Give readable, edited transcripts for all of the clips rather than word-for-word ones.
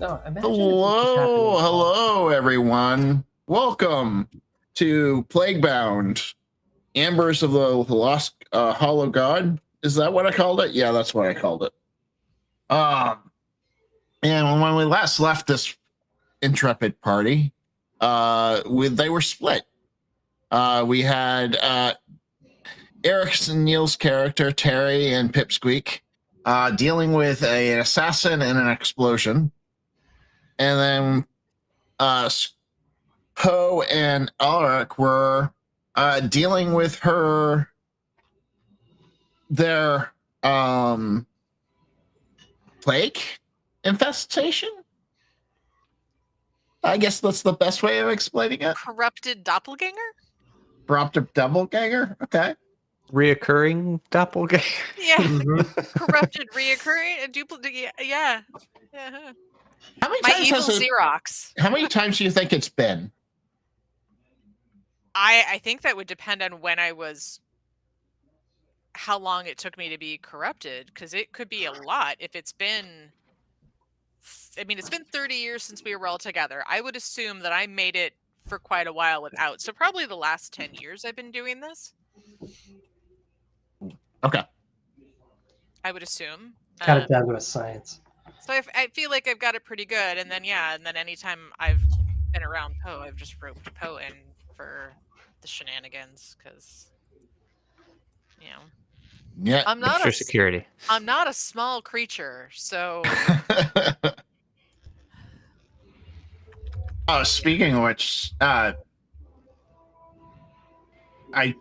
No, imagine Hello, everyone. Welcome to Plaguebound, Embers of the Lost Hollow God. Is that what I called it? Yeah, that's what I called it. And when we last left this intrepid party, they were split. We had Eric's and Neil's character, Terry and Pipsqueak, dealing with an assassin and an explosion. And then Poe and Ulrich were dealing with their plague infestation. I guess that's the best way of explaining it. Corrupted doppelganger? Corrupted doppelganger? Okay. Reoccurring doppelganger? Yeah. Corrupted, reoccurring, duplicate. Yeah. How many My times evil has it, Xerox. How many times do you think it's been? I think that would depend on how long it took me to be corrupted, because it could be a lot. If it's been, it's been 30 years since we were all together. I would assume that I made it for quite a while without. So probably the last 10 years I've been doing this. Okay. I would assume. Cut it down to a science. So I feel like I've got it pretty good. And then, anytime I've been around Poe, I've just roped Poe in for the shenanigans, because, Yeah. I'm not Extra security. I'm not a small creature, so. Oh, speaking of which, I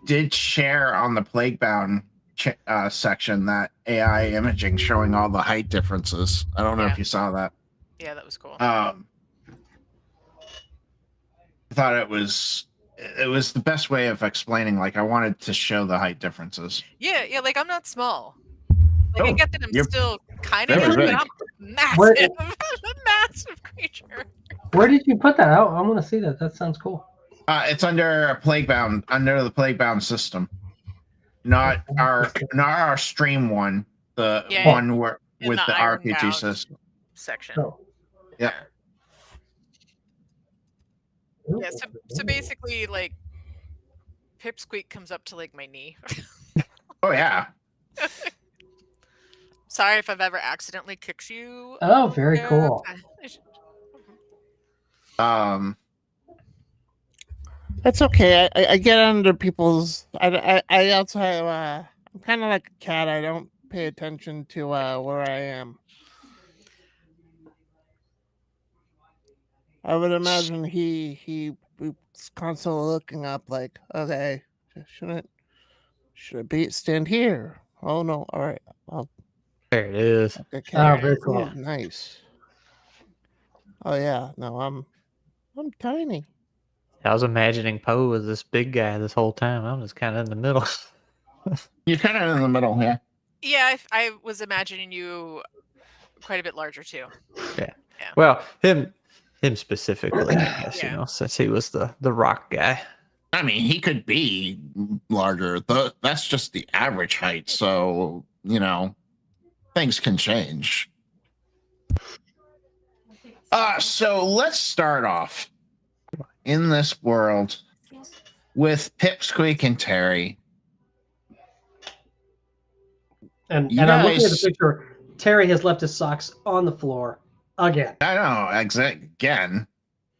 did share on the Plaguebound section that AI imaging showing all the height differences. I don't know if you saw that. Yeah, that was cool. I thought it was the best way of explaining. Like, I wanted to show the height differences. Yeah, like, I'm not small. Like, I get that I'm still kind of very young, big. but I'm massive. A massive creature. Where did you put that? I want to see that. That sounds cool. It's under under the Plaguebound system. Not our stream one, the one where with the RPG system section. Oh. Yeah. Yeah, so basically, like, Pipsqueak comes up to, like, my knee. Oh yeah. Sorry if I've ever accidentally kicked you. Oh, very cool. That's okay. I get under people's. I also have. I'm kind of like a cat. I don't pay attention to where I am. I would imagine he was constantly looking up, like, okay, should it stand here? Oh no! All right, there it is. Okay, oh, very cool. Yeah, nice. Oh yeah, no, I'm tiny. I was imagining Poe as this big guy this whole time. I'm just kind of in the middle. You're kind of in the middle, yeah. Yeah, I was imagining you quite a bit larger too. Yeah. Well, him specifically, I guess, since he was the rock guy. I mean, he could be larger. That's just the average height, so things can change. So let's start off in this world with Pipsqueak and Terry. And I'm looking at the picture. Terry has left his socks on the floor again. I know, again.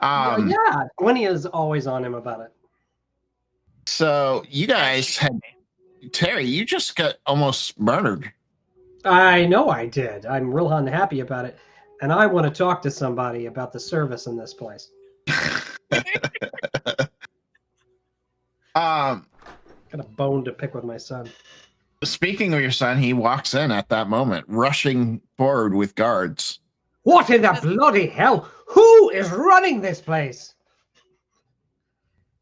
Yeah, Winnie is always on him about it. So you guys Terry, you just got almost murdered. I know I did. I'm real unhappy about it. And I want to talk to somebody about the service in this place. Got a bone to pick with my son. Speaking of your son, he walks in at that moment, rushing forward with guards. What in the bloody hell? Who is running this place?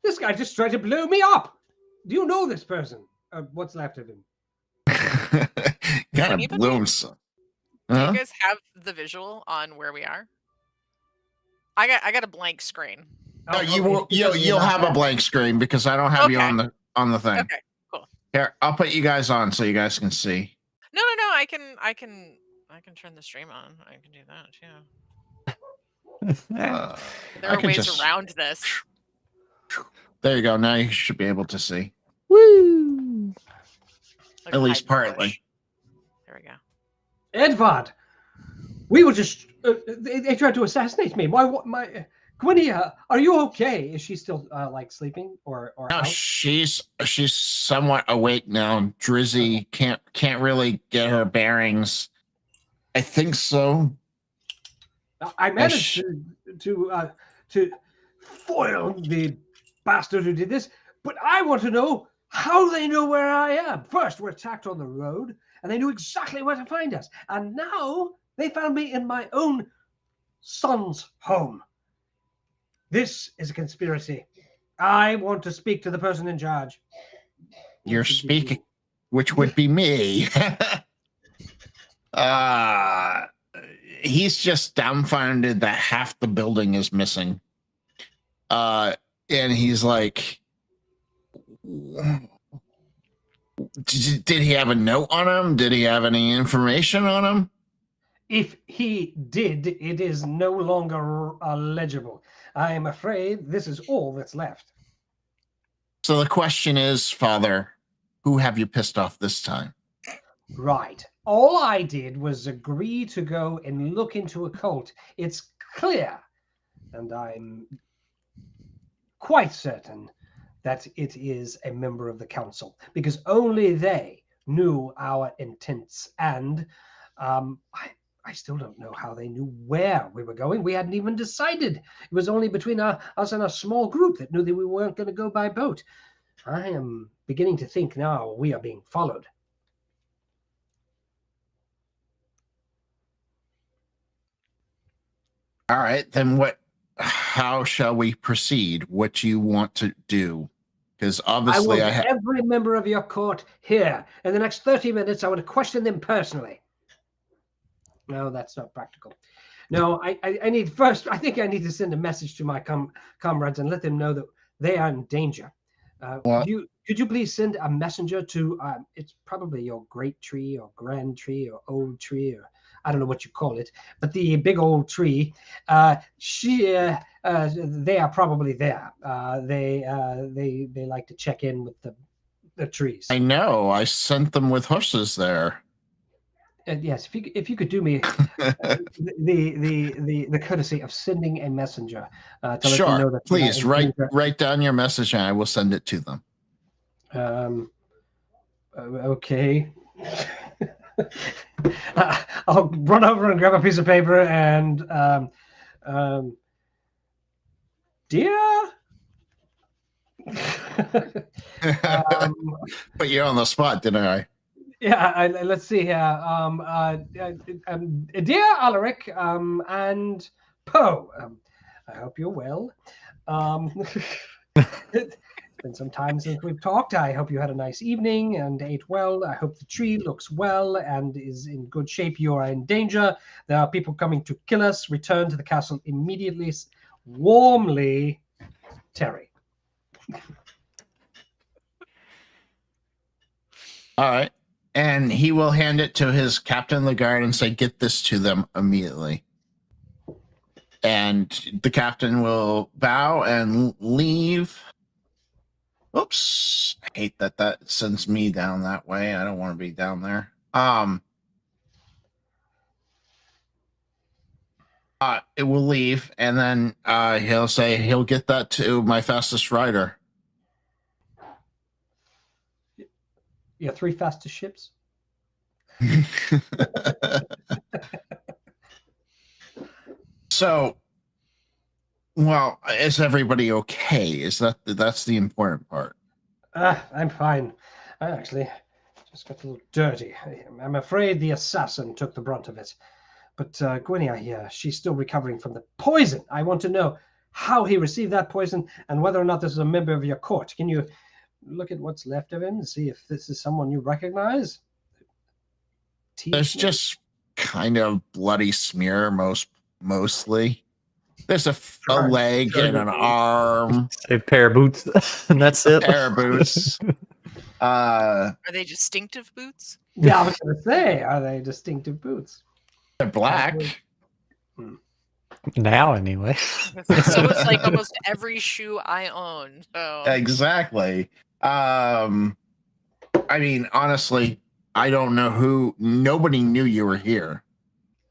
This guy just tried to blow me up. Do you know this person? What's left of him? Kind of blew him. Do you guys have the visual on where we are? I got a blank screen. No, you'll have a blank screen because I don't have you on the thing. Okay, cool. Here, I'll put you guys on so you guys can see. No. I can turn the stream on. I can do that too. There are ways around this. There you go. Now you should be able to see. Woo! At least partly. There we go. Edvard, we were just. They tried to assassinate me. My Gwynia, are you okay? Is she still like sleeping or No, out? she's somewhat awake now. Drizzy can't really get her bearings. I think so. I managed to foil the bastard who did this, but I want to know how they know where I am. First, we're attacked on the road, and they knew exactly where to find us. And now they found me in my own son's home. This is a conspiracy. I want to speak to the person in charge. You're speaking, which would be me. He's just dumbfounded that half the building is missing. And he's like, did he have a note on him? Did he have any information on him? If he did, it is no longer legible. I am afraid this is all that's left. So the question is, Father, who have you pissed off this time? Right. All I did was agree to go and look into a cult. It's clear, and I'm quite certain that it is a member of the council, because only they knew our intents, and I still don't know how they knew where we were going. We hadn't even decided. It was only between us and a small group that knew that we weren't going to go by boat. I am beginning to think now we are being followed. All right, then how shall we proceed? What do you want to do? Because obviously I want every member of your court here. In the next 30 minutes, I want to question them personally. No, that's not practical. No, I need first, I think I need to send a message to my comrades and let them know that they are in danger. Could you please send a messenger to, it's probably your great tree or grand tree or old tree, or I don't know what you call it, but the big old tree, they are probably there. They like to check in with the trees. I know. I sent them with horses there. Yes, if you could do me the courtesy of sending a messenger to let them know that. Please write down your message and I will send it to them. Okay. I'll run over and grab a piece of paper and dear. But you're on the spot, didn't I? Yeah, let's see here. Dear Alaric and Poe, I hope you're well. It's been some time since we've talked. I hope you had a nice evening and ate well. I hope the tree looks well and is in good shape. You are in danger. There are people coming to kill us. Return to the castle immediately. Warmly, Terry. All right. And he will hand it to his captain of the guard and say, get this to them immediately. And the captain will bow and leave. Oops. I hate that sends me down that way. I don't want to be down there. It will leave, and then he'll say he'll get that to my fastest rider. Yeah, 3 fastest ships. So, well, is everybody okay? That's the important part? I'm fine. I actually just got a little dirty. I'm afraid the assassin took the brunt of it. But Gwynia, she's still recovering from the poison. I want to know how he received that poison and whether or not this is a member of your court. Can you look at what's left of him to see if this is someone you recognize? There's just kind of bloody smear mostly. There's a leg and an arm. A pair of boots, and that's it. A pair of boots. Are they distinctive boots? Yeah, I was going to say, are they distinctive boots? They're black. Now, anyway. So it's like almost every shoe I own. So Exactly. I mean, honestly, I don't know who. Nobody knew you were here.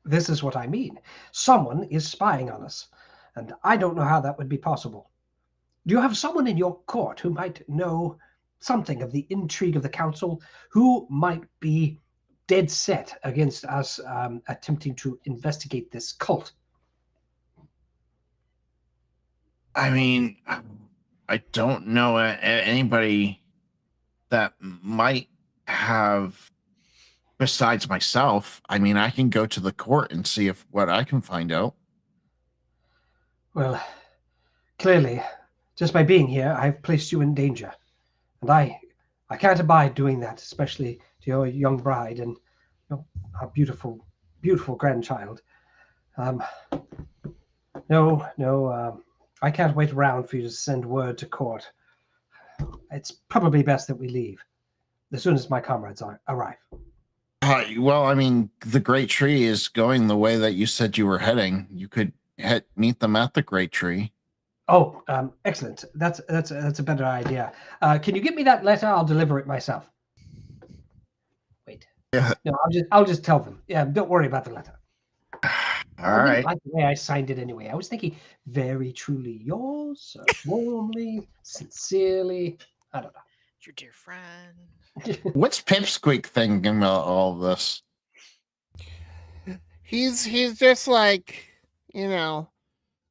This is what I mean. Someone is spying on us, and I don't know how that would be possible. Do you have someone in your court who might know something of the intrigue of the council, who might be dead set against us attempting to investigate this cult? I mean, I don't know anybody that might have besides myself. I mean, I can go to the court and see if what I can find out. Well, clearly, just by being here, I've placed you in danger. And I can't abide doing that, especially to your young bride and our beautiful, beautiful grandchild. No, I can't wait around for you to send word to court. It's probably best that we leave as soon as my comrades arrive. Well, I mean, the Great Tree is going the way that you said you were heading. You could meet them at the Great Tree. Oh, excellent. That's a better idea. Can you get me that letter? I'll deliver it myself. Wait. Yeah. No, I'll just tell them. Yeah, don't worry about the letter. All right. Like the way I signed it anyway. I was thinking, very truly yours, warmly, sincerely. I don't know. your dear friend. What's Pipsqueak thinking about all of this? He's just like,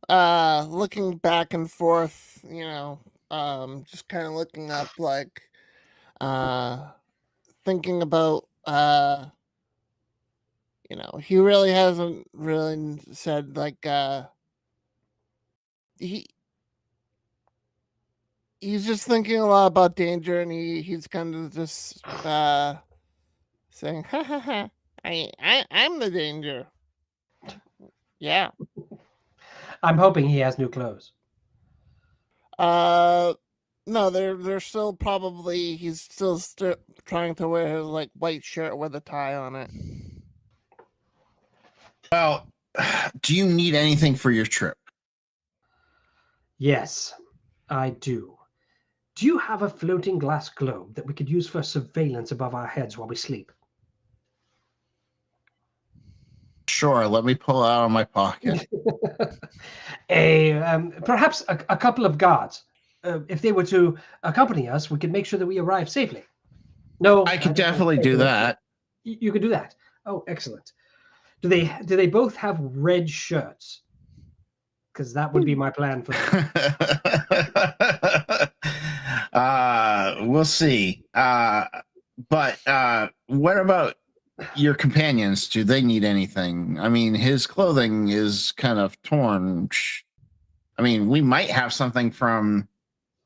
looking back and forth, just kind of looking up, like, thinking about, he really hasn't really said, like, he's just thinking a lot about danger, and he's kind of just saying, "Ha ha ha! I'm the danger." Yeah. I'm hoping he has new clothes. No, they're still probably. He's still trying to wear his like white shirt with a tie on it. Well, do you need anything for your trip? Yes, I do. Do you have a floating glass globe that we could use for surveillance above our heads while we sleep? Sure, let me pull it out of my pocket. Perhaps a couple of guards. If they were to accompany us, we could make sure that we arrive safely. No, I could definitely do that. You could do that. Oh, excellent. Do they both have red shirts? Because that would be my plan for them. We'll see. But what about your companions? Do they need anything? I mean, his clothing is kind of torn. I mean, we might have something from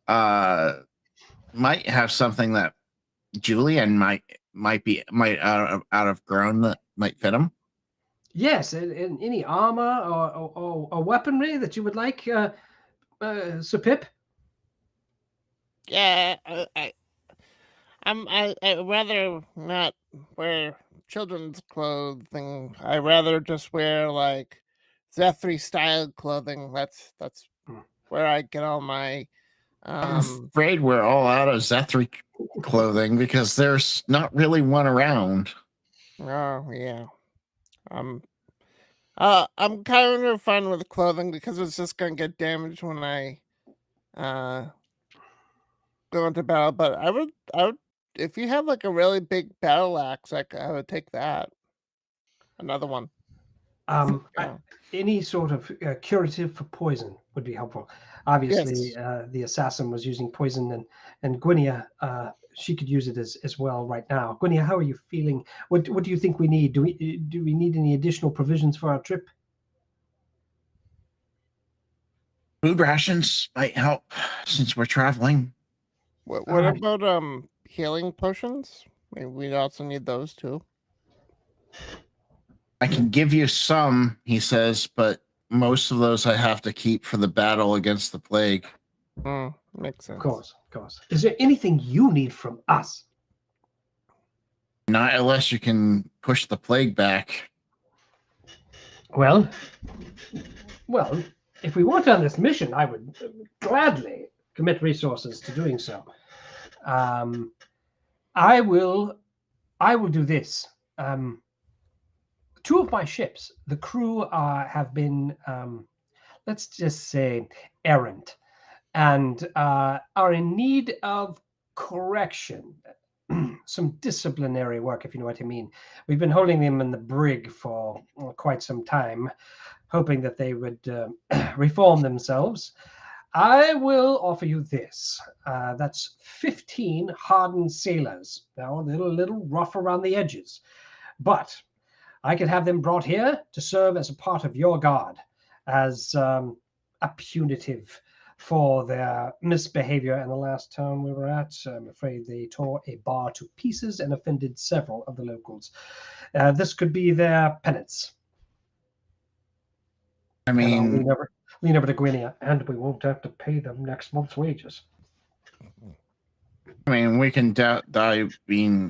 that Julian might out of grown that might fit him. Yes, and any armor or weaponry that you would like, Sir Pip? Yeah, I'd rather not wear children's clothing. I'd rather just wear like Zethri style clothing. That's where I get all my. I'm afraid we're all out of Zethri clothing because there's not really one around. Oh yeah, I'm kind of fine with clothing because it's just gonna get damaged when I go into battle. But I would if you have like a really big battle axe, I would take that. Another one. Any sort of curative for poison would be helpful. Obviously, yes. The assassin was using poison, and Gwynia, she could use it as well right now. Gwynia, how are you feeling? What do you think we need? Do we need any additional provisions for our trip? Food rations might help since we're traveling. What about healing potions? Maybe we also need those too. I can give you some, he says, but most of those I have to keep for the battle against the plague. Makes sense. Of course. Is there anything you need from us? Not unless you can push the plague back. Well, if we want on this mission, I would gladly commit resources to doing so. I will do this. Two of my ships, the crew have been, let's just say, errant, and are in need of correction, some disciplinary work, if you know what I mean. We've been holding them in the brig for quite some time, hoping that they would reform themselves. I will offer you this. That's 15 hardened sailors. Now, a little rough around the edges, but I could have them brought here to serve as a part of your guard, as a punitive for their misbehavior in the last town we were at. I'm afraid they tore a bar to pieces and offended several of the locals. This could be their penance. I mean, lean over to Gwynia, and we won't have to pay them next month's wages. we can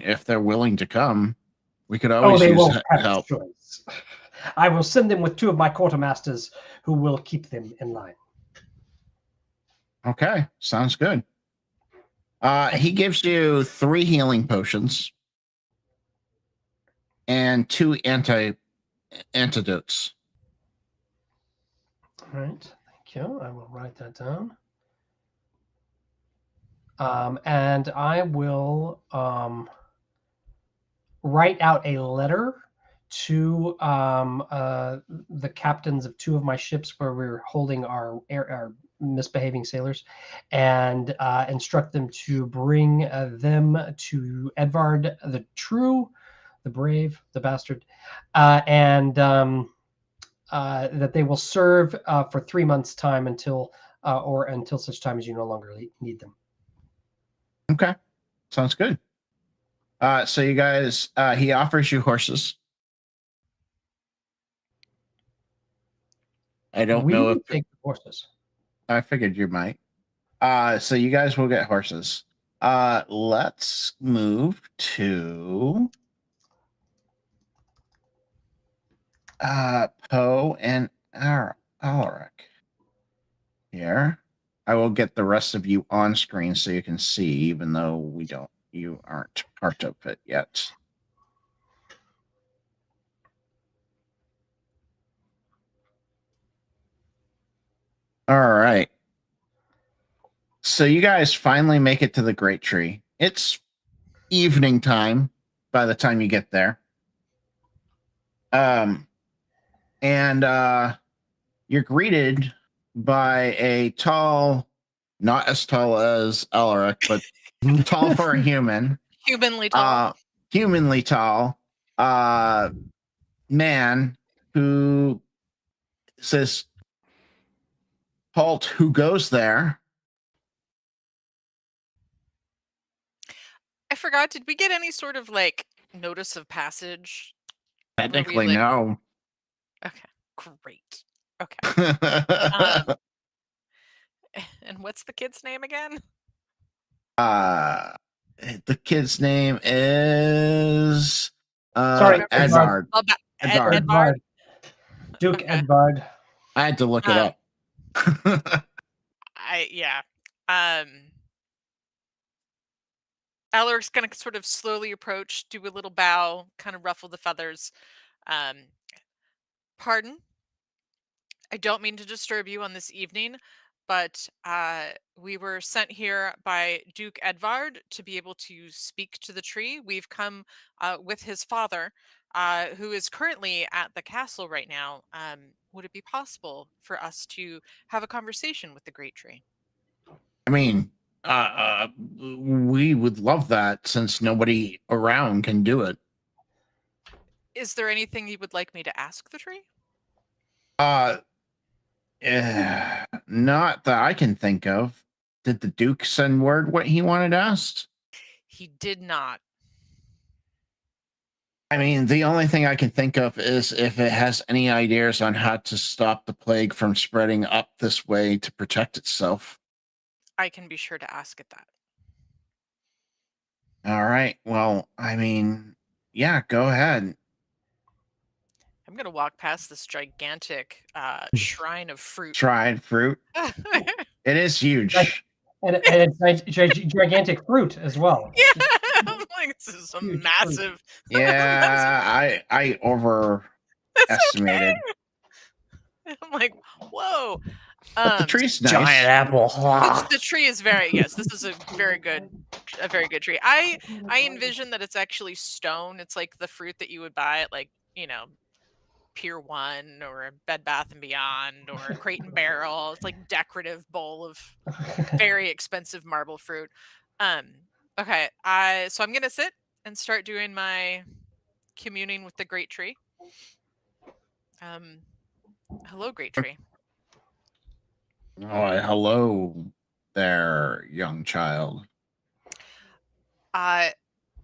if they're willing to come, we could always they use won't have help. Choice. I will send them with two of my quartermasters who will keep them in line. Okay, sounds good. He gives you 3 healing potions and 2 antidotes. All right, thank you. I will write that down. And I will write out a letter to the captains of 2 of my ships where we're holding our misbehaving sailors, and instruct them to bring them to Edvard the True, the Brave, the Bastard, and that they will serve for 3 months' time until such time as you no longer need them. Okay, sounds good. So you guys, he offers you horses. I don't know if take the horses. I figured you might. So you guys will get horses. Let's move to Poe and Alaric. Here. I will get the rest of you on screen so you can see, even though you aren't part of it yet. All right. So you guys finally make it to the Great Tree. It's evening time by the time you get there. And you're greeted by a tall, not as tall as Alaric, but tall for a human. Humanly tall. Humanly tall man who says, "Halt, who goes there?" I forgot, did we get any sort of notice of passage? Technically, no. Okay, great. Okay. And what's the kid's name again? The kid's name is Edvard. Edvard. Duke Edvard. I had to look it up. Alaric's gonna sort of slowly approach, do a little bow, kind of ruffle the feathers. Pardon? I don't mean to disturb you on this evening, but we were sent here by Duke Edvard to be able to speak to the tree. We've come with his father, who is currently at the castle right now. Would it be possible for us to have a conversation with the Great Tree? I mean, we would love that, since nobody around can do it. Is there anything you would like me to ask the tree? Not that I can think of. Did the Duke send word what he wanted asked? He did not. I mean, the only thing I can think of is if it has any ideas on how to stop the plague from spreading up this way to protect itself. I can be sure to ask it that. All right. Well, I mean, yeah, go ahead. I'm gonna walk past this gigantic shrine of fruit. Shrine fruit. It is huge. And it's gigantic fruit as well. Yeah, I'm like, this is a Huge massive. Yeah, I overestimated. I'm like, whoa. But the tree's nice. Giant apple. The tree is very yes. This is a very good tree. I envision that it's actually stone. It's like the fruit that you would buy at Pier 1 or Bed Bath and Beyond or Crate and Barrel. It's like decorative bowl of very expensive marble fruit. Okay, so I'm gonna sit and start doing my communing with the great tree. Hello, great tree. Oh, hello there, young child.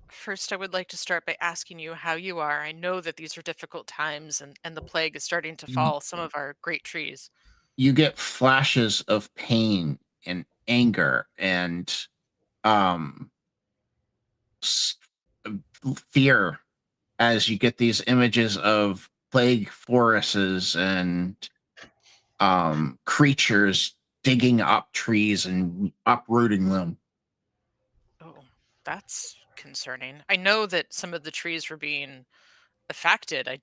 First, I would like to start by asking you how you are. I know that these are difficult times and the plague is starting to fall some of our great trees. You get flashes of pain and anger and fear as you get these images of plague forests and creatures digging up trees and uprooting them. Oh, that's concerning. I know that some of the trees were being affected.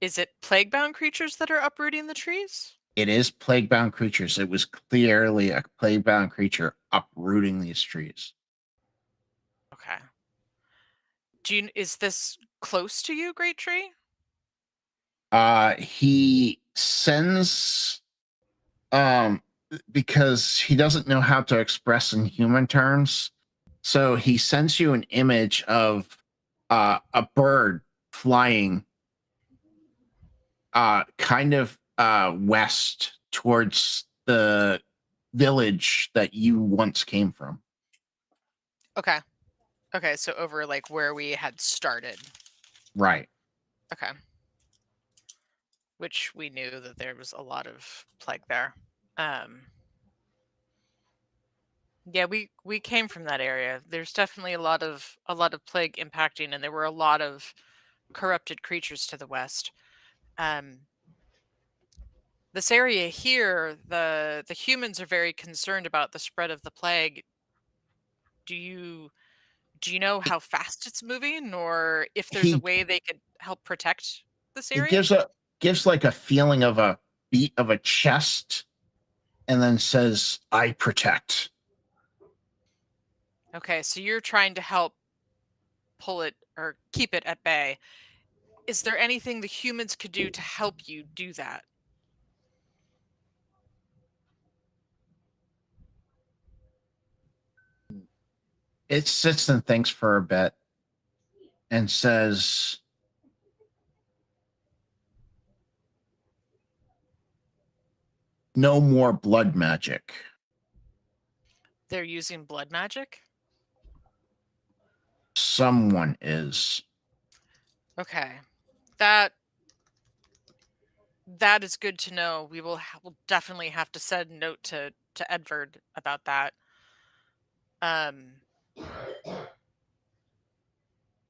Is it plague-bound creatures that are uprooting the trees? It is plague-bound creatures. It was clearly a plague-bound creature uprooting these trees. Okay. Is this close to you, Great Tree? He sends because he doesn't know how to express in human terms. So he sends you an image of a bird flying kind of west towards the village that you once came from. Okay. Okay, so over like where we had started. Right. Okay. Which we knew that there was a lot of plague there. Yeah, we came from that area. There's definitely a lot of plague impacting, and there were a lot of corrupted creatures to the west. This area here, the humans are very concerned about the spread of the plague. Do you know how fast it's moving, or if there's a way they could help protect this area? It gives like a feeling of a beat of a chest, and then says, "I protect." Okay, so you're trying to help pull it or keep it at bay. Is there anything the humans could do to help you do that? It sits and thinks for a bit and says, "No more blood magic." They're using blood magic? Someone is. Okay. That is good to know. We'll definitely have to send a note to Edvard about that.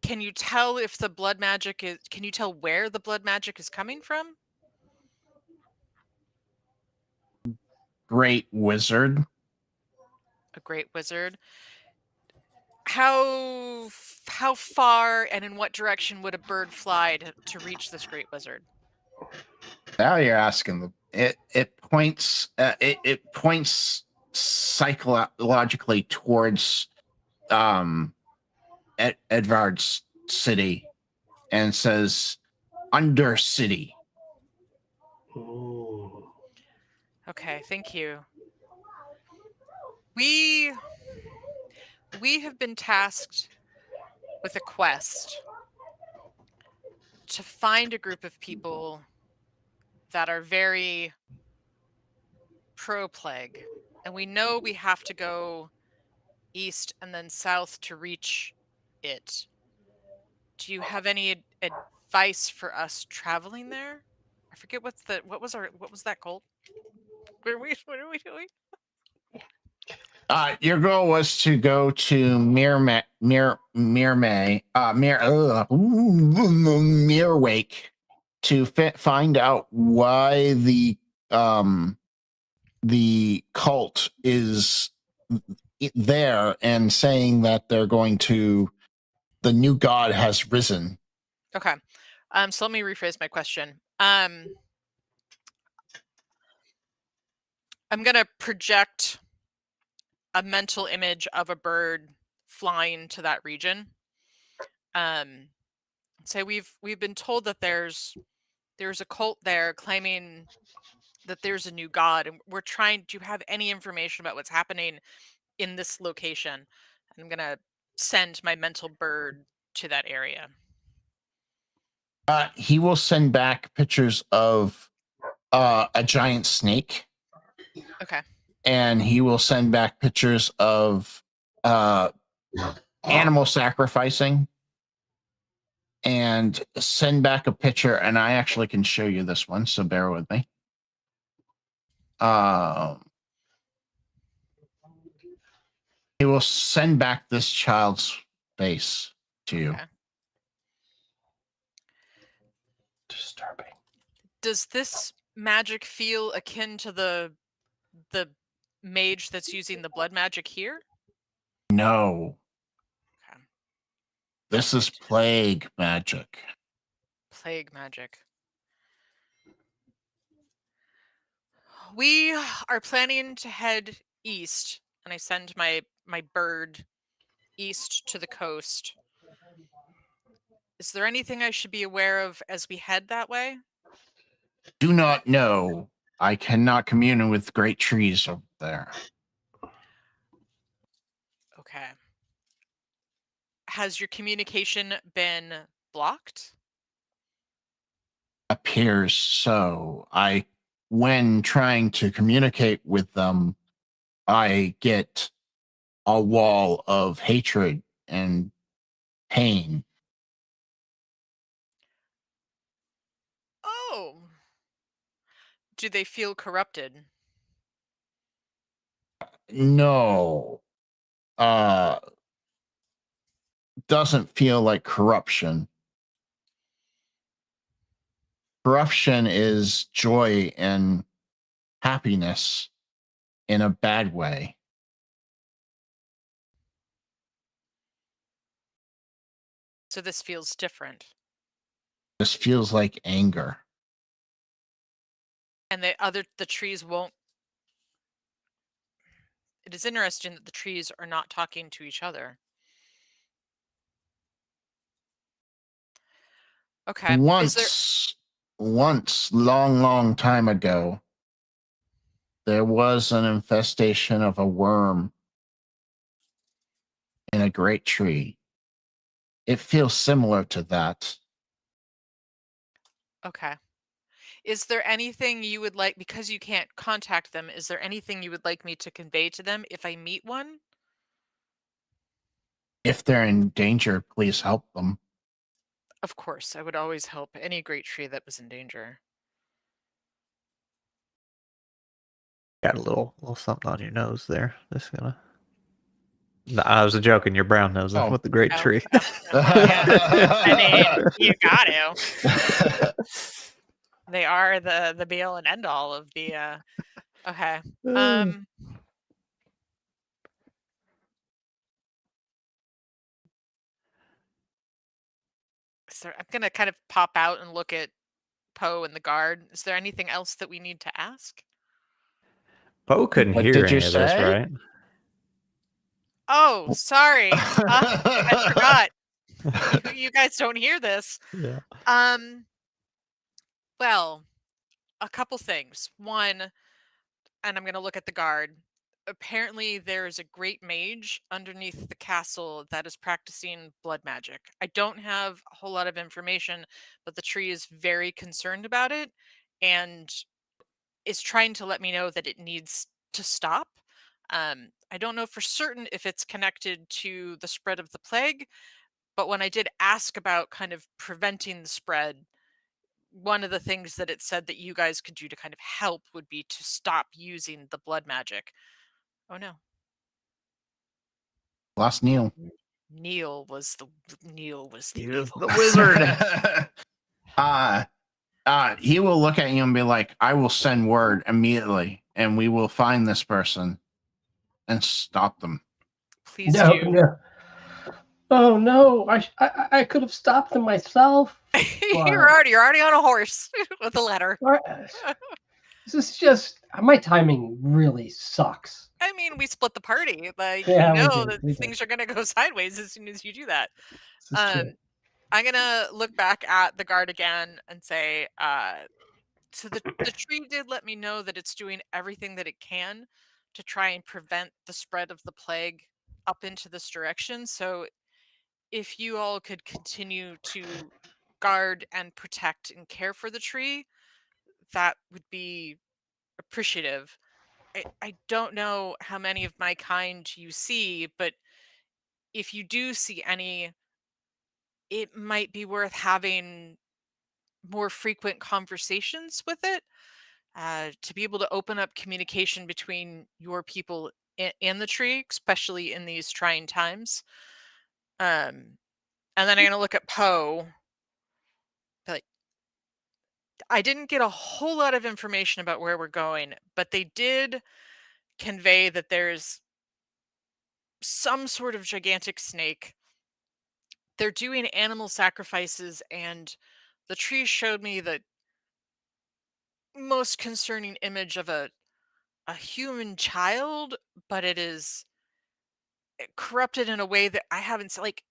Can you tell if the blood magic is? Can you tell where the blood magic is coming from? Great wizard. A great wizard. How far and in what direction would a bird fly to reach this great wizard? Now you're asking. It points. It points psychologically towards Edvard's city, and says, "Under city." Ooh. Okay, thank you. We have been tasked with a quest to find a group of people that are very pro-plague, and we know we have to go east and then south to reach it. Do you have any advice for us traveling there? I forget what was that called? What are we doing? Your goal was to go to Mirwake to find out why the cult is there and saying that they're going to, the new god has risen. Okay. So let me rephrase my question. I'm gonna project a mental image of a bird flying to that region. Say we've been told that there's a cult there claiming that there's a new god, and we're trying to have any information about what's happening in this location. And I'm gonna send my mental bird to that area. He will send back pictures of a giant snake. Okay. And he will send back pictures of animal sacrificing, and send back a picture. And I actually can show you this one, so bear with me. He will send back this child's face to you. Okay. Disturbing. Does this magic feel akin to the mage that's using the blood magic here? No. Okay. This is plague magic. Plague magic. We are planning to head east, and I send my bird east to the coast. Is there anything I should be aware of as we head that way? Do not know. I cannot commune with great trees over there. Okay. Has your communication been blocked? Appears so. When trying to communicate with them, I get a wall of hatred and pain. Oh. Do they feel corrupted? No. Doesn't feel like corruption. Corruption is joy and happiness in a bad way. So this feels different. This feels like anger. And the trees won't. It is interesting that the trees are not talking to each other. Okay. Once, long time ago, there was an infestation of a worm in a great tree. It feels similar to that. Okay. Is there anything you would like, because you can't contact them, is there anything you would like me to convey to them if I meet one? If they're in danger, please help them. Of course, I would always help any great tree that was in danger. Got a little something on your nose there. Just gonna. No, I was joking. Your brown nose with the great tree. Yeah. I mean, you got to. They are the be all and end all of the. Okay. So I'm gonna kind of pop out and look at Poe and the guard. Is there anything else that we need to ask? Poe couldn't What hear did you any of this, say? right? Oh, sorry. I forgot. You guys don't hear this. Yeah. Well, a couple things. One, and I'm going to look at the guard. Apparently, there's a great mage underneath the castle that is practicing blood magic. I don't have a whole lot of information, but the tree is very concerned about it and is trying to let me know that it needs to stop. I don't know for certain if it's connected to the spread of the plague, but when I did ask about kind of preventing the spread, one of the things that it said that you guys could do to kind of help would be to stop using the blood magic. Oh no. Lost Neil. Neil was the evil the wizard. He will look at you and be like, I will send word immediately, and we will find this person and stop them. Please No, do. no. Oh no! I could have stopped them myself. You're already on a horse with a letter. This is just my timing really sucks. I mean, we split the party. Like, Yeah, you we know did, that we did. things are gonna go sideways as soon as you do that. This is true. I'm gonna look back at the guard again and say, so the tree did let me know that it's doing everything that it can to try and prevent the spread of the plague up into this direction. So if you all could continue to guard and protect and care for the tree, that would be appreciative. I don't know how many of my kind you see, but if you do see any, it might be worth having more frequent conversations with it, to be able to open up communication between your people and the tree, especially in these trying times. And then I'm going to look at Poe. Like, I didn't get a whole lot of information about where we're going, but they did convey that there's some sort of gigantic snake. They're doing animal sacrifices, and the tree showed me the most concerning image of a human child, but it is corrupted in a way that I haven't like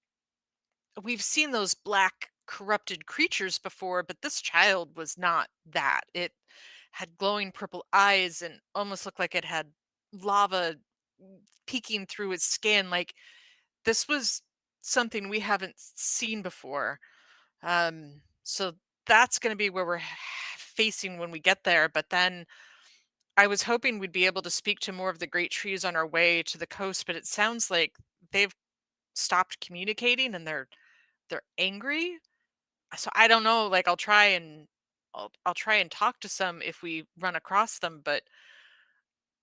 we've seen those black corrupted creatures before, but this child was not that. It had glowing purple eyes and almost looked like it had lava peeking through its skin. Like, this was something we haven't seen before. So that's going to be where we're facing when we get there. But then I was hoping we'd be able to speak to more of the great trees on our way to the coast, but it sounds like they've stopped communicating and they're angry. So I don't know, like I'll try and talk to some if we run across them, but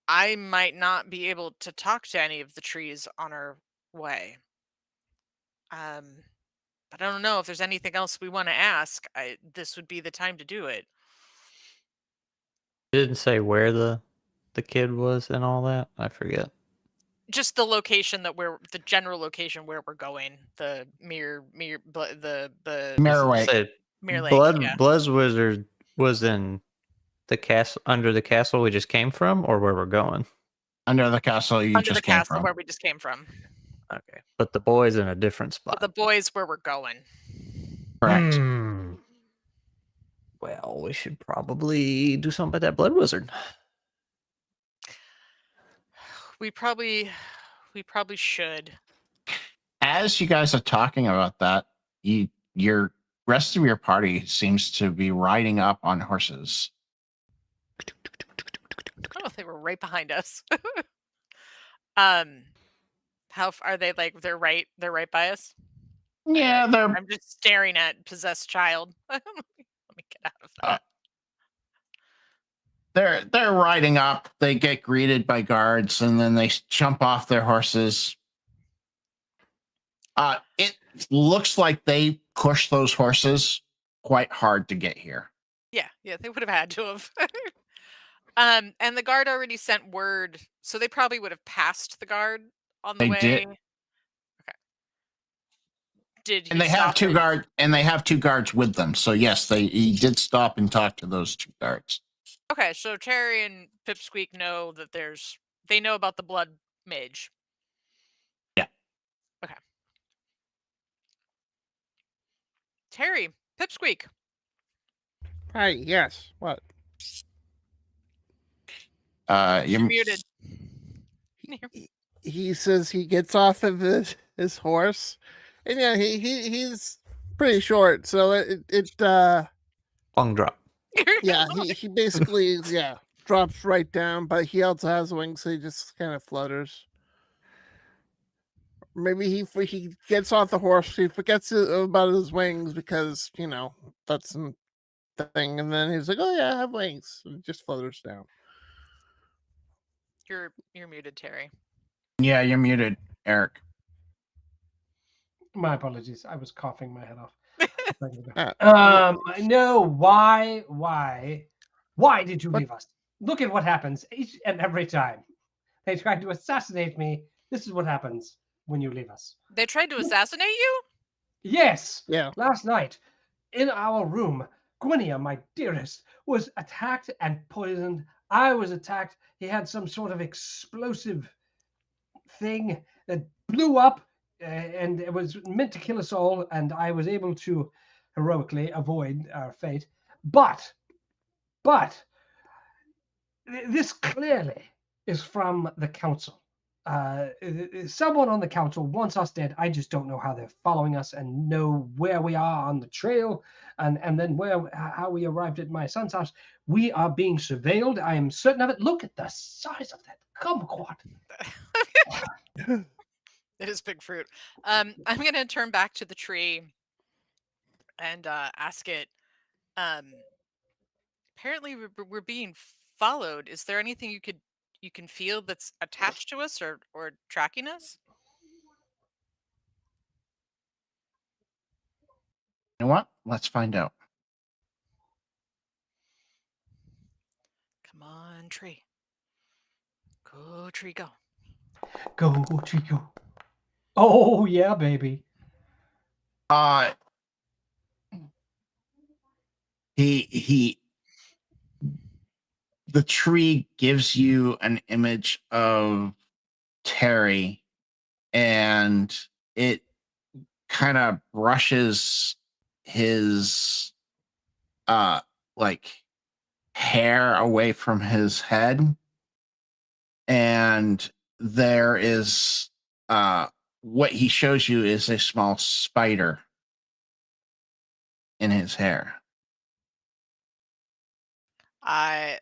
I might not be able to talk to any of the trees on our way. Um but I don't know if there's anything else we want to ask. This would be the time to do it. Didn't say where the kid was and all that. I forget. Just the location the general location where we're going. The Mirrorway. Said Mirror Lake. Yeah. Blood's wizard was in the castle, under the castle we just came from, or where we're going. Under the castle you Under just the came castle from. where we just came from. Okay, but the boy's in a different spot. But the boys where we're going. Correct. Well, we should probably do something about that blood wizard. We probably should. As you guys are talking about that, your rest of your party seems to be riding up on horses. Oh, they were right behind us. How are they? Like, they're right by us? Yeah, I'm just staring at possessed child. Let me get out of that. They're riding up. They get greeted by guards, and then they jump off their horses. It looks like they pushed those horses quite hard to get here. Yeah, they would have had to have. And the guard already sent word, so they probably would have passed the guard on the way. Did. Okay. Did he and they have two guards, and they have two guards with them. So yes, he did stop and talk to those two guards. Okay, so Terry and Pipsqueak know that they know about the blood mage. Yeah. Okay. Terry, Pipsqueak. Hi, yes. What? You're muted. He says he gets off of his horse, and yeah, he's pretty short, so it long drop. Yeah, he basically drops right down, but he also has wings, so he just kind of flutters. Maybe he gets off the horse, he forgets about his wings because that's the thing, and then he's like, "Oh yeah, I have wings," and it just flutters down. You're muted, Terry. Yeah, you're muted, Eric. My apologies. I was coughing my head off. Uh, No, why did you What- leave us? Look at what happens each and every time. They tried to assassinate me. This is what happens when you leave us. They tried to assassinate you? Yes, Yeah. last night in our room, Gwynia, my dearest, was attacked and poisoned. I was attacked. He had some sort of explosive thing that blew up and it was meant to kill us all, and I was able to heroically avoid our fate. But this clearly is from the council. Someone on the council wants us dead. I just don't know how they're following us and know where we are on the trail, and then how we arrived at my son's house. We are being surveilled. I am certain of it. Look at the size of that kumquat. It is big fruit. I'm gonna turn back to the tree and ask it. Apparently, we're being followed. Is there anything you can feel that's attached to us or tracking us? You know what? Let's find out. Come on, tree. Go, tree, go. Go, Chico. Oh yeah, baby. He the tree gives you an image of Terry, and it kind of brushes his like hair away from his head, and there is what he shows you is a small spider in his hair. I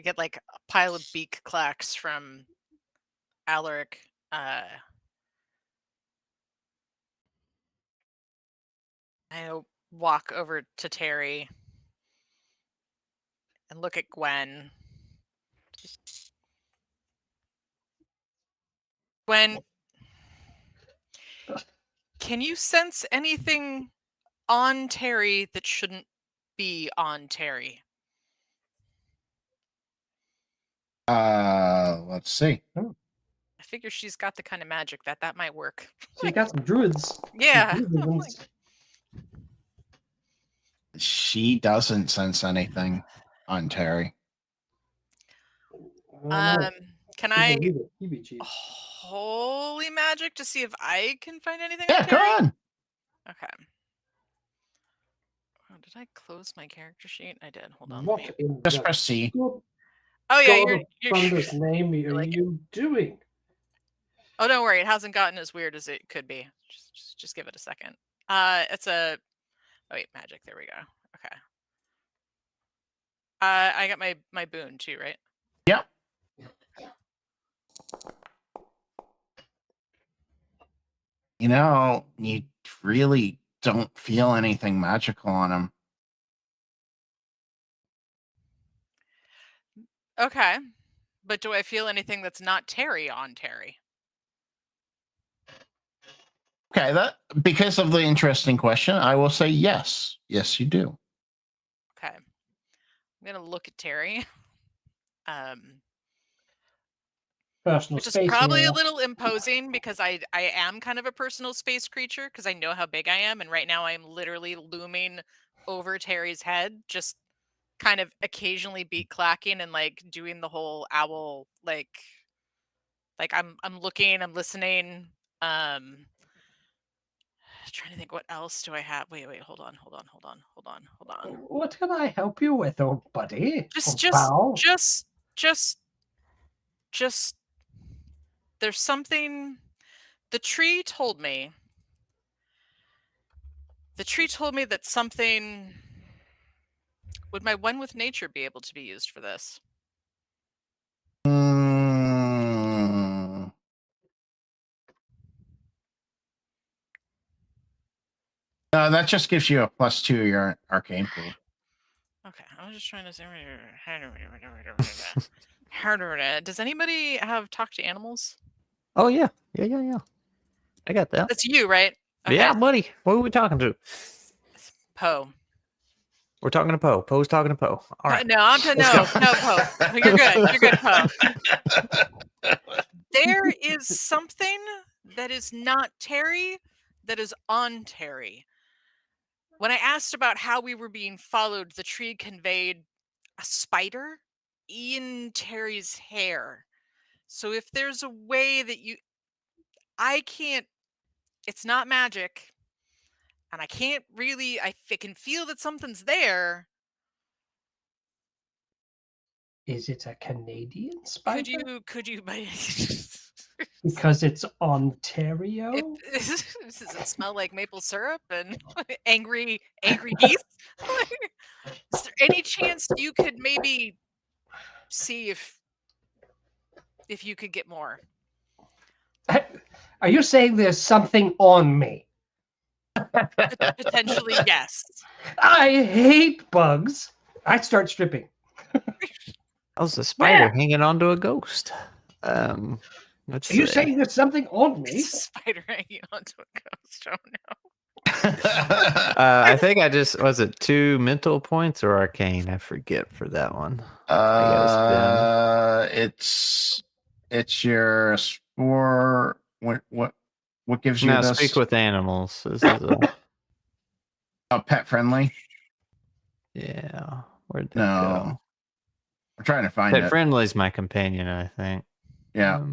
get like a pile of beak clacks from Alaric. I walk over to Terry and look at Gwen. Gwen, can you sense anything on Terry that shouldn't be on Terry? Let's see. I figure she's got the kind of magic that might work. So you got some druids. Yeah. Some druidisms. She doesn't sense anything on Terry. Can I Heebie-jeebies. holy magic to see if I can find anything Yeah, on go Terry? on. Okay. Oh, did I close my character sheet? I did. Hold on. Let me... What in Just the press C. good Oh yeah, God you're of thunder's name are like it. you doing? Oh, don't worry. It hasn't gotten as weird as it could be. Just give it a second. It's a... Oh, wait, magic. There we go. Okay. I got my boon too, right? Yep. You know, you really don't feel anything magical on him. Okay. But do I feel anything that's not Terry on Terry? Okay, that because of the interesting question, I will say yes. Yes, you do. Okay. I'm gonna look at Terry. Personal Which is space. probably here. a little imposing because I am kind of a personal space creature because I know how big I am, and right now I am literally looming over Terry's head, just kind of occasionally beat clacking and like doing the whole owl like I'm looking, I'm listening. Trying to think what else do I have. Wait, hold on. What can I help you with, oh buddy? Just there's something the tree told me. The tree told me that something... Would my one with nature be able to be used for this? No, that just gives you a +2 to your arcane pool. Okay, I was just trying to say... Does anybody have talk to animals? Oh yeah. Yeah. I got that. That's you, right? Yeah, buddy. What are we talking to? Poe. We're talking to Poe. Poe's talking to Poe. All right. No, I'm to Let's no, go. no, Poe. You're good. You're good, Poe. There is something that is not Terry that is on Terry. When I asked about how we were being followed, the tree conveyed a spider in Terry's hair. So if there's a way that I can't, it's not magic, and I can't really, I can feel that something's there. Is it a Canadian spider? Could you, Because it's Ontario? does it smell like maple syrup and angry geese? Is there any chance you could maybe see if you could get more? Are you saying there's something on me? Potentially, yes. I hate bugs. I start stripping. How's the spider hanging onto a ghost? Let's Are you see. saying there's something on me? It's a spider hanging onto a ghost. Oh no. I think I just was it 2 mental points or arcane? I forget for that one. It's your spore. What gives you Now this? speak with animals. This is a pet friendly. yeah. Where'd that No, go? I'm trying to find Pet it. friendly is my companion, I think. Yeah.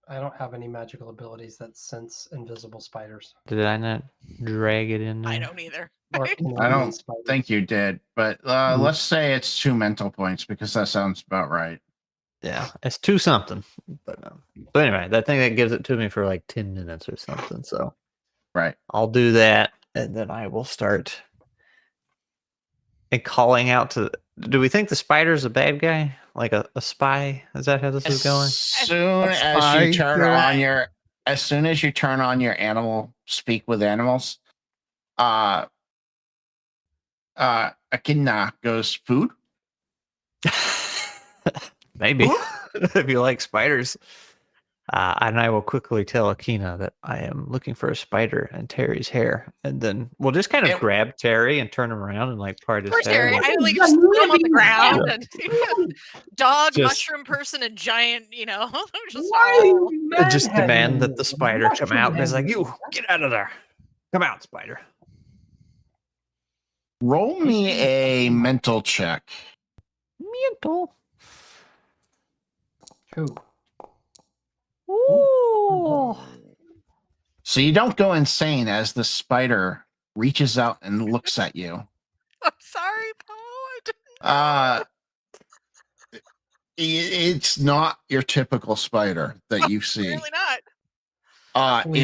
I don't have any magical abilities that sense invisible spiders. Did I not drag it in there? I don't either. Or I Canadian don't spiders. think you did, but let's say it's 2 mental points because that sounds about right. Yeah, it's 2 something. But anyway, I think that gives it to me for like 10 minutes or something. So Right. I'll do that, and then I will start and calling out to. Do we think the spider's a bad guy, like a spy? Is that how this is going? As soon as you turn on your animal speak with animals, Akina goes food. Maybe if you like spiders. And I will quickly tell Akina that I am looking for a spider in Terry's hair, and then we'll just kind of grab Terry and turn him around and like part his Poor hair. Terry. Like, I like just throw him on the ground Yeah. and dog, Just- mushroom person, and giant. Just Why are you just demand that the manhandling spider come out. And it's like, mushroom you get out of there. Come out, spider. Roll me a mental check. Mental. Who? Ooh. So you don't go insane as the spider reaches out and looks at you. I'm sorry, Poe. It's not your typical spider that you see. Really not.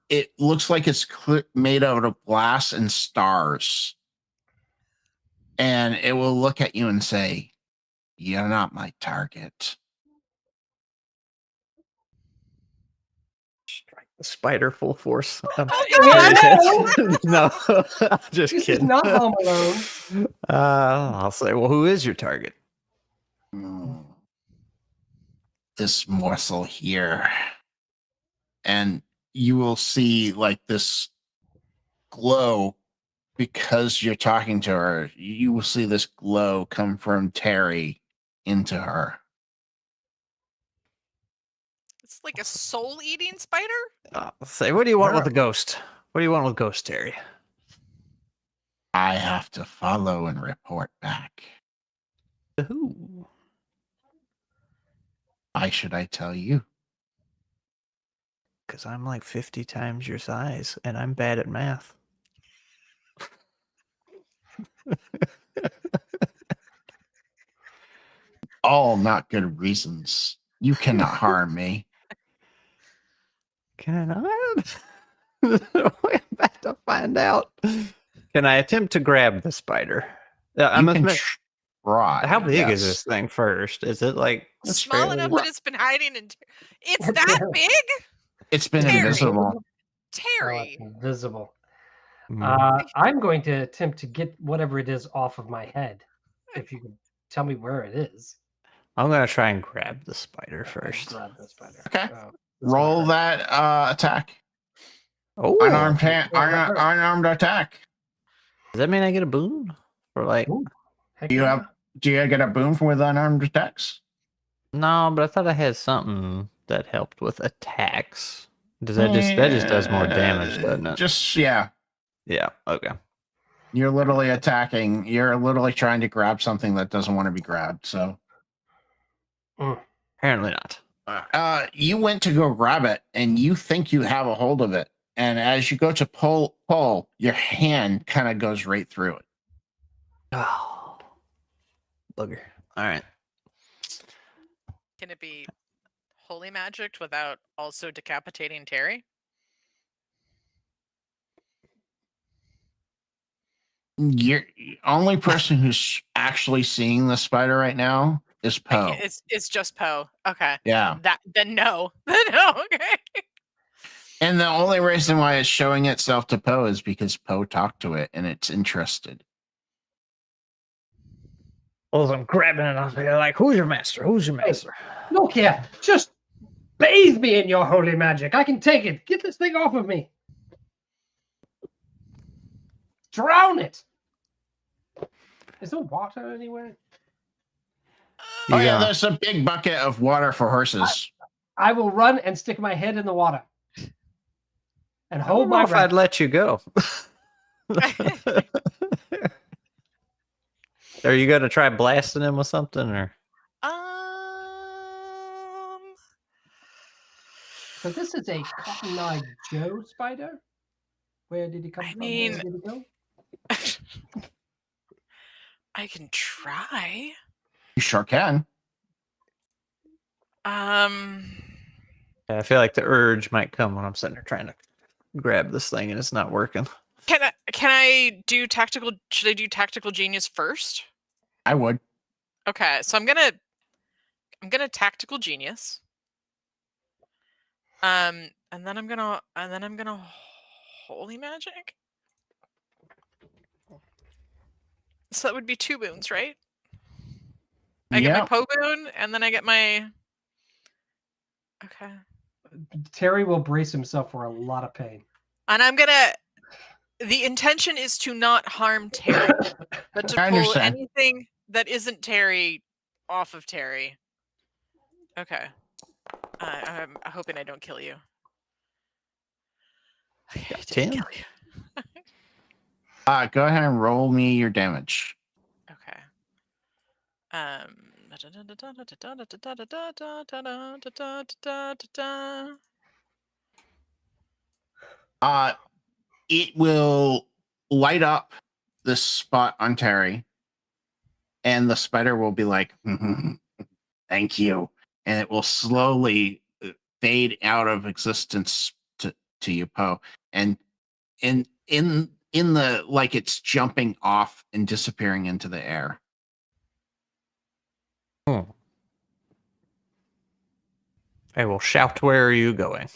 It looks like it's made out of glass and stars. And it will look at you and say, "You're not my target." Strike the spider full force. No! No, I'm just This is kidding. not Home Alone. I'll say, well, who is your target? This morsel here. And you will see like this glow because you're talking to her. You will see this glow come from Terry into her. It's like a soul-eating spider. Say, what do you want with the ghost? What do you want with Ghost Terry? I have to follow and report back. Who? Why should I tell you? Because I'm like 50 times your size, and I'm bad at math. All not good reasons. You cannot harm me. Can I? We're about to find out. Can I attempt to grab the spider? I must admit, try. how big is this thing first? Is it like Small fairly- enough that it's been hiding in. It's that big, It's been Terry. invisible. Terry. Oh, it's invisible. Mm. I'm going to attempt to get whatever it is off of my head. If you can tell me where it is. I'm gonna try and grab the spider first. Grab the spider. Okay. Roll that attack. Oh, Unarmed attack. does that mean I get a boon? Or like, Ooh, heck Do you yeah. get a boon with unarmed attacks? no, but I thought I had something that helped with attacks. Does that just does more damage, doesn't it? Just yeah. Yeah. Okay. You're literally attacking. You're literally trying to grab something that doesn't want to be grabbed. So Apparently not. you went to go grab it, and you think you have a hold of it, and as you go to pull, your hand kind of goes right through it. Oh, bugger. All right. Can it be holy magic without also decapitating Terry? You're the only person who's actually seeing the spider right now is Poe. It's just Poe. Okay. Yeah. Then no. No. Okay. And the only reason why it's showing itself to Poe is because Poe talked to it and it's interested. Well, I'm grabbing it off there, like, who's your master? Who's your master? Look here, just bathe me in your holy magic. I can take it. Get this thing off of me. Drown it. Is there water anywhere? Oh yeah, there's a big bucket of water for horses. I will run and stick my head in the water. And I hold don't know my if breath. I'd let you go. Are you going to try blasting him with something, or? So this is a Cotton-Eyed Joe spider? Where did he come from? mean- Where did he go? I can try. You sure can. Yeah, I feel like the urge might come when I'm sitting there trying to grab this thing and it's not working. Can I do tactical? Should I do tactical genius first? I would. Okay, so I'm gonna tactical genius. And then I'm gonna holy magic. So that would be 2 boons, right? I get my Poe boon, and then I get my. Okay. Terry will brace himself for a lot of pain. And I'm gonna. The intention is to not harm Terry, but to I pull understand. anything that isn't Terry off of Terry. Okay. I'm hoping I don't kill you. Okay, I didn't 10. kill you. Go ahead and roll me your damage. Okay. It will light up the spot on Terry, and the spider will be like, "Thank you," and it will slowly fade out of existence to you, Poe, and in the like it's jumping off and disappearing into the air. I will shout, "Where are you going?"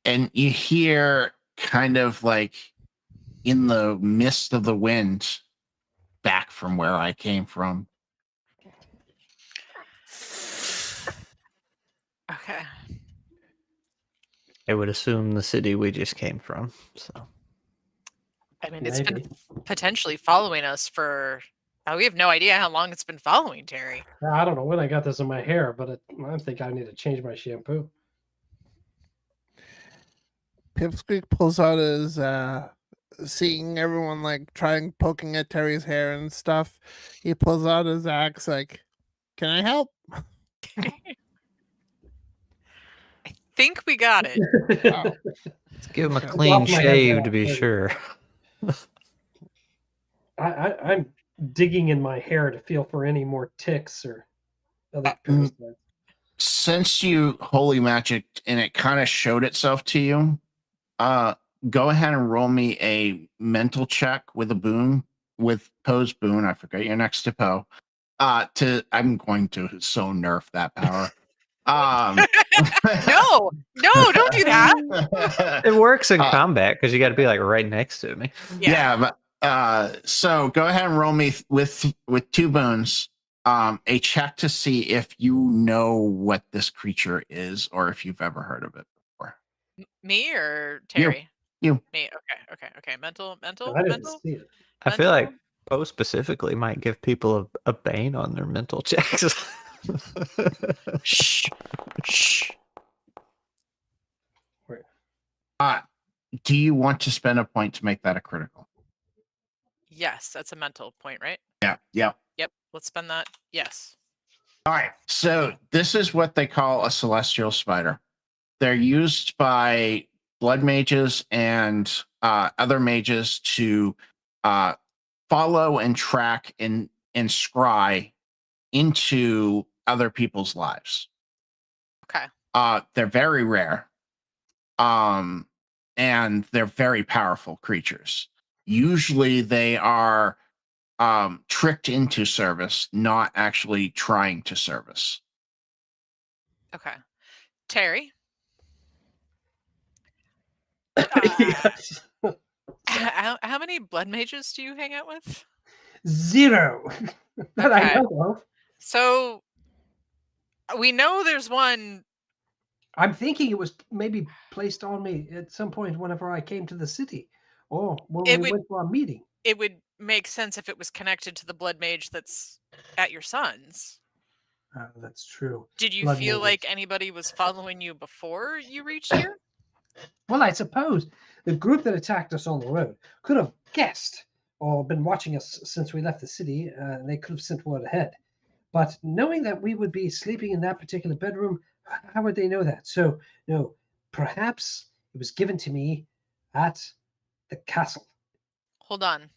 And you hear kind of like in the mist of the wind back from where I came from. Okay. I would assume the city we just came from. So I mean, it's Maybe. been potentially following us for. We have no idea how long it's been following Terry. I don't know when I got this in my hair, but I think I need to change my shampoo. Pipsqueak pulls out his seeing everyone like trying poking at Terry's hair and stuff. He pulls out his axe like, "Can I help?" I think we got it. Oh. let's give him a Okay. clean Off my head shave now, to be maybe. sure. I'm digging in my hair to feel for any more ticks or other parasites. Since you holy magicked and it kind of showed itself to you, go ahead and roll me a mental check with a boon, with Poe's boon. I forget you're next to Poe. I'm going to so nerf that power. No, don't do that. It works in combat because you got to be like right next to me. Yeah, but so go ahead and roll me with 2 boons. a check to see if you know what this creature is or if you've ever heard of it before. Me or Terry? You. Me. Okay. Mental. I didn't see it. I feel like Mental? Poe specifically might give people a bane on their mental checks. Shh. Shh. Do you want to spend a point to make that a critical? Yes, that's a mental point, right? Yeah. Yep. Let's spend that. Yes. All right. So this is what they call a celestial spider. They're used by blood mages and other mages to follow and track and scry into other people's lives. Okay. They're very rare. And they're very powerful creatures. Usually they are tricked into service, not actually trying to service. Okay. Terry, Yes. how many blood mages do you hang out with? 0 that I Okay. know of. So we know there's one. I'm thinking it was maybe placed on me at some point whenever I came to the city, or when It we would went to our meeting. it would make sense if it was connected to the blood mage that's at your son's. That's true. Did you Blood feel mages. like anybody was following you before you reached here? Well, I suppose the group that attacked us on the road could have guessed or been watching us since we left the city. They could have sent word ahead. But knowing that we would be sleeping in that particular bedroom, how would they know that? So, no, perhaps it was given to me at the castle. Hold on.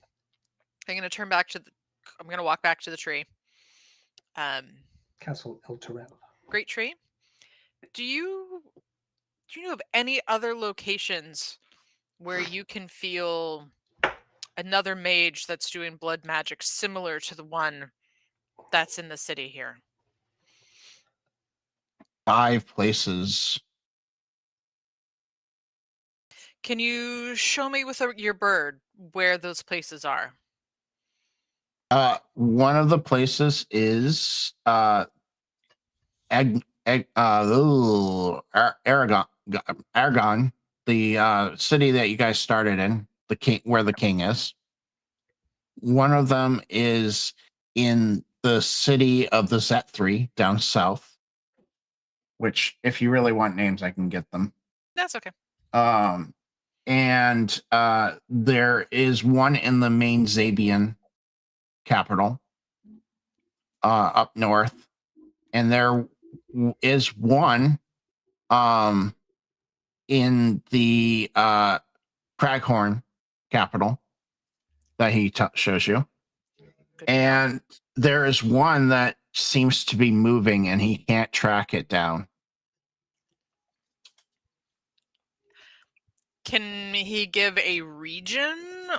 I'm gonna walk back to the tree. Castle El Terrell. Great tree. Do you know of any other locations where you can feel another mage that's doing blood magic similar to the one that's in the city here? 5 places. Can you show me with your bird where those places are? One of the places is Ergon, the city that you guys started in, the king, where the king is. One of them is in the city of the Z3 down south, which, if you really want names, I can get them. That's okay. And there is one in the main Zabian capital, up north, and there is one in the Craghorn capital that he shows you. Good. And there is one that seems to be moving and he can't track it down. Can he give a region,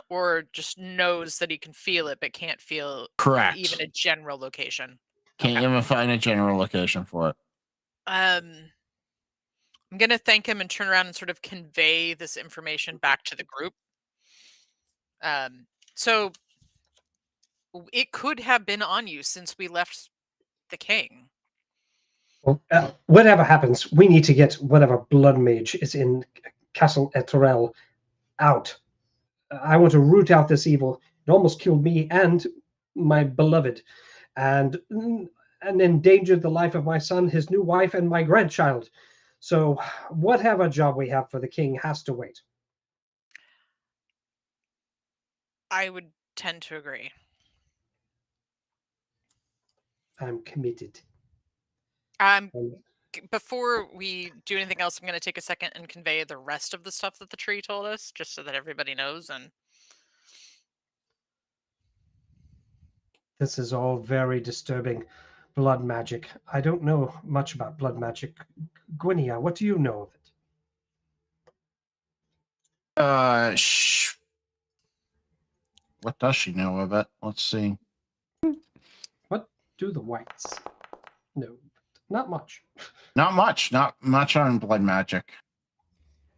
or just knows that he can feel it but can't feel Correct. even a general location? Can't even find a general location for it. I'm going to thank him and turn around and sort of convey this information back to the group. So it could have been on you since we left the king. Well, whatever happens, we need to get whatever blood mage is in Castle Etorel out. I want to root out this evil. It almost killed me and my beloved, and endangered the life of my son, his new wife, and my grandchild. So whatever job we have for the king has to wait. I would tend to agree. I'm committed. Before we do anything else, I'm going to take a second and convey the rest of the stuff that the tree told us, just so that everybody knows. And this is all very disturbing. Blood magic. I don't know much about blood magic. Gwynia, what do you know of it? What does she know of it? Let's see. What do the whites know? Not much. Not much. Not much on blood magic.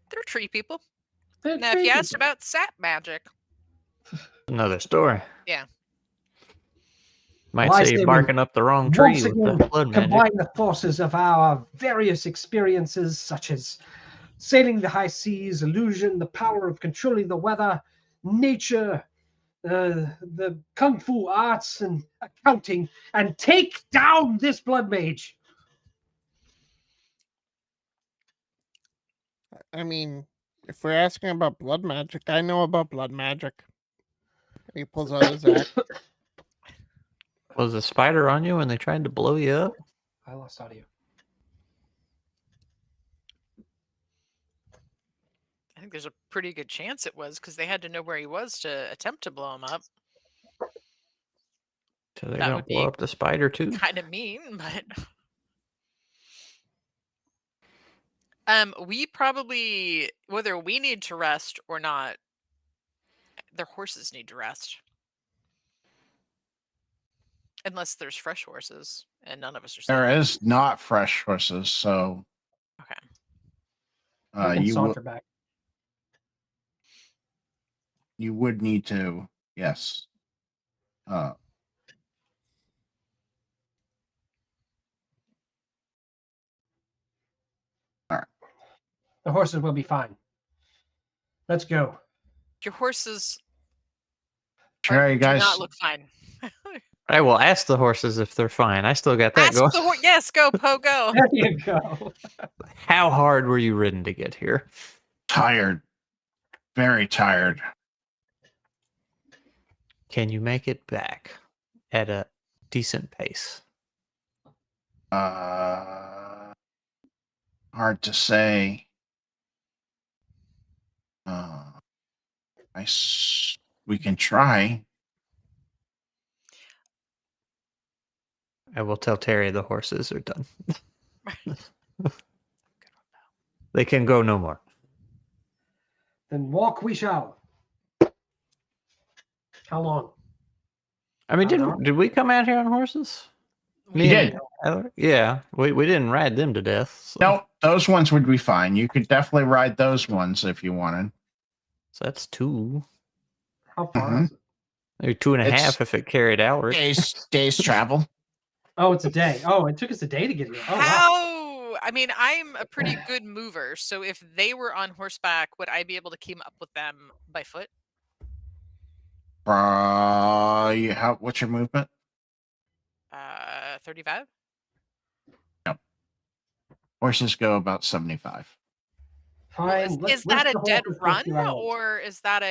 they're tree people. They're Now, if you asked people. about sap magic, Another story. yeah. Might Well, I say you're say we barking up the wrong tree once with again the blood magic. combine the forces of our various experiences, such as sailing the high seas, illusion, the power of controlling the weather, nature, the kung fu arts, and accounting, and take down this blood mage. I mean, if we're asking about blood magic, I know about blood magic. He pulls out his axe. Was a spider on you when they tried to blow you up? I lost audio. I think there's a pretty good chance it was because they had to know where he was to attempt to blow him up. So they're That gonna would blow be up the spider too? kind of mean, but we probably, whether we need to rest or not, their horses need to rest. Unless there's fresh horses, and none of us are sleeping. There is not fresh horses, so Okay. We can you saunter back. would need to, yes. The horses will be fine. Let's go. Your horses Sure, you do guys. not look fine. I will ask the horses if they're fine. I still got that Ask going. the horse. Yes, go, Poe, go. There you go. How hard were you ridden to get here? Tired, very tired. Can you make it back at a decent pace? Hard to say. We can try. I will tell Terry the horses are done. They can go no more. Then walk we shall. How long? I mean, I don't know. did we come out here on horses? We You Me and did. Tyler? Yeah, we didn't ride them to death. So, No, those ones would be fine. You could definitely ride those ones if you wanted. so that's 2. How far Mhm. is it? Maybe 2.5 It's- if it carried hours. Days travel. Oh, it's a day. Oh, it took us a day to get here. Oh, wow. How? I mean, I'm a pretty good mover, so if they were on horseback, would I be able to keep up with them by foot? What's your movement? 35? Horses go about 75. Well, Fine. is that a dead run, or? or is that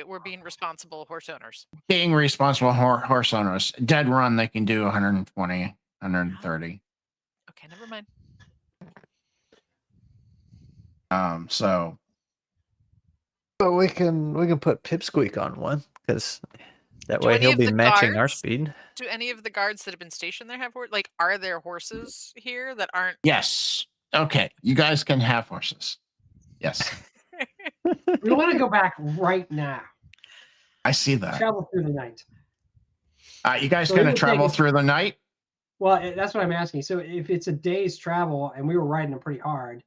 we're being responsible horse owners? Being responsible horse owners, dead run, they can do 120, 130. Okay, never mind. So But we can put Pipsqueak on one because that Do way any he'll of be the matching our guards- speed. Do any of the guards that have been stationed there have horses? Like, are there horses here that aren't? yes. Okay, you guys can have horses. Yes, We want to go back right now. I see that. Travel through the night. You guys So gonna it would travel take us- through the night? Well, that's what I'm asking. So if it's a day's travel and we were riding them pretty hard,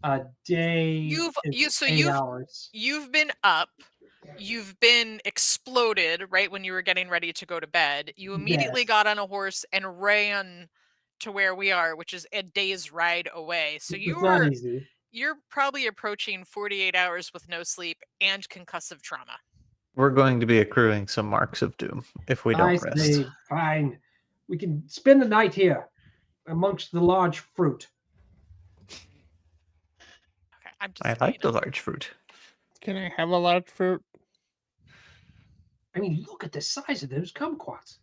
a day is 8 hours. You've been up. You've been exploded right when you were getting ready to go to bed. You immediately Yes. got on a horse and ran to where we are, which is a day's ride away. So It's not easy. you're probably approaching 48 hours with no sleep and concussive trauma. We're going to be accruing some marks of doom if we I don't rest. say, fine. We can spend the night here amongst the large fruit. Okay, I'm just. I like the large fruit. Can I have a large fruit? I mean, look at the size of those kumquats.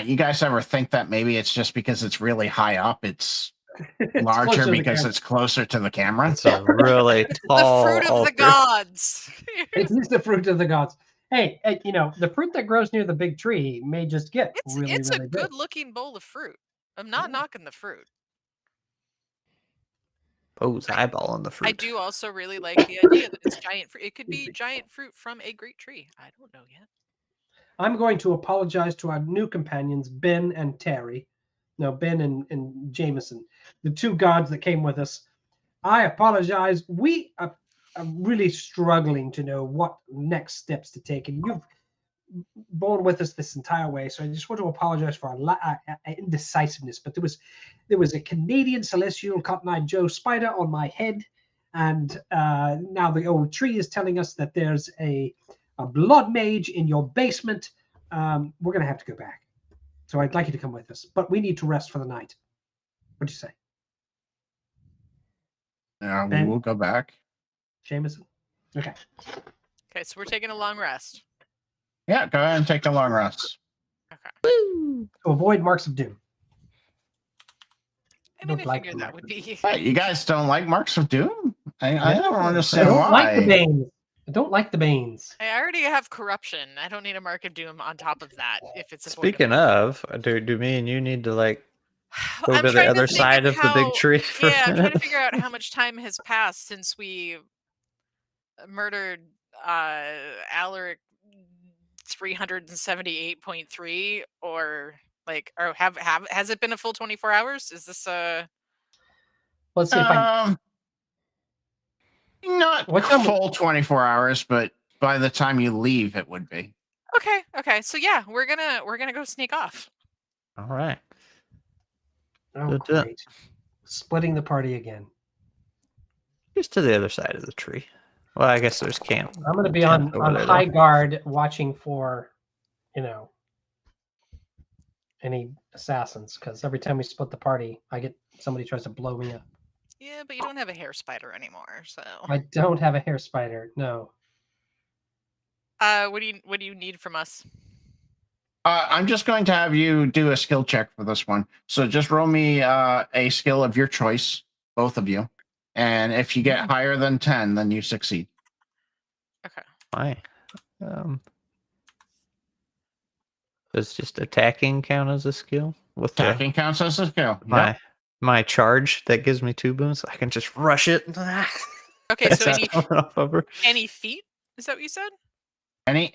You guys ever think that maybe it's just because it's really high up, it's It's larger closer to the because camera. it's closer to the camera? It's a really tall The fruit of the altar. gods. It is the fruit of the gods. Hey, the fruit that grows near the big tree may just get It's really, it's really a big. good looking bowl of fruit. I'm not knocking the fruit. Poe's eyeballing the fruit. I do also really like the idea that it's giant fruit. It could be giant fruit from a great tree. I don't know yet. I'm going to apologize to our new companions, Ben and Terry. No, Ben and Jameson, the 2 gods that came with us. I apologize. We are really struggling to know what next steps to take. And borne with us this entire way, so I just want to apologize for our indecisiveness. But there was a Canadian celestial Cotton-eyed Joe spider on my head, and now the old tree is telling us that there's a blood mage in your basement. We're gonna have to go back. So I'd like you to come with us, but we need to rest for the night. What do you say, Yeah, we Ben? will go back. Jameson? Okay. Okay, so we're taking a long rest. Yeah, go ahead and take a long rest. To avoid marks of doom. I mean, Don't I like figured the that mark would of be. Hey, you guys don't like Marks of Doom? I don't I understand don't why. like the Banes. I don't like the Banes. I already have corruption. I don't need a mark of doom on top of that if it's Speaking avoidable. of, do me and you need to like go I'm to the trying other think side of the big how- tree for Yeah, a I'm trying to minute? figure out how much time has passed since we murdered Alaric 378.3, or like, or have has it been a full 24 hours? Is this Let's see if I. Not What time- full 24 hours, but by the time you leave, it would be. okay. So yeah, we're gonna go sneak off. All right. Oh, great! Splitting the party again. Just to the other side of the tree. Well, I guess there's camp. I'm going to be tent on over there, high though. guard, watching for, any assassins. Because every time we split the party, somebody tries to blow me up. Yeah, but you don't have a hair spider anymore, so. I don't have a hair spider. No. What do you need from us? I'm just going to have you do a skill check for this one. So just roll me a skill of your choice, both of you. And if you get higher than 10, then you succeed. Okay. Why? Does just attacking count as a skill? With Attacking counts as a skill. my charge that gives me 2 boons, I can just rush it. Okay, so That's any feet? Is that what you said? any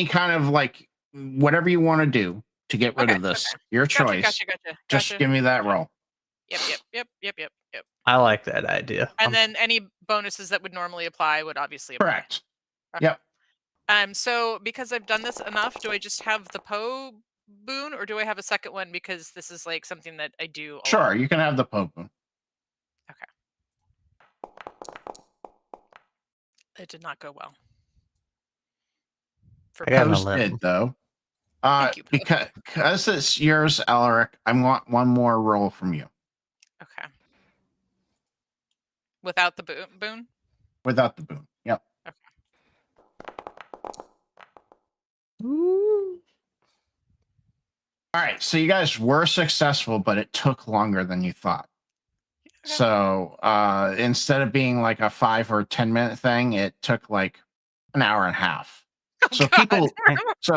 kind of like whatever you want to do to get rid of this, your choice. Gotcha. Just give me that roll. Yep. I like that idea. And then any bonuses that would normally apply would obviously apply. Correct. Okay. Yep. So because I've done this enough, do I just have the Poe boon, or do I have a second one because this is like something that I do a Sure, lot? you can have the Pope boon. Okay. It did not go well. I got an Poe's 11. did though. Thank you, Poe. Because it's yours, Alaric, I want one more roll from you. Okay. Without the boon? Without the boon. Yep. All right, so you guys were successful, but it took longer than you thought. Okay. So instead of being like a 5 or 10 minute thing, it took like an hour and a half. Oh, So God. people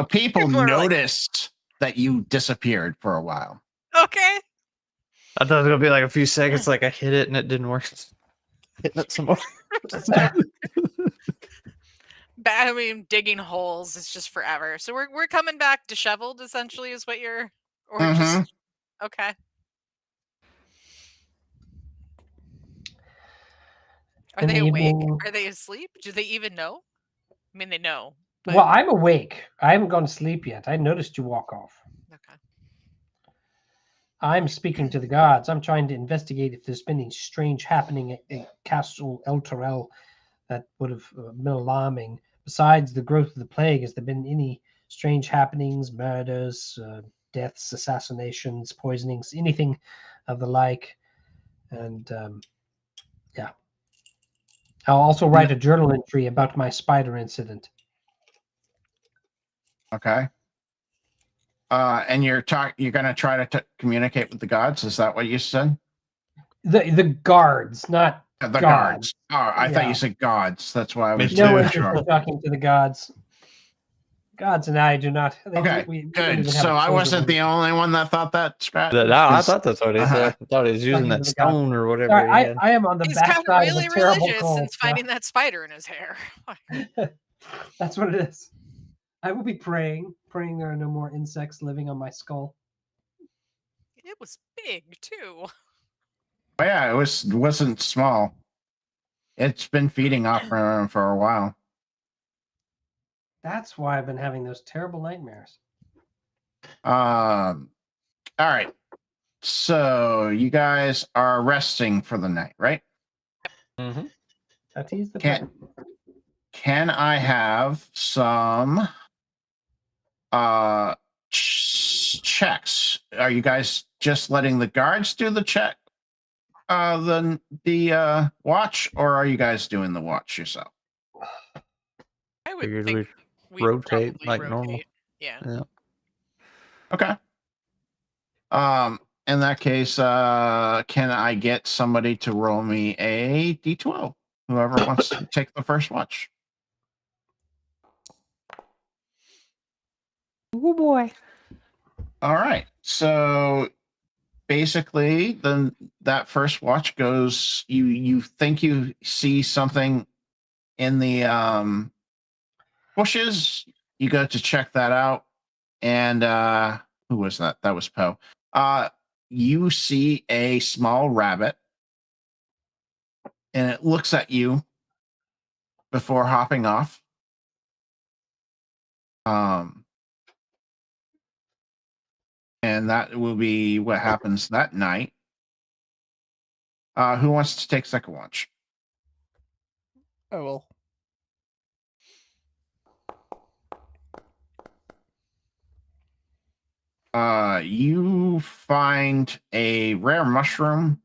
People are like- noticed that you disappeared for a while. Okay. I thought it was gonna be like a few seconds, like I hit it and it didn't work. Hitting it some more. I mean, digging holes is just forever. So we're coming back disheveled, essentially, is what you're, or just okay. Are In they the awake? evening- Are they asleep? Do they even know? I mean, they know. But... Well, I'm awake. I haven't gone to sleep yet. I noticed you walk off. Okay. I'm speaking to the gods. I'm trying to investigate if there's been any strange happening at Castle El Torel that would have been alarming. Besides the growth of the plague, has there been any strange happenings, murders, deaths, assassinations, poisonings, anything of the like? And yeah. I'll also write a journal entry about my spider incident. Okay. And you're going to try to communicate with the gods. Is that what you said? The guards, not The gods. guards. Oh, I thought Yeah. you said gods. That's why I was Me no too. interest sure. in talking to the gods. Gods and I do not. Okay, we don't good. even have So a I chosen wasn't one. the only one that thought that, Scratch. No, I thought that's what he said. I thought he was using Talking that to the gods. stone or whatever. Sorry, he had. I am on the He's backside gotten of really a terrible religious cold. since finding that spider in his hair. That's what it is. I will be praying there are no more insects living on my skull. It was big too. Oh, yeah, it wasn't small. It's been feeding off for a while. That's why I've been having those terrible nightmares. All right. So you guys are resting for the night, right? Mm-hmm. That is the Can plan. can I have some checks? Are you guys just letting the guards do the check? The watch, or are you guys doing the watch yourself? I would Figured think we'd we'd rotate probably like rotate. normal. Yeah. Yeah. Okay. In that case, can I get somebody to roll me a d12? Whoever wants to take the first watch. Oh boy. All right. So basically, then that first watch goes. You think you see something in the bushes. You go to check that out, and who was that? That was Poe. You see a small rabbit, and it looks at you before hopping off. And that will be what happens that night. Who wants to take second watch? I will. You find a rare mushroom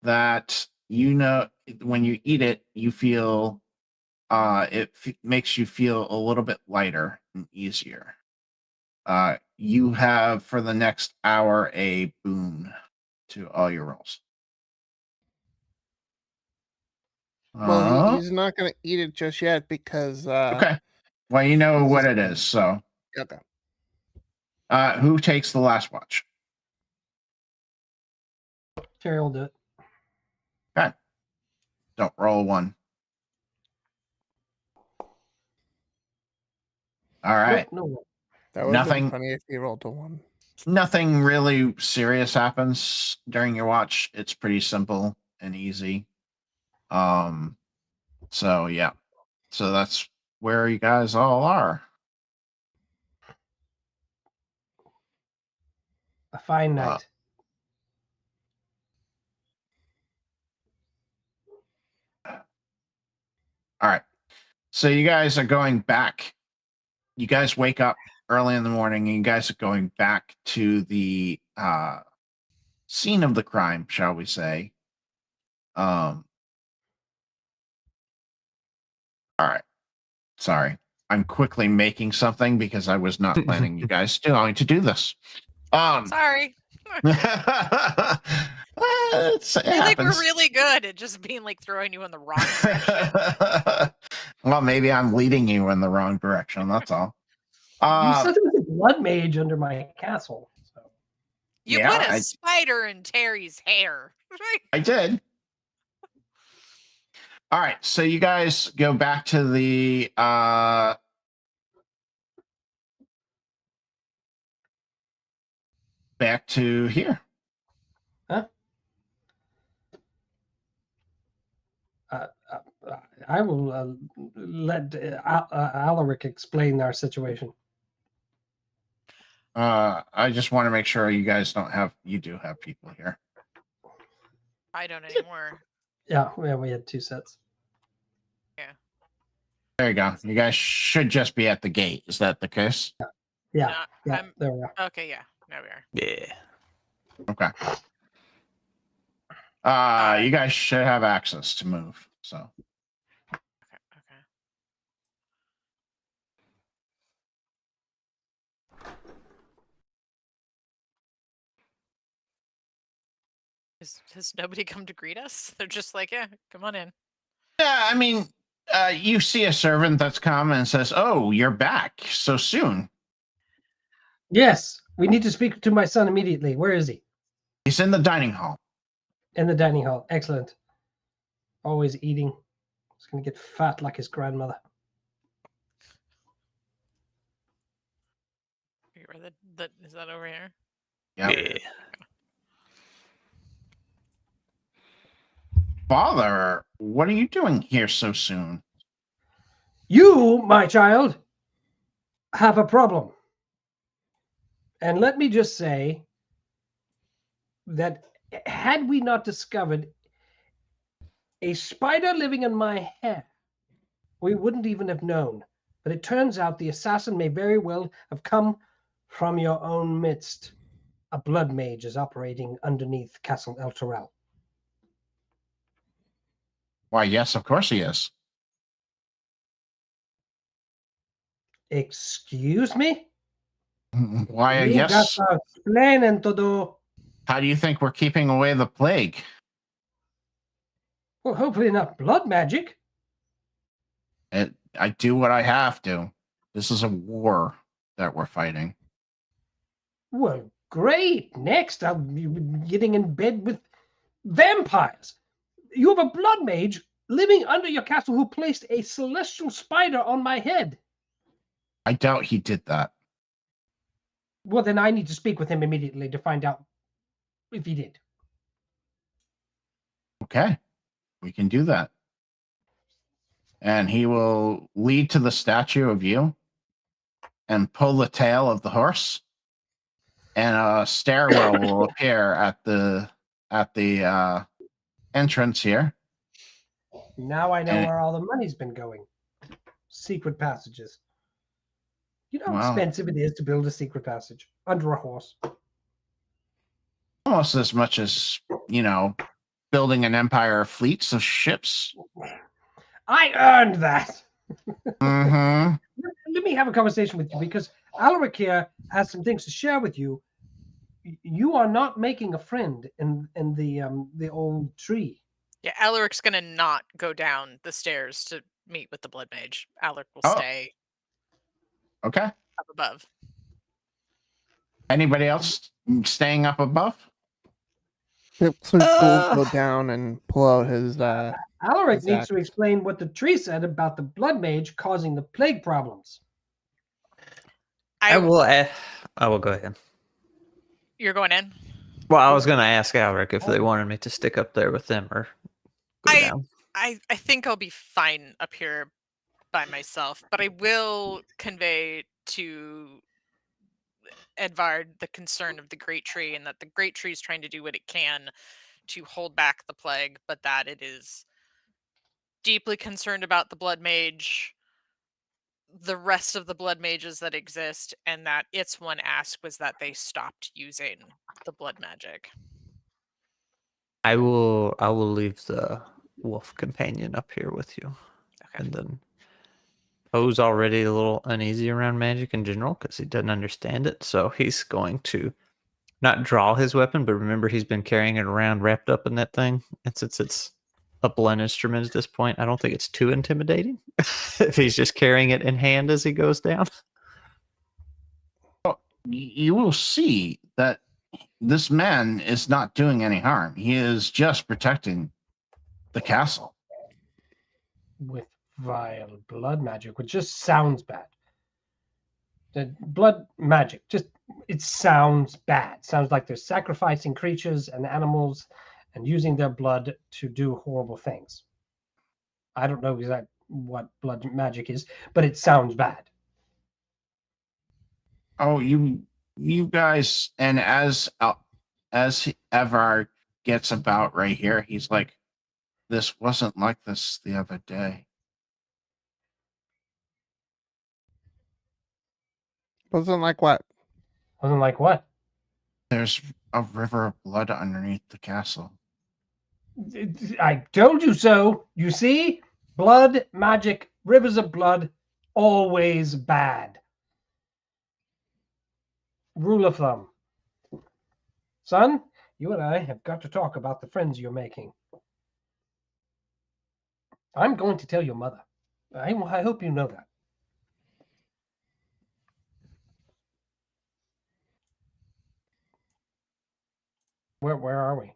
that when you eat it, you feel makes you feel a little bit lighter and easier. You have for the next hour a boon to all your rolls. Well, he's not going to eat it just yet because. Okay. Well, you know what it is, so. Okay. Who takes the last watch? Terry will do it. Okay. Don't roll one. All right. No. That would have been Nothing. funny if he rolled a 1. Nothing really serious happens during your watch. It's pretty simple and easy. So yeah. So that's where you guys all are. A fine night. All right. So you guys are going back. You guys wake up early in the morning and you guys are going back to the scene of the crime, shall we say. All right. Sorry. I'm quickly making something because I was not planning you guys going to do this. Sorry. I I think we're really good at just being like throwing you in the wrong direction. Well, maybe I'm leading you in the wrong direction. That's all. You said there was a blood mage under my castle. So. You put a spider in Terry's hair. I did. All right, so you guys go back to the back to here. Huh? I will let Alaric explain our situation. I just want to make sure you guys you do have people here. I don't anymore. Yeah, we had 2 sets. Yeah. There you go. You guys should just be at the gate. Is that the case? Yeah. There we are. Okay, yeah. There we are. Yeah. Okay. You guys should have access to move. So. Okay. Has nobody come to greet us? They're just like, yeah, come on in. Yeah, I mean, you see a servant that's come and says, "Oh, you're back so soon." Yes, we need to speak to my son immediately. Where is he? He's in the dining hall. In the dining hall. Excellent. Always eating. He's going to get fat like his grandmother. Is that over here? Yep. Yeah. Father, what are you doing here so soon? You, my child, have a problem. And let me just say that had we not discovered a spider living in my hair, we wouldn't even have known. But it turns out the assassin may very well have come from your own midst. A blood mage is operating underneath Castle El Terrell. Why, yes, of course he is. Excuse me? Why, We got yes. to explain to do. How do you think we're keeping away the plague? Well, hopefully not blood magic. I do what I have to. This is a war that we're fighting. Well, great. Next, I'll be getting in bed with vampires. You have a blood mage living under your castle who placed a celestial spider on my head. I doubt he did that. Well, then I need to speak with him immediately to find out if he did. Okay, we can do that. And he will lead to the statue of you and pull the tail of the horse, and a stairwell will appear at the entrance here. Now I know And- where all the money's been going. Secret passages. You know how Wow. expensive it is to build a secret passage under a horse? Almost as much as, building an empire of fleets of ships. I earned that. Mm-hmm. Let me have a conversation with you because Alaric here has some things to share with you. You are not making a friend in the old tree. Yeah, Alaric's gonna not go down the stairs to meet with the blood mage. Alaric will Oh. stay Okay. up above. Anybody else staying up above? So Gold go down and pull out his. Alaric His needs to explain what the tree said about the blood mage causing the plague problems. I will. I will go ahead. You're going in? Well, I was going to ask Alric if they wanted me to stick up there with them or go down. I think I'll be fine up here by myself, but I will convey to Edvard the concern of the Great Tree and that the Great Tree is trying to do what it can to hold back the plague, but that it is deeply concerned about the blood mage, the rest of the blood mages that exist, and that its one ask was that they stopped using the blood magic. I will leave the wolf companion up here with you. Okay. And then Poe's already a little uneasy around magic in general because he doesn't understand it. So he's going to not draw his weapon, but remember he's been carrying it around wrapped up in that thing. And since it's a blunt instrument at this point, I don't think it's too intimidating if he's just carrying it in hand as he goes down. You will see that this man is not doing any harm. He is just protecting the castle. With vile blood magic, which just sounds bad. The blood magic, it sounds bad. Sounds like they're sacrificing creatures and animals and using their blood to do horrible things. I don't know exactly what blood magic is, but it sounds bad. Oh, you guys, and as Evar gets about right here, he's like, this wasn't like this the other day. Wasn't like what? Wasn't like what? There's a river of blood underneath the castle. I told you so. You see? Blood magic, rivers of blood, always bad. Rule of thumb. Son, you and I have got to talk about the friends you're making. I'm going to tell your mother. I hope you know that. Where are we?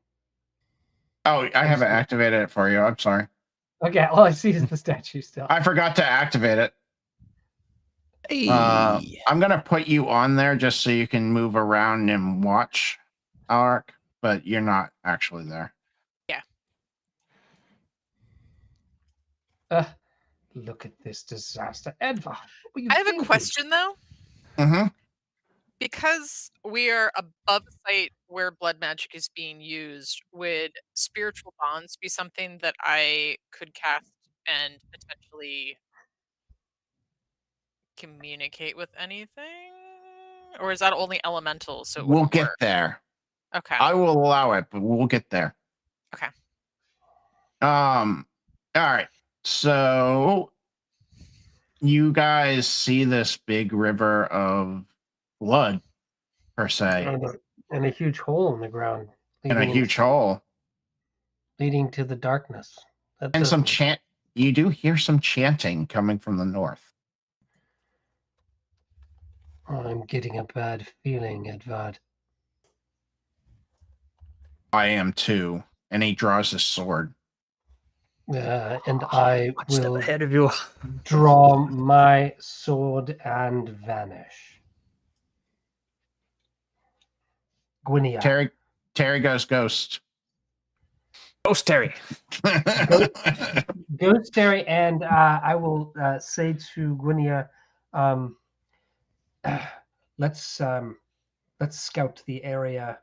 Oh, I haven't activated it for you. I'm sorry. Okay, all I see is the statue still. I forgot to activate it. I'm going to put you on there just so you can move around and watch, Alaric, but you're not actually there. Yeah. look at this disaster. Edvard, what were you I have thinking? a question though. Mm-hmm. Because we are above a site where blood magic is being used, would spiritual bonds be something that I could cast and potentially communicate with anything? Or is that only elemental, so it We'll wouldn't get work? there. Okay. I will allow it, but we'll get there. Okay. All right. So you guys see this big river of blood, per se, And a huge hole in the ground. and a leading huge into- hole. Leading to the darkness. That And some doesn't- chant. You do hear some chanting coming from the north. I'm getting a bad feeling, Edvard. I am too. And he draws his sword. And I One step will ahead of you. draw my sword and vanish. Gwynia. Terry goes ghost. Ghost Terry. Ghost Terry, and I will say to Gwynia, let's scout the area.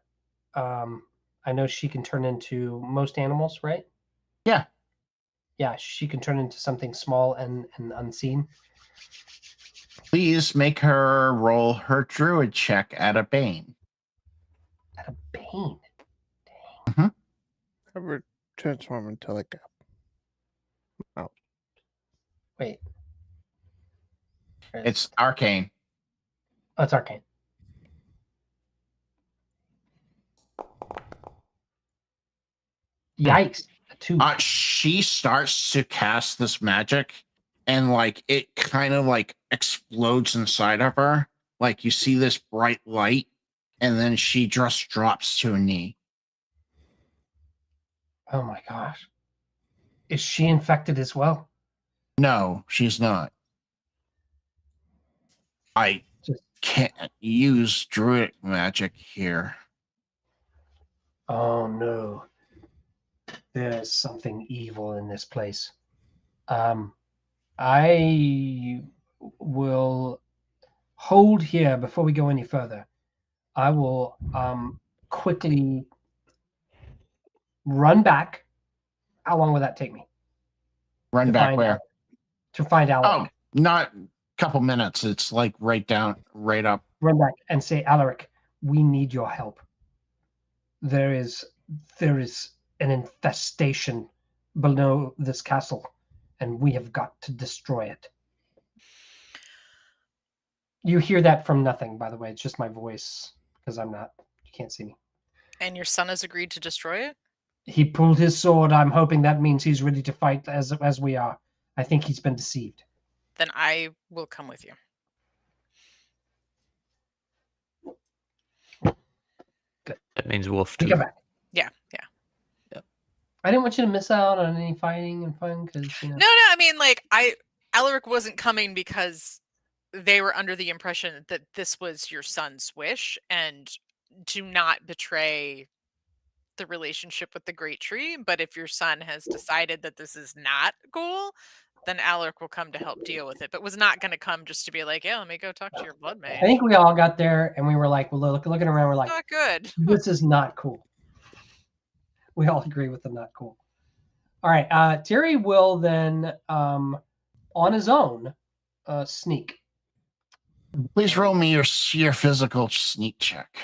I know she can turn into most animals, right? Yeah. Yeah, she can turn into something small and unseen. Please make her roll her druid check at a bane. At a bane. Ever transform into like a Wait. It's arcane. Oh, it's arcane. Yikes. A 2. She starts to cast this magic, and like it kind of like explodes inside of her. Like you see this bright light, and then she just drops to a knee. Oh my gosh. Is she infected as well? No, she's not. I Just- can't use druid magic here. Oh no. There's something evil in this place. I will hold here before we go any further. I will quickly run back. How long will that take me? Run To back find where? Alec. To find Alaric. Oh, not a couple minutes. It's like right up. Run back and say, Alaric, we need your help. There is an infestation below this castle, and we have got to destroy it. You hear that from nothing, by the way. It's just my voice, because you can't see me. And your son has agreed to destroy it? He pulled his sword. I'm hoping that means he's ready to fight as we are. I think he's been deceived. Then I will come with you. That means wolf We too. come back. Yeah. I didn't want you to miss out on any fighting and fun, because No, I mean, like, Alaric wasn't coming because they were under the impression that this was your son's wish, and to not betray the relationship with the Great Tree. But if your son has decided that this is not cool, then Alaric will come to help deal with it, but was not going to come just to be like, yeah, let me go talk to your blood mage. I think we all got there, and we were like, well, looking around, we're like, Not good. this is not cool. We all agree with the not cool. All right. Terry will then, on his own, sneak. Please roll me your physical sneak check.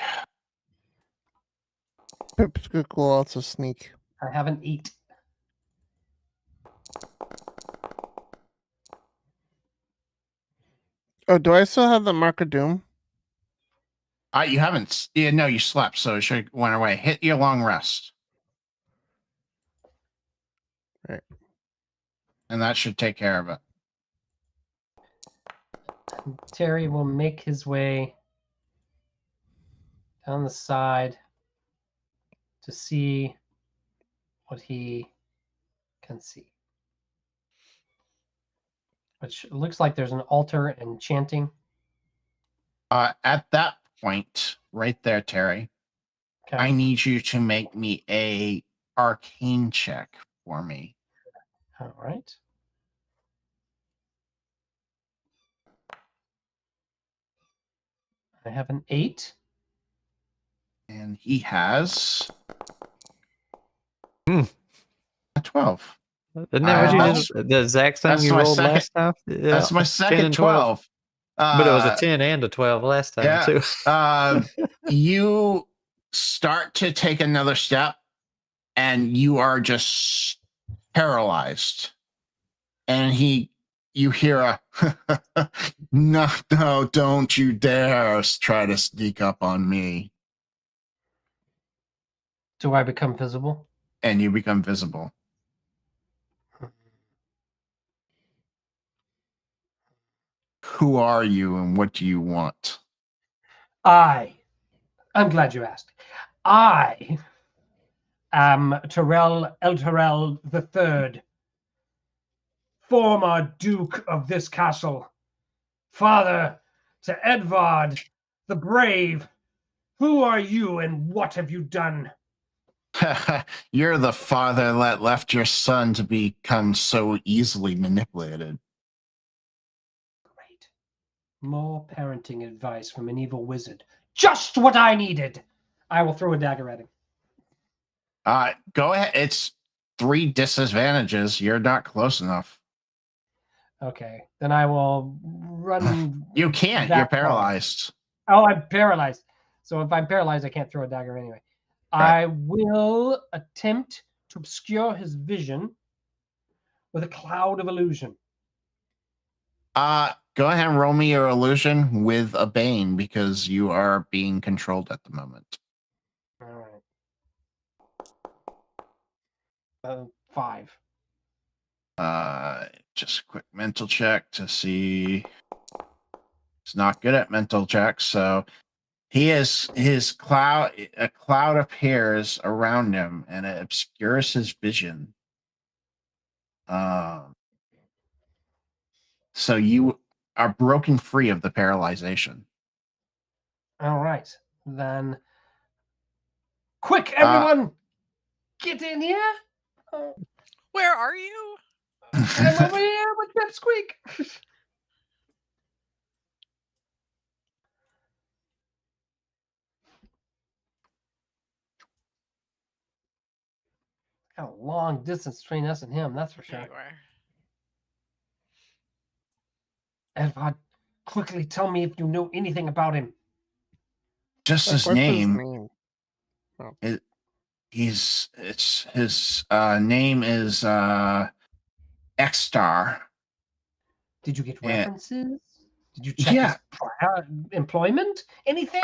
Pipsqueak will also sneak. I have an 8. Oh, do I still have the Mark of Doom? You haven't. Yeah, no, you slept, so it should went away. Hit your long rest. Right. And that should take care of it. Terry will make his way down the side to see what he can see. Which looks like there's an altar and chanting. At that point, right there, Terry, Okay. I need you to make me a arcane check for me. All right. I have an 8. And he has Hmm. a 12. Isn't that what you That's- did? The exact thing that's you my rolled second- last time? Yeah, That's my 10 second and 12. But it was a 10 and a 12 last time, yeah. too. You start to take another step, and you are just paralyzed. And you hear a, no, don't you dare try to sneak up on me. Do I become visible? And you become visible. Who are you and what do you want? I'm glad you asked. I am Terrell Elterell III, former Duke of this castle, father to Edvard the Brave. Who are you and what have you done? You're the father that left your son to become so easily manipulated. Great. More parenting advice from an evil wizard. Just what I needed. I will throw a dagger at him. Go ahead. It's 3 disadvantages. You're not close enough. Okay. Then I will run. You can't. that You're far. paralyzed. Oh, I'm paralyzed. So if I'm paralyzed, I can't throw a dagger anyway. Right. I will attempt to obscure his vision with a cloud of illusion. Go ahead and roll me your illusion with a bane because you are being controlled at the moment. All right. 5. Just a quick mental check to see. He's not good at mental checks, so a cloud appears around him and it obscures his vision. So you are broken free of the paralyzation. All right. Then, quick, everyone, get in here. Where are you? I'm over here with Pipsqueak. Got a long distance between us and him, that's for There sure. you are. Edvard, quickly tell me if you know anything about him. Just Like, his what's name. His name is X-Star. Did you get Yeah. references? Did you check his prior employment? Anything?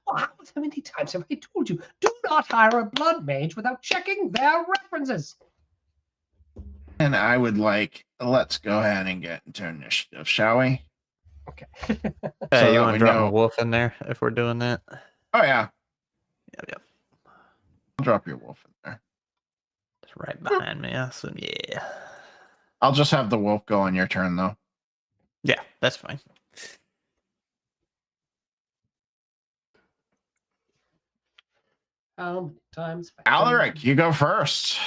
Well, how many times have I told you? Do not hire a blood mage without checking their references. And I would let's go ahead and get into initiative, shall we? Okay. So You that want we to drop know- a wolf in there if we're doing that? Oh yeah, Yep. I'll drop your wolf in there. It's right behind me. Awesome. Yeah. I'll just have the wolf go on your turn though. Yeah, that's fine. How many times? Alaric, you go first.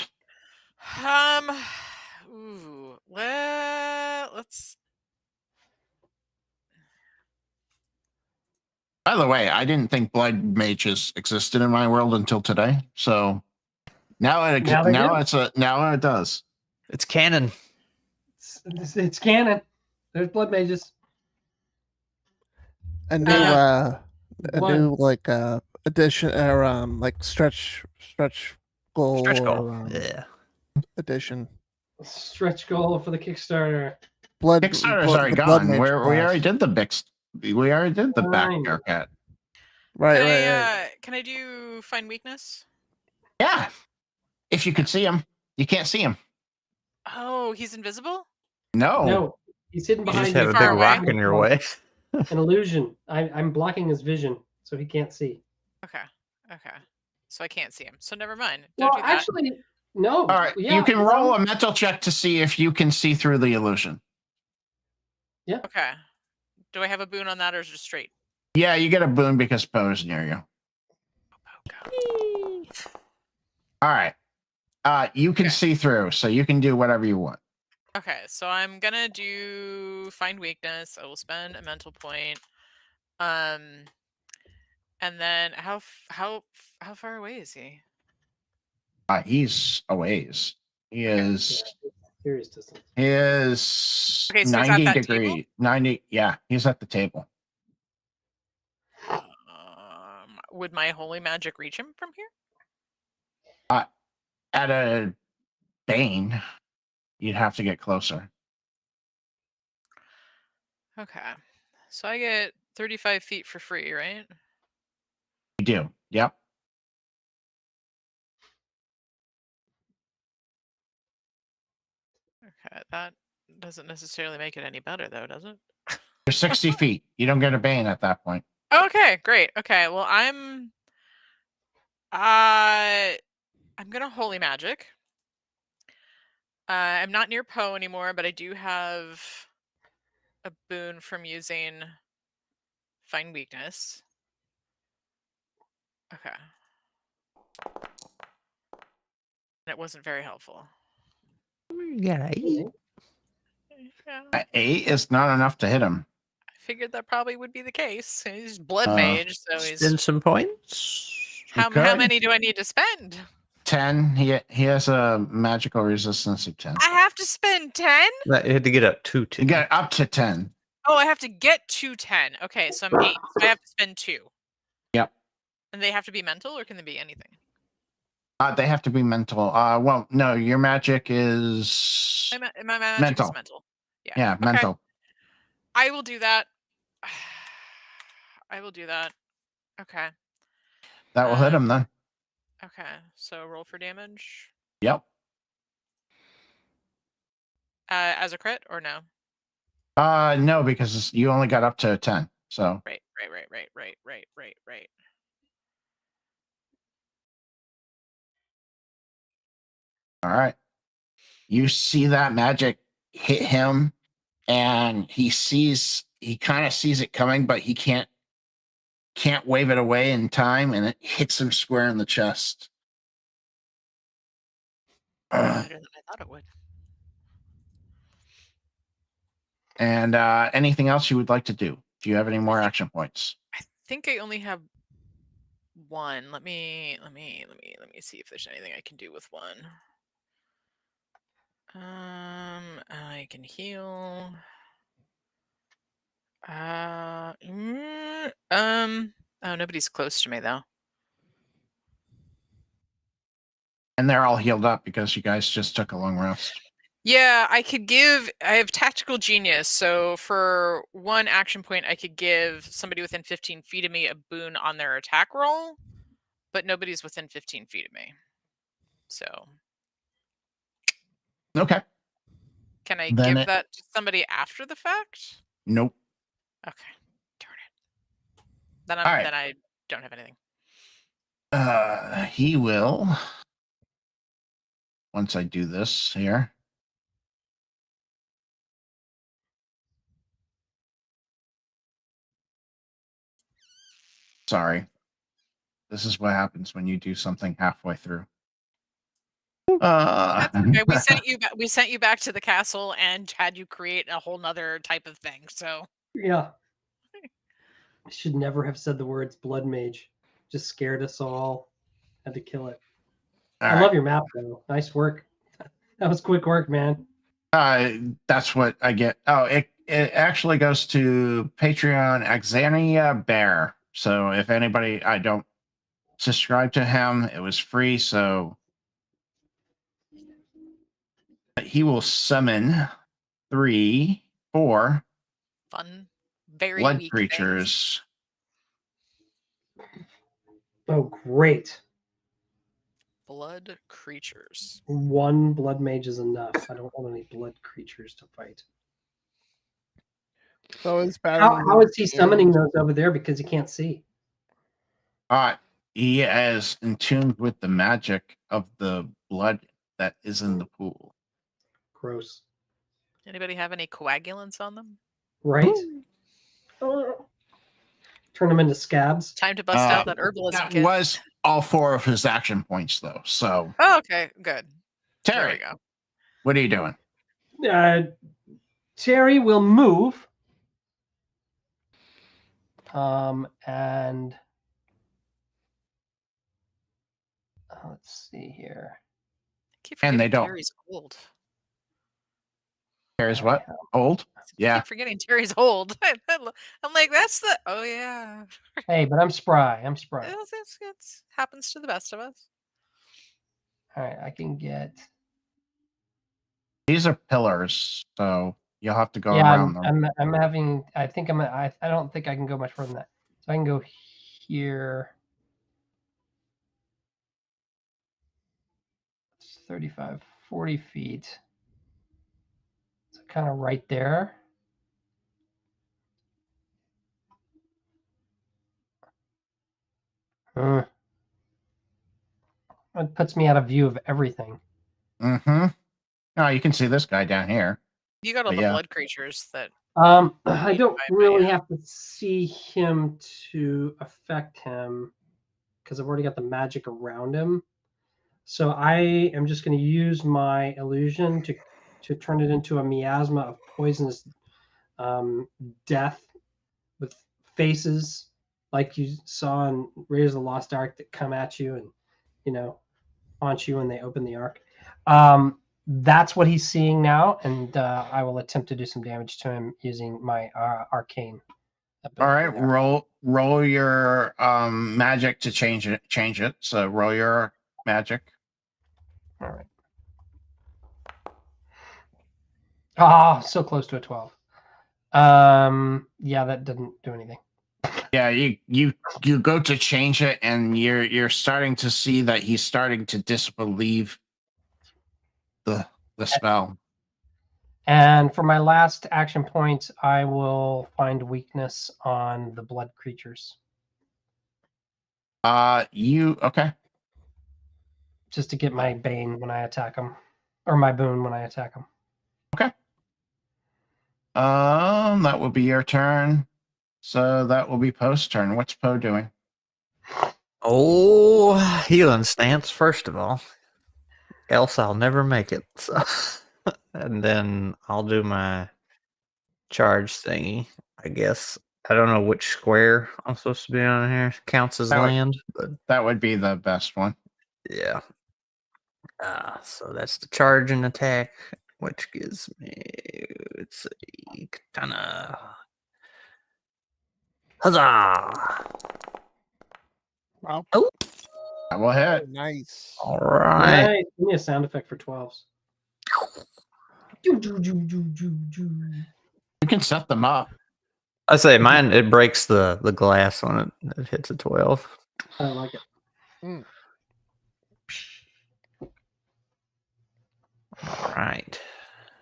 Ooh, let's. By the way, I didn't think blood mages existed in my world until today. So now it does. It's canon. It's canon. There's blood mages. A new addition or stretch goal Stretch goal. or Yeah. addition. Stretch goal for the Kickstarter. Kickstarter's already gone. We mage already class. did the Backerkit. Right. Can I do find weakness? Yeah. If you could see him. You can't see him. Oh, he's invisible? No, he's hidden You behind just have a far big away. rock in your way. An illusion. I'm blocking his vision, so he can't see. Okay. So I can't see him. So never mind. Don't Well, do that. actually, no. All right. Yeah, you can roll a mental check to see if you can see through the illusion. Okay. Do I have a boon on that or is it just straight? Yeah, you get a boon because Poe's near you. All right. You can see through, so you can do whatever you want. Okay, so I'm gonna do find weakness. I will spend a mental point. And then how far away is he? He's a ways. He is. Serious distance. He is Okay, so he's at 90 that degree. table? 90. Yeah, he's at the table. Would my holy magic reach him from here? At a bane, you'd have to get closer. Okay. So I get 35 feet for free, right? You do. Yep. Okay, that doesn't necessarily make it any better, though, does it? You're 60 feet. You don't get a bane at that point. Okay, great. Okay, well, I'm gonna holy magic. I'm not near Poe anymore, but I do have a boon from using Find Weakness. Okay. And it wasn't very helpful. Yeah. Yeah. 8 is not enough to hit him. I figured that probably would be the case. He's blood mage, so he's. Spend some points. How Okay. many do I need to spend? 10. He has a magical resistance of 10. I have to spend 10? You had to get up to You 10. get up to 10. Oh, I have to get to 10. Okay, so I'm 8. So I have to spend 2. Yep. And they have to be mental, or can they be anything? They have to be mental. Well, no, your magic is My magic mental. is mental. Yeah, Okay. mental. I will do that. I will do that. Okay. That will hit him then. Okay, so roll for damage. Yep. As a crit or no? No, because you only got up to 10. So Right. all right. You see that magic hit him, and he kind of sees it coming, but he can't wave it away in time, and it hits him square in the chest. Better than I thought it would. And anything else you would like to do? Do you have any more action points? I think I only have one. Let me see if there's anything I can do with one. I can heal. Oh, nobody's close to me though. And they're all healed up because you guys just took a long rest. Yeah, I have tactical genius, so for one action point I could give somebody within 15 feet of me a boon on their attack roll, but nobody's within 15 feet of me. So Okay. can I Then give that to somebody after the fact? Nope. Okay. Darn it. Then All right. then I don't have anything. He will. Once I do this here. Sorry. This is what happens when you do something halfway through. That's okay. We sent you back to the castle and had you create a whole nother type of thing. So yeah, I should never have said the words blood mage. Just scared us all. Had to kill it. I love your map though. Nice work. That was quick work, man. That's what I get. Oh, it actually goes to Patreon Axania Bear. So if anybody, I don't subscribe to him. It was free, so he will summon 3, 4 fun, very blood weak creatures. Oh, great. Blood creatures. One blood mage is enough. I don't want any blood creatures to fight. So is How is he summoning those over there? Because he can't see. He is in tune with the magic of the blood that is in the pool. Gross. Anybody have any coagulants on them? Right? Turn them into scabs. Time to bust out that herbalism That kit. was all 4 of his action points, though. So, Oh, okay, good. Terry, There we go. what are you doing? Terry will move. And let's see here. Keep And they forgetting don't. Terry's old. Here's what? Old? Yeah. Keep forgetting Terry's old. I'm like, that's the. Oh yeah. Hey, but I'm spry. I'm spry. It's happens to the best of us. All right, I can get. These are pillars, so you'll have to go Yeah, around them. I'm having. I think I don't think I can go much further than that. So I can go here. It's 35, 40 feet. So kind of right there. It puts me out of view of everything. Mm-hmm. Oh, you can see this guy down here. You got all But the yeah. blood creatures that. I don't But really yeah. have to see him to affect him because I've already got the magic around him. So I am just going to use my illusion to turn it into a miasma of poisonous death with faces like you saw in Raiders of the Lost Ark that come at you and, you know, haunt you when they open the Ark. That's what he's seeing now, and I will attempt to do some damage to him using my arcane All ability right, there. roll your magic to change it. So roll your magic. All right. Ah, so close to a 12. Yeah, that didn't do anything. Yeah, you go to change it, and you're starting to see that he's starting to disbelieve the spell. And for my last action point, I will find weakness on the blood creatures. You okay? Just to get my bane when I attack them, or my boon when I attack them. Okay. That will be your turn. So that will be Poe's turn. What's Poe doing? Oh, healing stance, first of all. Else I'll never make it. So. And then I'll do my charge thingy, I guess. I don't know which square I'm supposed to be on here. Counts as land, but That would be the best one. yeah. So that's the charge and attack, which gives me, let's see, katana. Huzzah! Wow. Oh, That will hit. Nice. all right. Nice. Give me a sound effect for 12s. You can set them up. I say mine, it breaks the glass when it hits a 12. I like it. All right.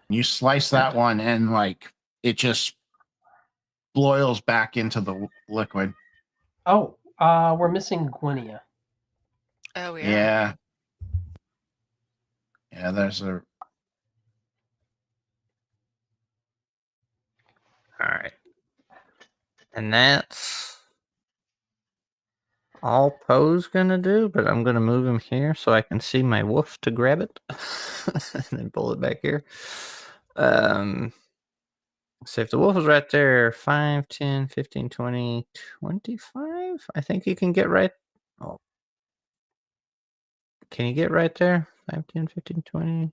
You slice that one, and like it just boils back into the liquid. Oh, we're missing Gwynia. Oh yeah. Yeah, there's a. All right. And that's all Poe's gonna do, but I'm gonna move him here so I can see my wolf to grab it and then pull it back here. So if the wolf is right there, 5, 10, 15, 20, 25, I think you can get right. Oh. Can you get right there? 5, 10, 15, 20. Is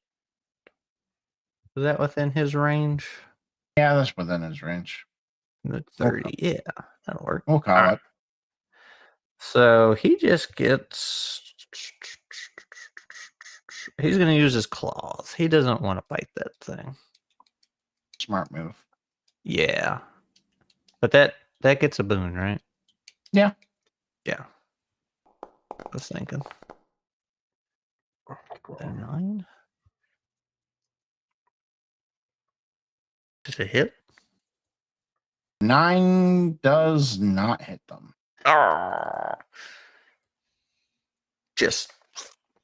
that within his range? Yeah, that's within his range. The 30. Yeah, that'll work. We'll call All it. So he just gets. He's going to use his claws. He doesn't want to bite that thing. Smart move. Yeah. But that gets a boon, right? Yeah. Yeah. I was thinking. 9. Just a hit? 9 does not hit them. Oh. Just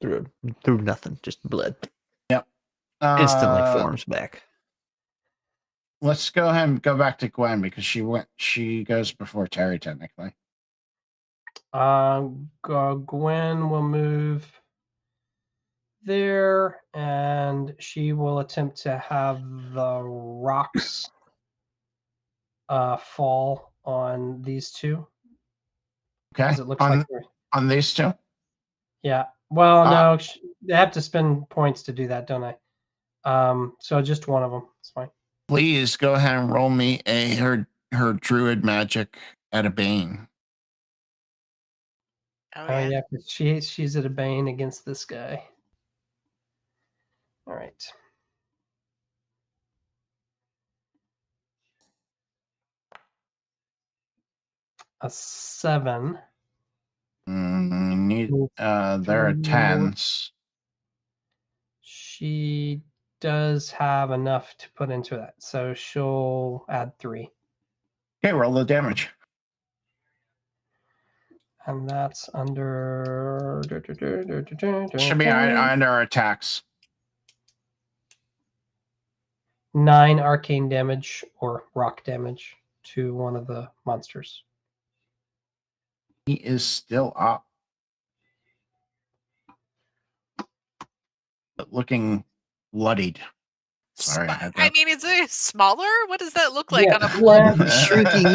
through nothing. Just blood. Yep. Instantly forms back. Let's go ahead and go back to Gwen because she goes before Terry technically. Gwen will move there, and she will attempt to have the rocks fall on these two. Okay. It looks like On these two. yeah, Well, no, they have to spend points to do that, don't I? So just one of them. It's fine. Please go ahead and roll me her druid magic at a bane. Oh, Oh yeah. yeah, 'cause she's at a bane against this guy. All right. A 7. There are 10s. She does have enough to put into that, so she'll add 3. Okay, roll the damage. And that's under. Should be under attacks. 9 arcane damage or rock damage to one of the monsters. He is still up. But looking bloodied. Sorry, I had I that. mean, is it smaller? What does that look like Yeah, on a blood? Shrinking.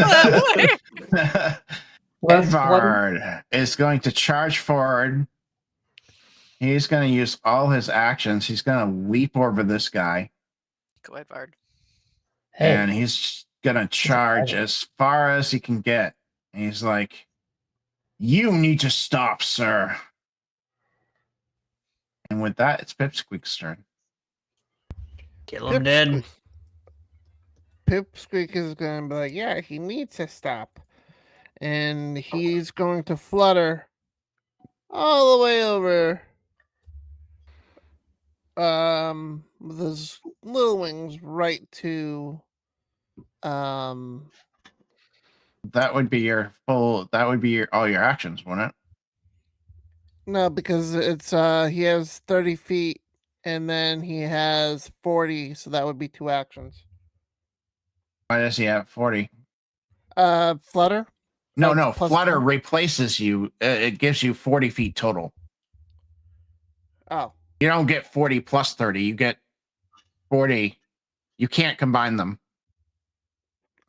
Edvard is going to charge forward. He's going to use all his actions. He's going to leap over this guy. Go ahead, Vard. Hey, And he's going to charge as far as he can get. And he's like, "You need to stop, sir." And with that, it's Pipsqueak's turn. Kill him dead. Pipsqueak is going to be like, yeah, he needs to stop. And he's going to flutter all the way over with his little wings right to That would be all your actions, wouldn't it? no, because it's he has 30 feet and then he has 40, so that would be 2 actions. Why does he have 40? Flutter? No, plus flutter 10? replaces you. It gives you 40 feet total. Oh. You don't get 40 plus 30. You get 40. You can't combine them.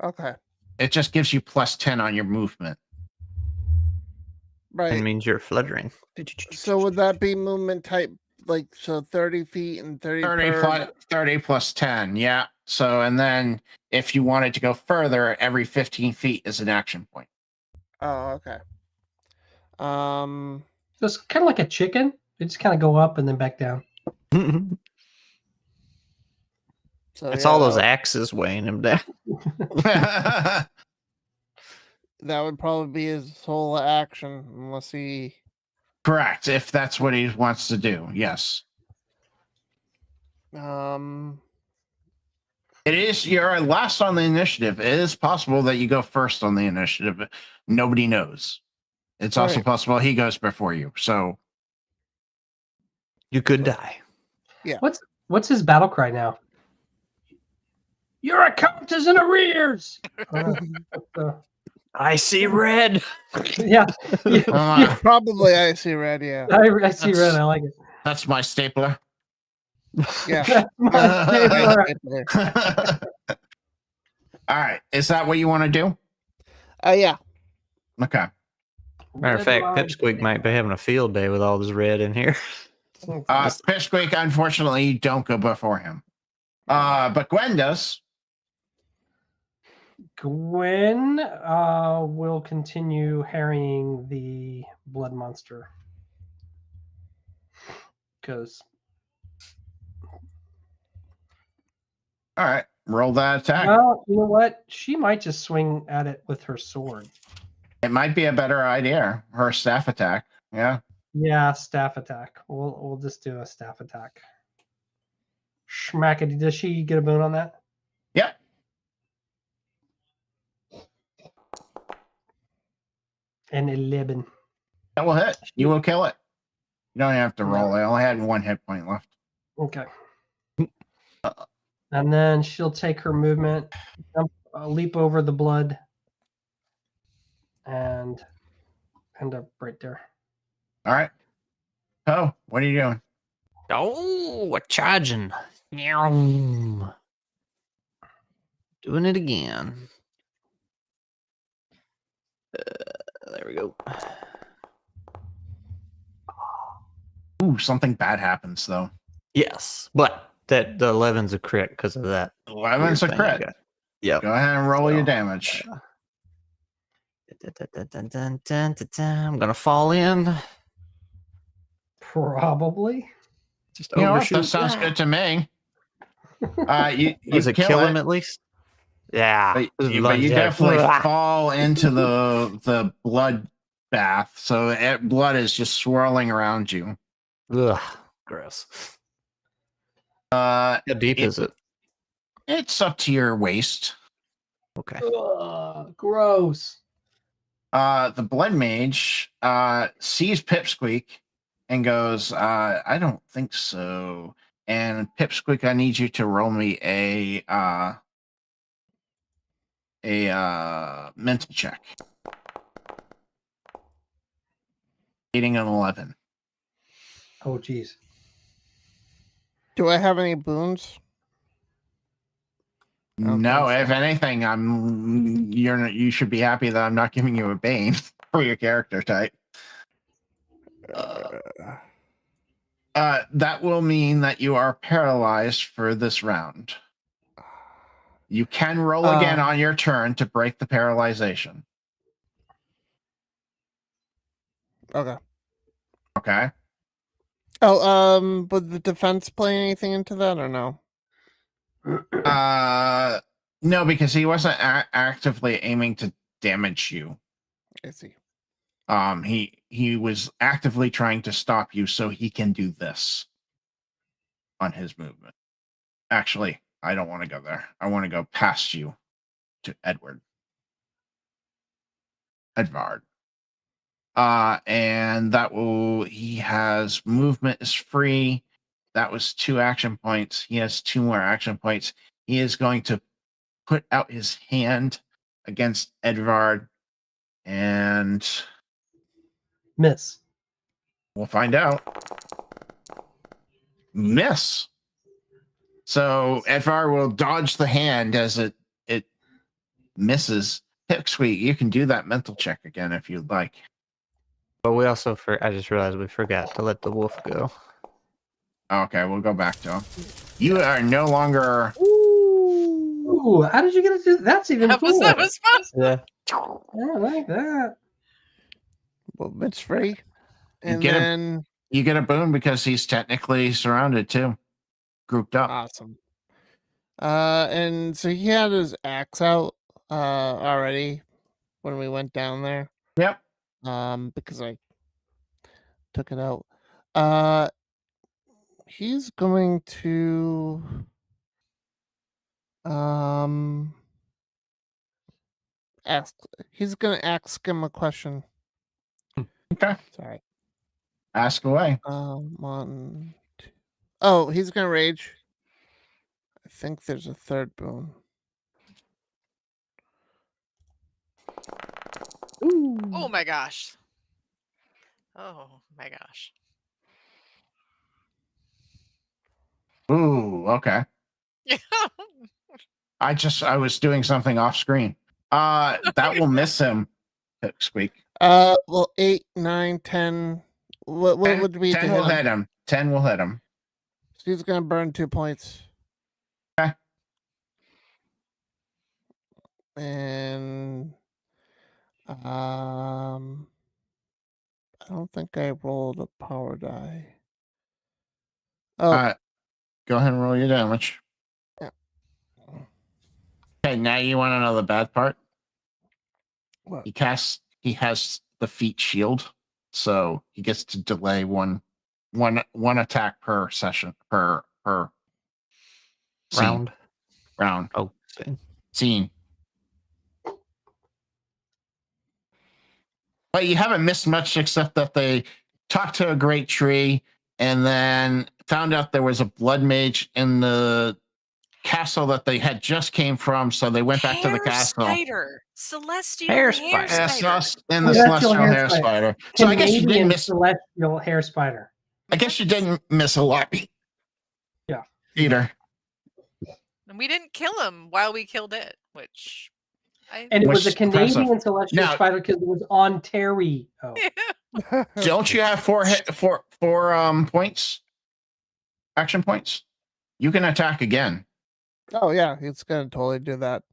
Okay. It just gives you plus 10 on your movement. Right. It means you're fluttering. So would that be movement type, like, so 30 feet and 30 30 plus 10, yeah. So, and then if you wanted to go further, every 15 feet is an action point. Oh, okay. so it's kind of like a chicken. They just kind of go up and then back down. So It's yeah, all those axes weighing him down. that would probably be his whole action, unless he. Correct, if that's what he wants to do, yes. Um. It is, you're last on the initiative. It is possible that you go first on the initiative. But nobody knows. It's also Right. possible he goes before you. So You could die. Yeah. What's his battle cry now? Your account is in arrears. I see red. Yeah. Probably I see red. Yeah. I see red. I like it. That's my stapler. Yeah. That's my favorite. All right. Is that what you want to do? Yeah. Okay. Matter of fact, Pipsqueak might be having a field day with all this red in here. Pipsqueak, unfortunately, you don't go before him. But Gwen does. Gwen will continue harrying the blood monster. Because. All right. Roll that attack. Well, you know what? She might just swing at it with her sword. It might be a better idea. Her staff attack. Yeah. Yeah, staff attack. We'll just do a staff attack. Schmackety. Does she get a boon on that? Yep. And 11. That will hit. You will kill it. You don't have to roll. I only had 1 hit point left. Okay. And then she'll take her movement, leap over the blood, and end up right there. All right. Oh, what are you doing? Oh, we're charging. Doing it again. There we go. Ooh, something bad happens though. Yes, but the 11's a crit because of that. 11's a weird thing I crit. got. Yep. Go ahead and roll your So, damage. I'm gonna fall in. Probably. Just You know what? overshoot. That sounds good to me. You Does it kill him at least? Yeah. but you Lunge at- definitely Blah. fall into the blood bath. So blood is just swirling around you. Ugh, gross. How deep is it? It's up to your waist. Okay. Ugh, gross. The blood mage sees Pipsqueak and goes, I don't think so. And Pipsqueak, I need you to roll me a mental check. Getting an 11. Oh, geez. Do I have any boons? I don't No, think if so. anything, you should be happy that I'm not giving you a bane for your character type. That will mean that you are paralyzed for this round. You can roll again on your turn to break the paralyzation. Okay. Okay. Oh, would the defense play anything into that or no? No, because he wasn't actively aiming to damage you. I see. He was actively trying to stop you so he can do this on his movement. Actually, I don't want to go there. I want to go past you to Edward. Edvard. And he has movement is free. That was 2 action points. He has 2 more action points. He is going to put out his hand against Edvard and Miss. we'll find out. Miss. So Edvard will dodge the hand as it misses. Pipsqueak, you can do that mental check again if you'd like. But we also, I just realized we forgot to let the wolf go. Okay, we'll go back to him. You are no longer. Ooh, how did you get to do that? That's even That cooler. was fun. Yeah. I like that. Well, it's free. And get then You get a boon because he's technically surrounded too. Grouped up. awesome. And so he had his axe out already when we went down there. Yep. Because I took it out. He's going to he's gonna ask him a question. Okay. Sorry. Ask away. 1, 2. Oh, he's gonna rage. I think there's a third boon. Ooh. Oh my gosh. Oh my gosh. Ooh, okay. I was doing something off screen. That will miss him. Squeak. Well, 8, 9, 10. What would we 10 will hit him. 10 will hit him. So he's gonna burn 2 points. Okay. And I don't think I rolled a power die. Oh, Go ahead and roll your damage. Yeah. Okay, now you want to know the bad part? What? He has the feat shield, so he gets to delay one attack per session per Round. Oh, same. Scene. But you haven't missed much except that they talked to a great tree and then found out there was a blood mage in the castle that they had just came from, so they went back to the castle. Spider. Celestial Hair hair spider. spider. And the celestial hair spider. So I guess you didn't miss. Celestial hair spider. I guess you didn't miss a lot. Yeah. Peter. And we didn't kill him while we killed it, which And it was a Which is impressive. Canadian celestial Now- spider because it was on Terry. Oh, Don't you have four points? Action points? You can attack again. Oh yeah, it's gonna totally do that.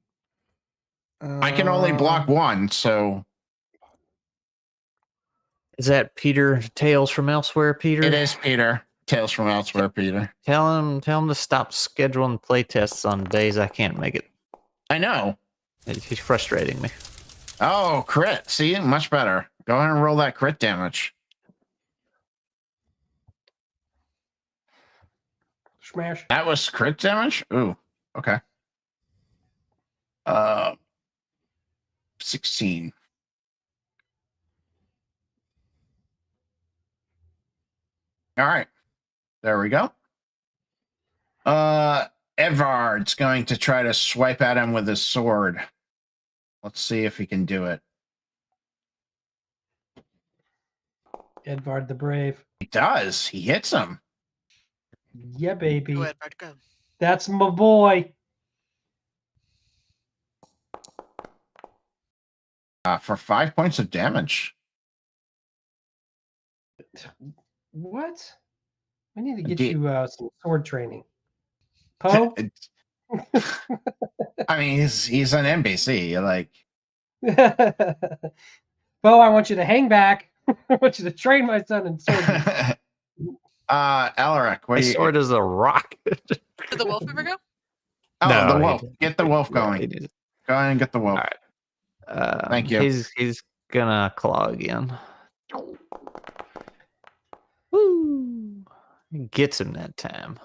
I can only block one, so Is that Peter Tales from Elsewhere, Peter? it is Peter. Tales from Elsewhere, Peter. Tell him to stop scheduling play tests on days I can't make it. I know. He's frustrating me. Oh, crit. See, much better. Go ahead and roll that crit damage. smash. That was crit damage? Ooh, okay. 16. All right. There we go. Edvard's going to try to swipe at him with his sword. Let's see if he can do it. Edvard the Brave. He does. He hits him. Yeah, baby. Go, Edward, go. That's my boy. For 5 points of damage. What? I need to get Indeed. you some sword training. Poe? I mean, he's an NPC. Like, Poe, I want you to hang back. I want you to train my son in sword. Alaric, what My do you? sword is a rock. Did the wolf ever go? Oh, No, the he wolf. didn't. Get the wolf Yeah, going. he did. Go ahead and get the wolf. All right. Thank you. He's gonna claw again. Woo! He gets him that time.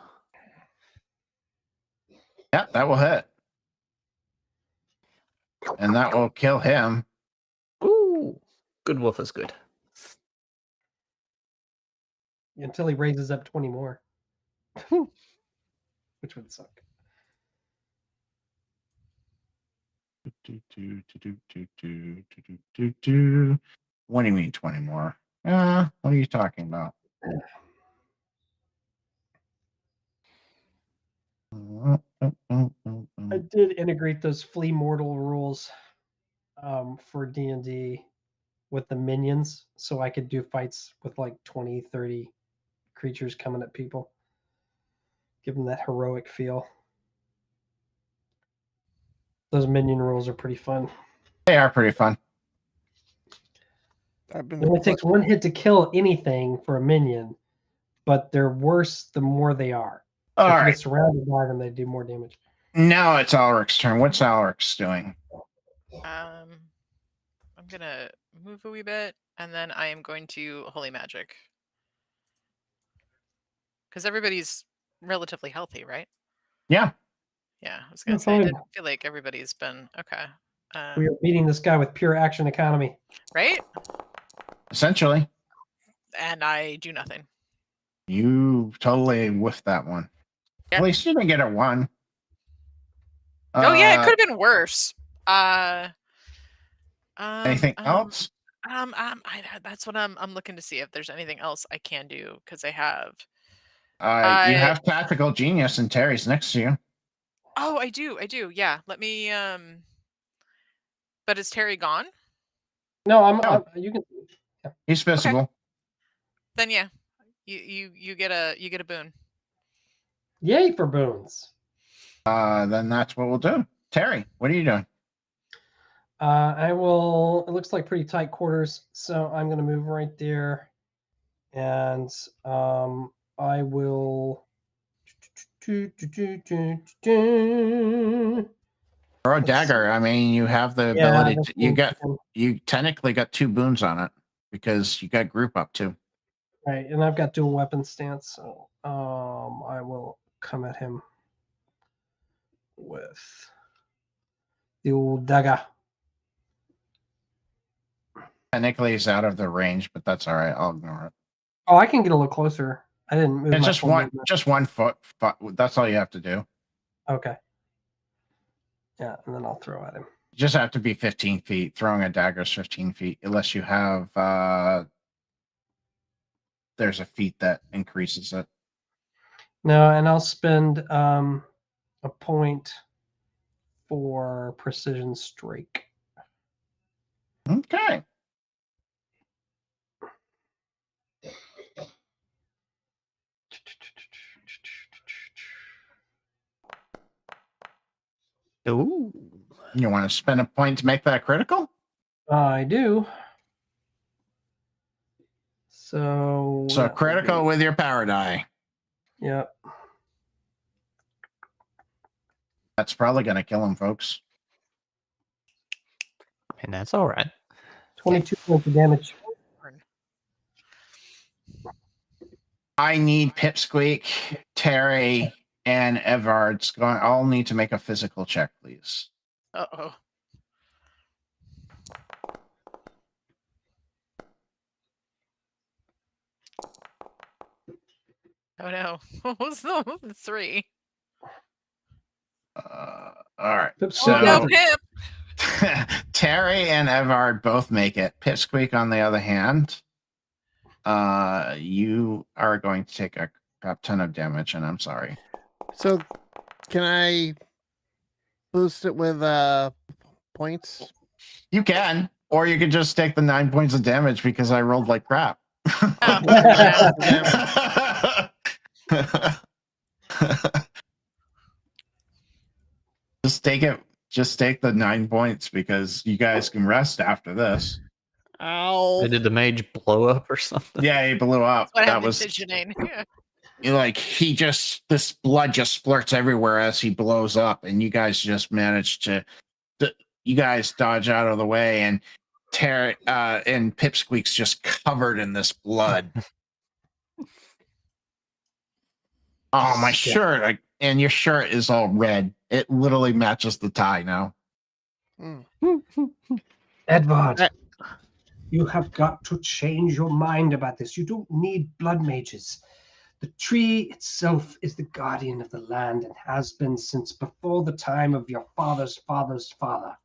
Yeah, that will hit. And that will kill him. Ooh, good wolf is good. Until he raises up 20 more. Which would suck. What do you mean 20 more? What are you talking about? I did integrate those flea mortal rules for D&D with the minions, so I could do fights with like 20, 30 creatures coming at people. Give them that heroic feel. Those minion rules are pretty fun. They are pretty fun. I've been It only takes one hit to kill anything for a minion, but they're worse the more they are. All if you right. get surrounded by them, they do more damage. Now it's Alric's turn. What's Alric's doing? I'm gonna move a wee bit, and then I am going to Holy Magic. Because everybody's relatively healthy, right? Yeah. Yeah, I was gonna That's say, I fine. did feel like everybody's been okay. We are beating this guy with pure action economy. Right? Essentially. And I do nothing. You totally whiffed that one. Yeah. At least you didn't get a 1. Oh yeah, it could have been worse. Anything else? That's what I'm looking to see if there's anything else I can do because I have. You have Tactical Genius and Terry's next to you. Oh, I do. Yeah. Let me. But is Terry gone? No, No. you can. He's visible. Then yeah, you get a boon. Yay for boons. Then that's what we'll do. Terry, what are you doing? I will. It looks like pretty tight quarters, so I'm going to move right there, and I will. Throw a dagger. I mean, you have the ability. You technically got 2 boons on it because you got group up too. Right, and I've got dual weapon stance, so I will come at him with the old dagger. Technically, he's out of the range, but that's all right. I'll ignore it. Oh, I can get a little closer. I didn't move. It's my just full one, movement. just 1 foot. That's all you have to do. Okay. Yeah, and then I'll throw at him. You just have to be 15 feet. Throwing a dagger is 15 feet, unless you have. There's a feat that increases it. No, and I'll spend a point for precision strike. Okay. Ooh. You want to spend a point to make that critical? I do. So So that would critical be- with your power die. Yeah. That's probably going to kill him, folks. And that's all right. 22 points of damage. I need Pipsqueak, Terry, and Evard's going. I'll need to make a physical check, please. Uh-oh. Oh no. What was the 3? All right. Pipsqueak So Oh no, has Pip! Terry and Evard both make it. Pipsqueak, on the other hand, you are going to take a crap ton of damage, and I'm sorry. So, can I boost it with points? You can, or you could just take the 9 points of damage because I rolled like crap. Oh, yeah. Just take it. Just take the 9 points because you guys can rest after this. Ow! Did the mage blow up or something? Yeah, he blew up. That's what That I'm was envisioning. Yeah. like this blood just splurts everywhere as he blows up, and you guys just managed to you guys dodge out of the way, and and Pipsqueak's just covered in this blood. Oh, my shirt! And your shirt is all red. It literally matches the tie now. Mm. Edvard, you have got to change your mind about this. You don't need blood mages. The tree itself is the guardian of the land and has been since before the time of your father's father's father.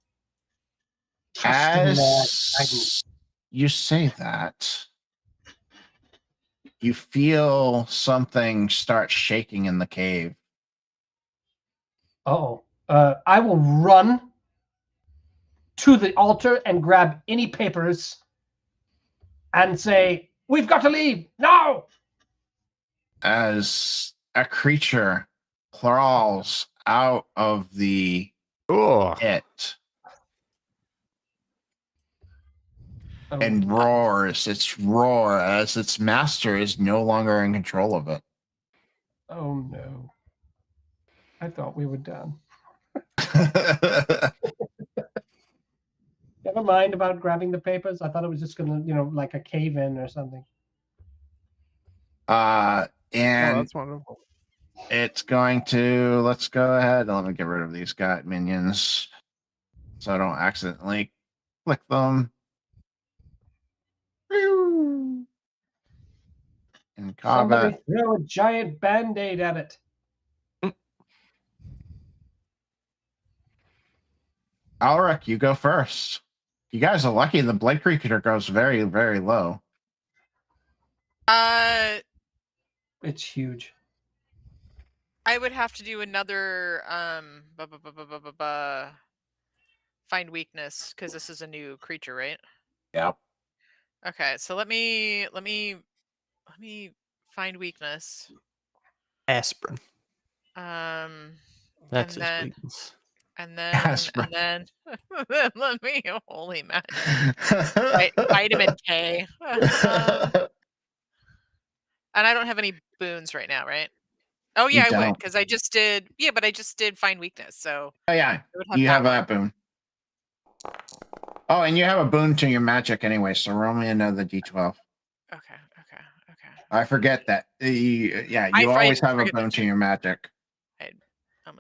Trust in their guidance. As you say that, you feel something start shaking in the cave. Oh, I will run to the altar and grab any papers and say, "We've got to leave now!" As a creature crawls out of the Oh, pit Oh, and roars its roar as its master is no longer in control of it. oh no. I thought we were done. Never mind about grabbing the papers. I thought it was just gonna, like a cave in or something. Oh, And that's wonderful. it's going to, let's go ahead. Let me get rid of these guy minions so I don't accidentally click them. In combat. Somebody throw a giant band-aid at it. Alric, you go first. You guys are lucky the Blade Creature goes very, very low. It's huge. I would have to do another find weakness because this is a new creature, right? Yep. Okay, so let me find weakness. aspirin. That's his then- weakness. And then Aspirin. then let me holy magic. Vitamin K. And I don't have any boons right now, right? Oh yeah, You I would don't. because I just did. Yeah, but I just did find weakness, so Oh yeah, I would have you have power. that boon. Oh, and you have a boon to your magic anyway, so roll me another d12. Okay. I forget that. You I always have a forget boon that to your magic.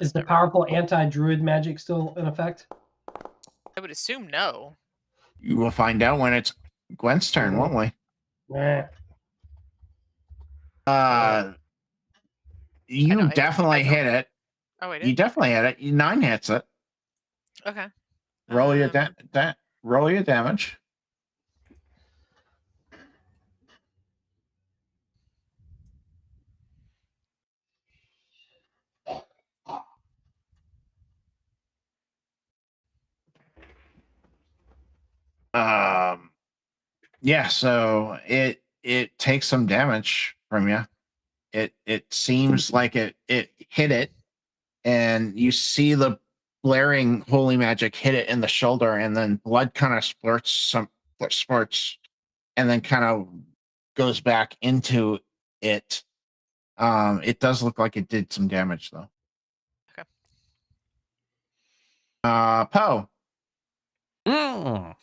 Is the powerful anti-druid magic still in effect? I would assume no. You will find out when it's Gwen's turn, won't we? Nah. You definitely hit it. Oh, I did. You definitely hit it. 9 hits it. Okay. Roll your roll your damage. Yeah, so it takes some damage from you. It seems like it hit it, and you see the blaring holy magic hit it in the shoulder, and then blood kind of spurts, and then kind of goes back into it. It does look like it did some damage though. Okay. Poe. Mm.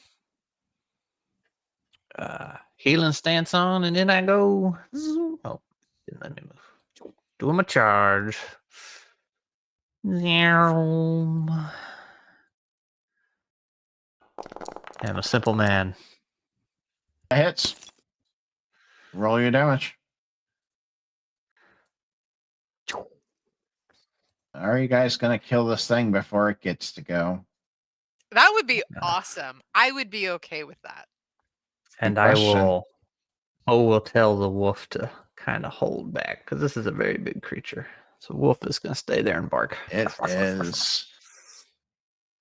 Healing stance on, and then I go. Oh, didn't let me move. Doing my charge. I'm a simple man. That hits. Roll your damage. Are you guys gonna kill this thing before it gets to go? That would be No. awesome. I would be okay with that. And question. I will tell the wolf to kind of hold back because this is a very big creature. So wolf is going to stay there and bark. It is.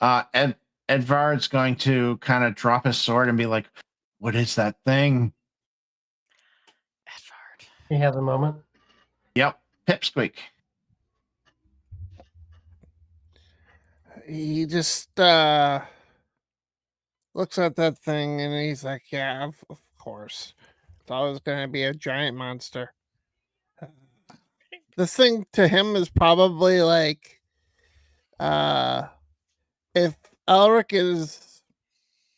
Edvard's going to kind of drop his sword and be like, "What is that thing?" Edvard. He has a moment. Yep, Pipsqueak. He just looks at that thing and he's like, "Yeah, of course. Thought it was gonna be a giant monster." This thing to him is probably like, if Elric is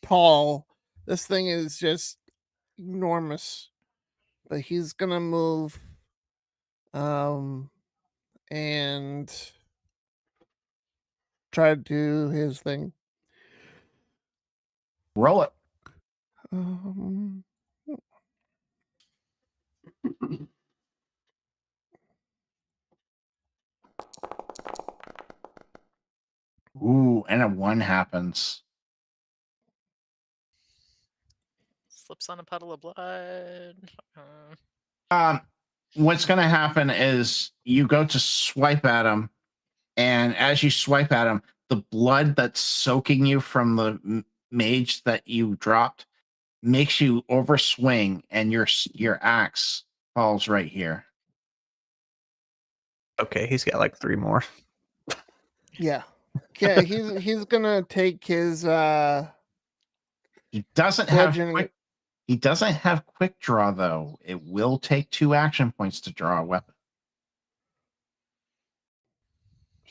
tall, this thing is just enormous. But he's gonna move, and try to do his thing. Roll it. Um, Ooh, and a 1 happens. Slips on a puddle of blood. What's going to happen is you go to swipe at him, and as you swipe at him, the blood that's soaking you from the mage that you dropped makes you overswing, and your axe falls right here. Okay, he's got like 3 more. yeah, yeah. He's gonna take his He doesn't bludgeoning. have quick draw though. It will take 2 action points to draw a weapon.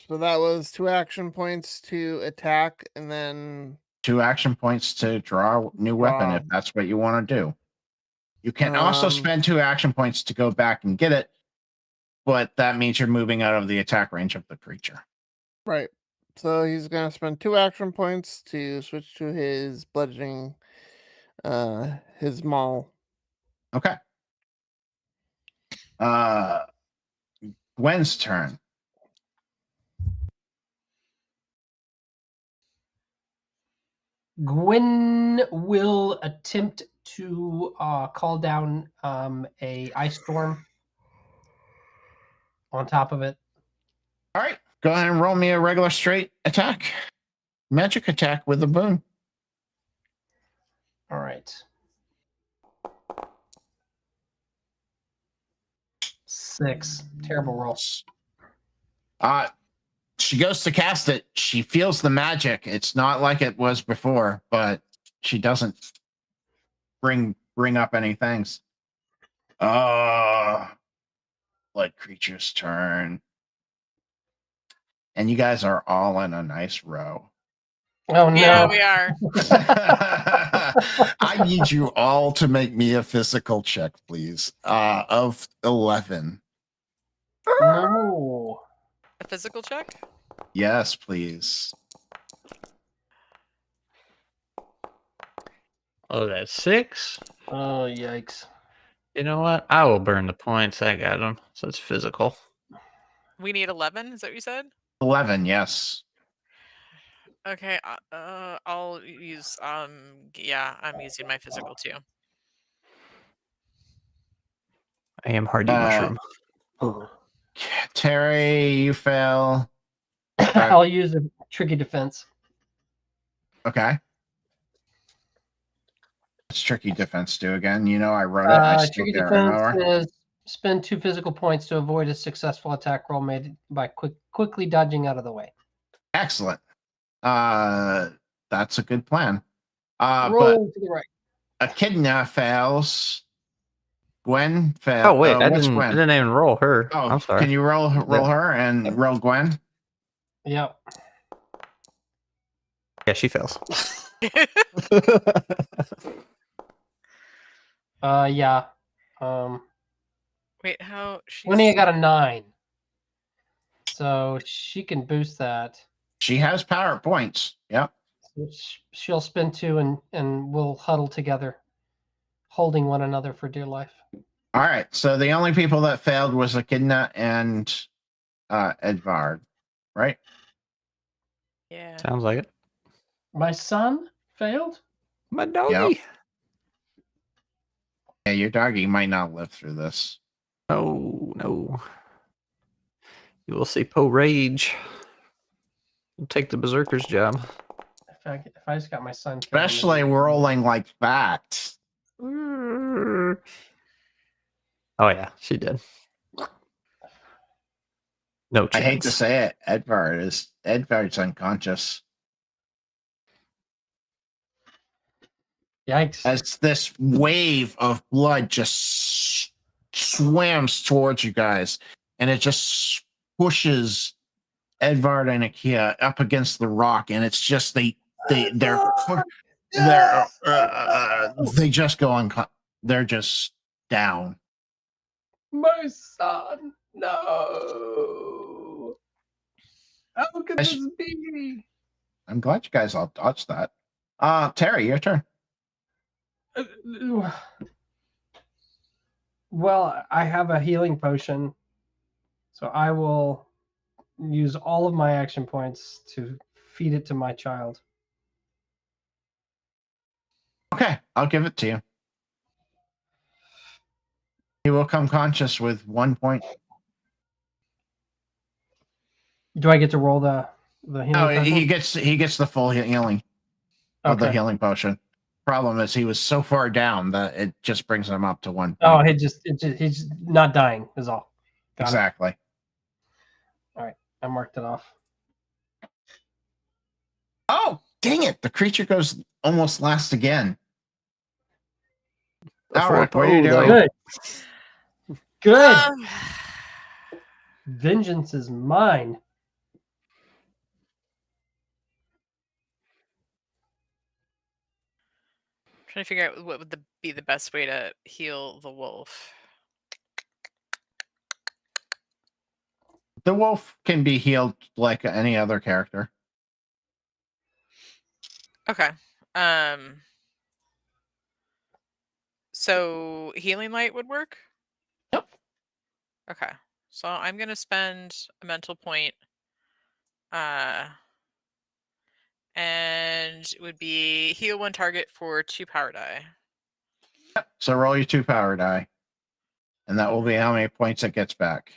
So that was 2 action points to attack, and then 2 action points to draw a new weapon if that's what you want to do. You can also spend 2 action points to go back and get it, but that means you're moving out of the attack range of the creature. right. So he's gonna spend 2 action points to switch to his bludgeoning, his maul. Okay. Gwen's turn. Gwen will attempt to call down a ice storm on top of it. All right. Go ahead and roll me a regular straight attack. Magic attack with a boon. All right. 6. Terrible roll. She goes to cast it. She feels the magic. It's not like it was before, but she doesn't bring up any things. Blood creature's turn. And you guys are all in a nice row. Oh, no. Yeah, we are. I need you all to make me a physical check, please. Of 11. No. A physical check? Yes, please. Oh, that's 6. Oh, yikes. You know what? I will burn the points. I got them. So it's physical. We need 11, is that what you said? 11, yes. Okay, I'll use, yeah, I'm using my physical too. I am hardy mushroom. Terry, you fail. I'll use a tricky defense. Okay. What's tricky defense do again? You know, I wrote it. I still Tricky can't defense remember. is spend 2 physical points to avoid a successful attack roll made by quickly dodging out of the way. Excellent. That's a good plan. But Roll to the right. Echidna fails. Gwen Oh fails. wait, I What's didn't Gwen? even roll her. Oh, I'm sorry. can you roll her and Yep. roll Gwen? Yep. Yeah, she fails. Yeah. Wait, how? She's... Winnie got a 9. So she can boost that. She has power points. Yep. She'll spend 2 and we'll huddle together, holding one another for dear life. All right. So the only people that failed was Echidna and Edvard, right? Yeah. Sounds like it. My son failed? My doggy. Yeah, your doggy might not live through this. Oh no. You will see Poe rage. He'll take the berserker's job. If I just got my son killed, Especially rolling like that. Oh yeah, she did. No chance. I hate to say it, Edvard's unconscious. Yikes. As this wave of blood just swams towards you guys, and it just pushes Edvard and Akia up against the rock, and it's just they just go they're just down. My son, no. How could this be? I'm glad you guys all dodged that. Terry, your turn. Well, I have a healing potion, so I will use all of my action points to feed it to my child. Okay, I'll give it to you. He will come conscious with 1 point. Do I get to roll the healing potion? He gets the full healing of the healing potion. Problem is he was so far down that it just brings him up to 1 point. Oh, he's not dying is all. Got exactly. it. All right, I marked it off. Oh, dang it. The creature goes almost last again. All right, what are you doing? Good. Vengeance is mine. Trying to figure out what would be the best way to heal the wolf. The wolf can be healed like any other character. Okay. So healing light would work? Yep. Okay. So I'm gonna spend a mental point. And it would be heal 1 target for 2 power die. Yep. So roll your 2 power die. And that will be how many points it gets back.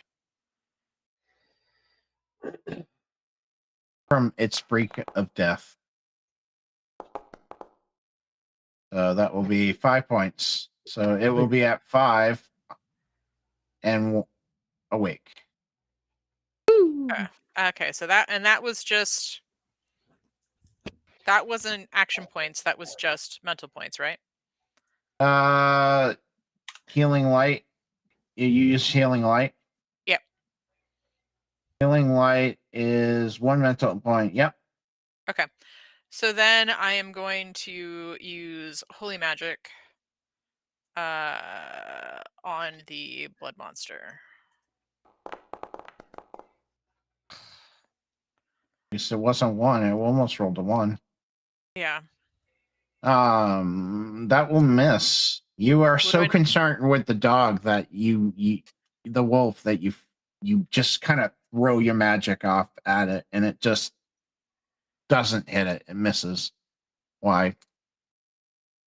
From its freak of death. So that will be 5 points. So it will be at 5 and awake. Okay, so that was just... That wasn't action points, that was just mental points, right? Healing light. You use healing light? Yep. Healing light is 1 mental point. Yep. Okay. So then I am going to use Holy Magic on the blood monster. It wasn't 1. It almost rolled a 1. Yeah. That will miss. You are so concerned with the dog that the wolf, that you just kind of throw your magic off at it, and it just doesn't hit it. It misses. Why?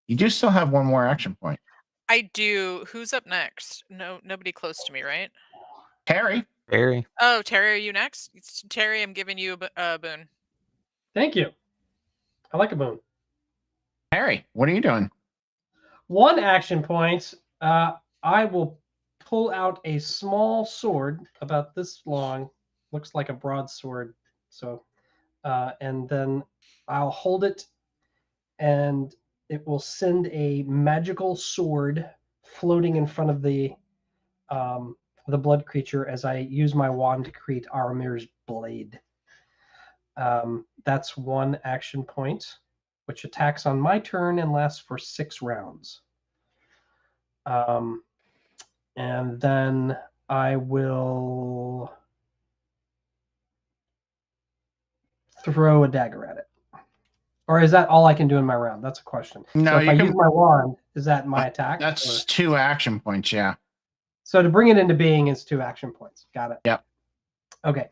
You do still have 1 more action point. I do. Who's up next? No, nobody close to me, right? Terry. Oh, Terry, are you next? Terry, I'm giving you a boon. Thank you. I like a boon. Terry, what are you doing? 1 action point, I will pull out a small sword about this long. Looks like a broadsword. So, and then I'll hold it, and it will send a magical sword floating in front of the blood creature as I use my wand to create Aramir's blade. That's 1 action point, which attacks on my turn and lasts for 6 rounds. And then I will throw a dagger at it. Or is that all I can do in my round? That's a question. No, so if you I can- use my wand, is that my attack? That's 2 action points, yeah. So to bring it into being is 2 action points. Got it. Yep. Okay.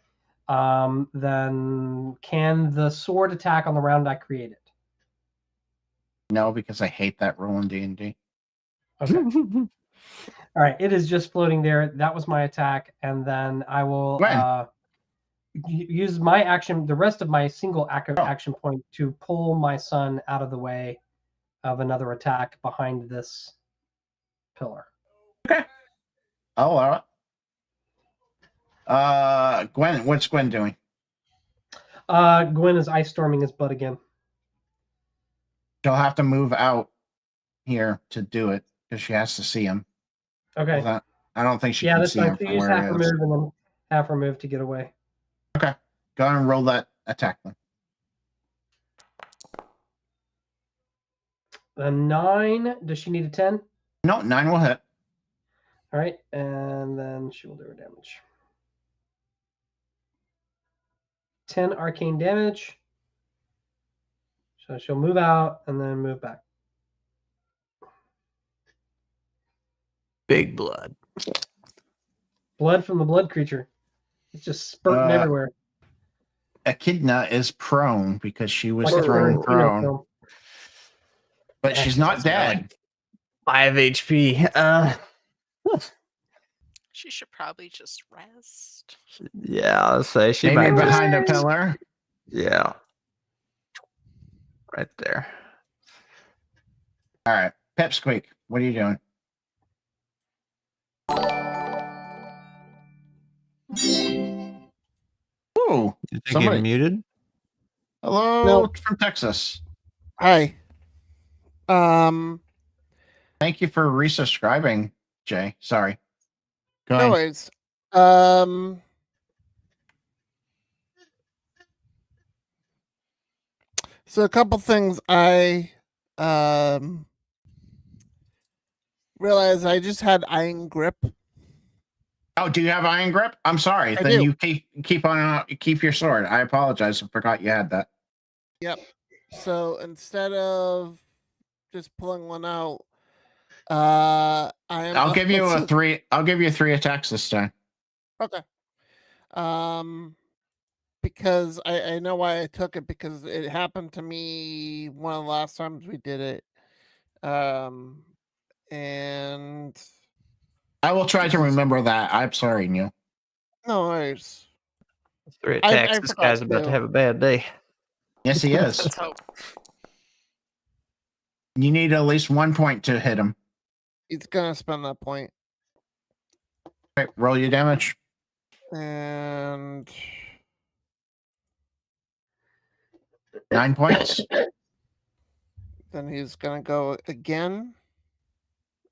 Then can the sword attack on the round I created? No, because I hate that rule in D&D. Okay. All right. It is just floating there. That was my attack. And then I will use my action, the rest of my single action point, to pull my son out of the way of another attack behind this pillar. Okay. I'll allow it. Gwen, what's Gwen doing? Gwen is ice storming his butt again. She'll have to move out here to do it because she has to see him. Okay. I don't think she Yeah, can that's see fine. him So from use where half he is. remove and then half remove to get away. Okay. Go ahead and roll that attack then. A 9. Does she need a 10? No, 9 will hit. All right, and then she will do her damage. 10 arcane damage. So she'll move out and then move back. Big blood. Blood from the blood creature. It's just spurting everywhere. Echidna is prone because she was Like a thrown Tarantino prone. film. But she's not dead. 5 HP. She should probably just rest. Yeah, I'll say she Maybe might behind a just, pillar. yeah. Right there. All right. Pipsqueak, what are you doing? Ooh. You think Somebody- you're muted? Hello No. from Texas. Hi. Thank you for resubscribing, Jay. Sorry. Go No ahead. worries. So a couple things I realized I just had iron grip. Oh, do you have iron grip? I'm sorry. I Then do. you keep your sword. I apologize. I forgot you had that. Yep. So instead of just pulling one out, I am. I'll give you also- 3. I'll give you 3 attacks this time. Okay. Because I know why I took it, because it happened to me one of the last times we did it. And I will try to remember that. I'm sorry, Neil. no worries. 3 I attacks. This forgot guy's about to to. have a bad day. Yes, he is. Let's hope. You need at least 1 point to hit him. He's gonna spend that point. Right, roll your damage. And 9 points. then he's gonna go again.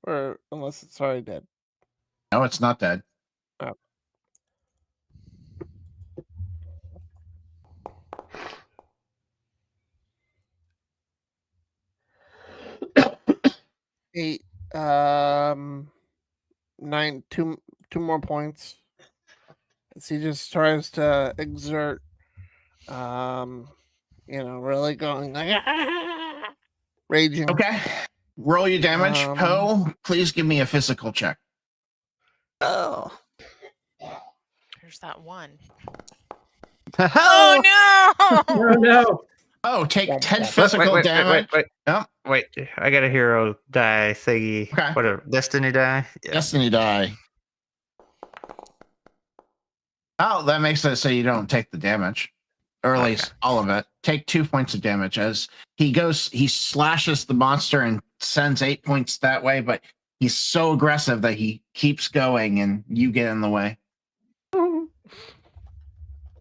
Or unless it's already dead. No, it's not dead. Oh. Eight, 9, two more points. As he just tries to exert, really going like raging. Okay. Roll your damage. Poe, please give me a physical check. Oh. There's that one. Oh, Oh no! Oh, no. Oh, take 10 Wait, physical damage. Wait. Oh, Wait, I got a hero die thingy. Okay. What a destiny die? Yeah. Destiny die. Oh, that makes it so you don't take the damage. Or at least all of it. Take 2 points of damage as he slashes the monster and sends 8 points that way, but he's so aggressive that he keeps going and you get in the way.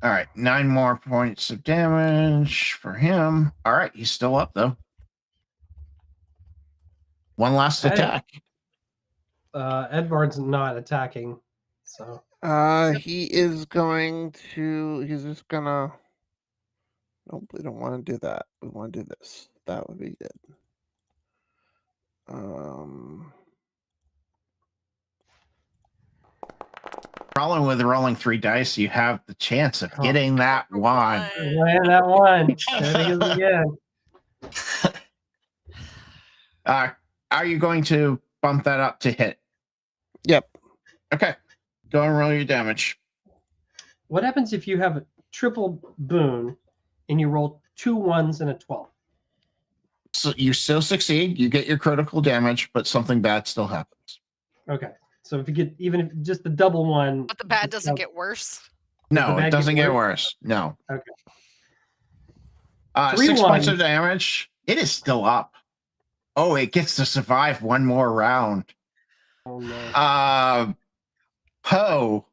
All right, 9 more points of damage for him. All right, he's still up though. One last attack. Edvard's not attacking, so He is going to. He's just gonna. Nope, we don't want to do that. We want to do this. That would be good. Problem with rolling 3 dice, you have the chance of getting that one. land that one. There it is again. Are you going to bump that up to hit? Yep. Okay. Go and roll your damage. What happens if you have a triple boon and you roll 2 1s and a 12? So you still succeed. You get your critical damage, but something bad still happens. Okay. So if you get even if just the double one. But the bad doesn't get worse. No, it doesn't get worse. No. Okay. 6 points of damage. It is still up. Oh, it gets to survive one more round. Oh no. Poe,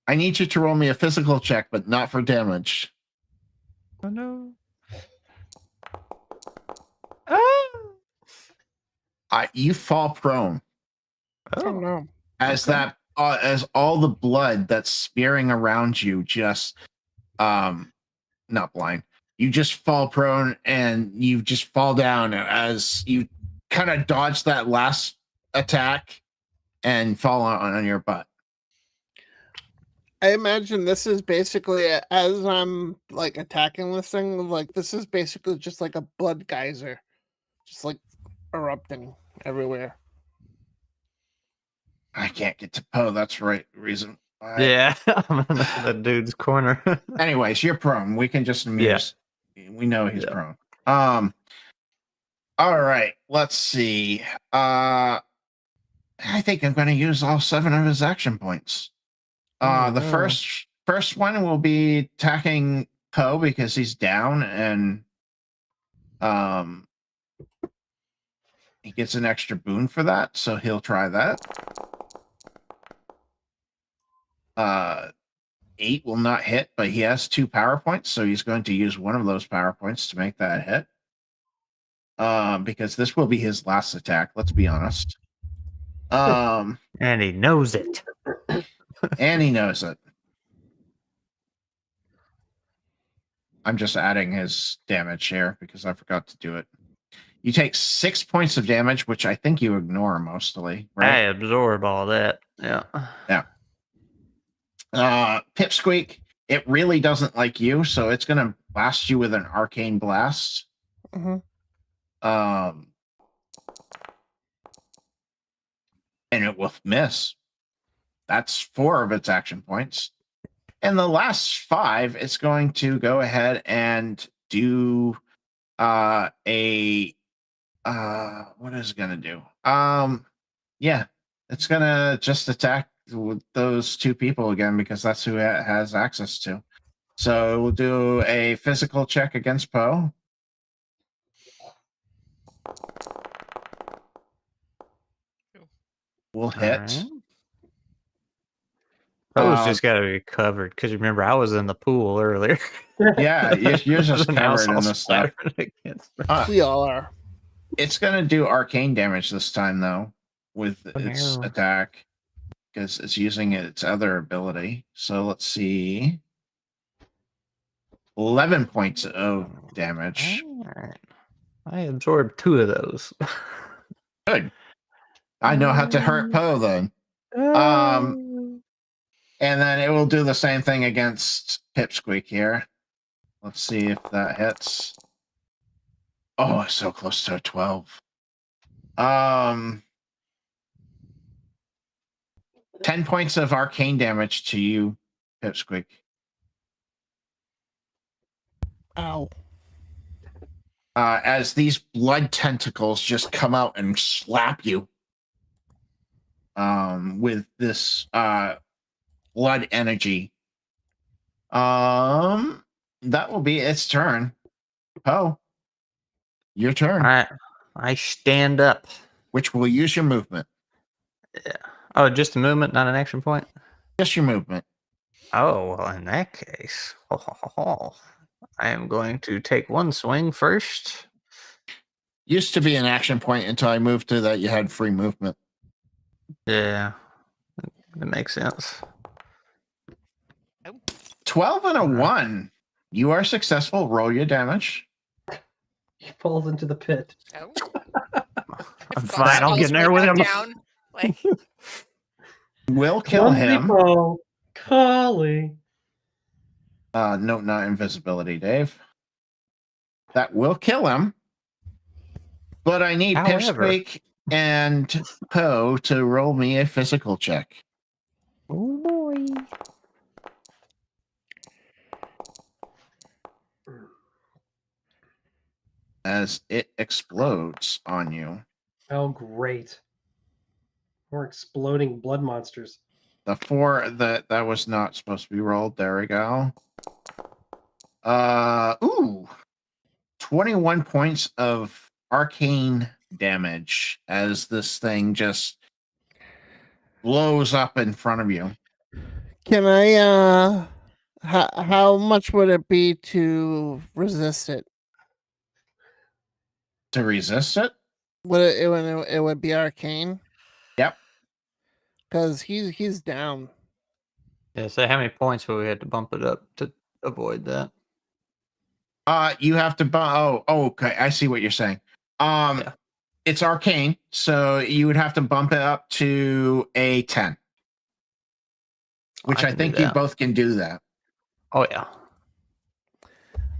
I need you to roll me a physical check, but not for damage. Oh no. You fall prone. Oh no. As as all the blood that's spearing around you just not blind. You just fall prone and you just fall down as you kind of dodge that last attack and fall on your butt. I imagine this is basically as I'm like attacking this thing, like this is basically just like a blood geyser, just like erupting everywhere. I can't get to Poe. That's the right reason. Yeah, I'm in the dude's corner. Anyways, you're prone. We can just amuse. Yeah. We know he's prone. All right. Let's see. I think I'm going to use all 7 of his action points. The first one will be attacking Poe because he's down and he gets an extra boon for that, so he'll try that. 8 will not hit, but he has 2 power points, so he's going to use one of those power points to make that hit. Because this will be his last attack, let's be honest. And he knows it. And he knows it. I'm just adding his damage here because I forgot to do it. You take 6 points of damage, which I think you ignore mostly, right? I absorb all that. Yeah. Yeah. Pipsqueak, it really doesn't like you, so it's going to blast you with an arcane blast. Mm-hmm. And it will miss. That's 4 of its action points. And the last 5, it's going to go ahead and do what is it going to do? Yeah, it's going to just attack with those 2 people again because that's who it has access to. So we'll do a physical check against Poe. We'll hit. Right. Poe's just got to be covered because remember I was in the pool earlier. Yeah, you're just covered in this stuff. We all are. It's going to do arcane damage this time, though, with its attack because it's using its other ability. So let's see. 11 points of damage. Right. I absorbed 2 of those. Good. I know how to hurt Poe then. And then it will do the same thing against Pipsqueak here. Let's see if that hits. Oh, so close to a 12. 10 points of arcane damage to you, Pipsqueak. Ow. As these blood tentacles just come out and slap you with this blood energy. That will be its turn. Poe, your turn. All right. I stand up. which will use your movement. Yeah. Oh, just a movement, not an action point? Just your movement. Oh, well, in that case, I am going to take one swing first. Used to be an action point until I moved to that you had free movement. Yeah, that makes sense. 12 and a 1. You are successful. Roll your damage. He falls into the pit. Oh. I'm fine. I'll get in there with him. Down. Like, Will kill him. Collie. No, not invisibility, Dave. That will kill him. But I need Pipsqueak and Poe to roll me a physical check. Oh boy. As it explodes on you. Oh, great. We're exploding blood monsters. The 4 that was not supposed to be rolled. There we go. 21 points of arcane damage as this thing just blows up in front of you. Can I how much would it be to resist it? To resist it? It would be arcane? Yep. Because he's down. Yeah, so how many points would we have to bump it up to avoid that? You have to okay, I see what you're saying. Yeah. It's arcane, so you would have to bump it up to a 10. Which I think you both can do that. Oh yeah.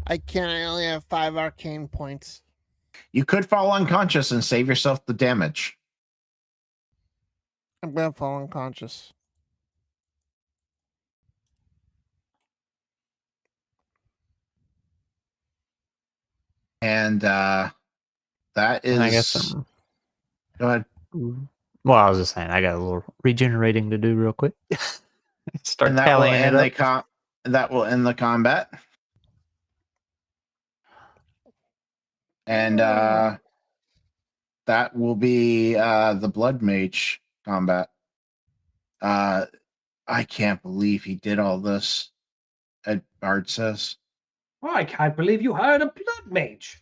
I can't. I only have 5 arcane points. You could fall unconscious and save yourself the damage. I'm gonna fall unconscious. And that is. I guess Go ahead. Well, I was just saying, I got a little regenerating to do real quick. Start and that tallying will it up. That will end the combat. And that will be the Blood Mage combat. I can't believe he did all this, Ed Bard says. Oh, I can't believe you hired a blood mage.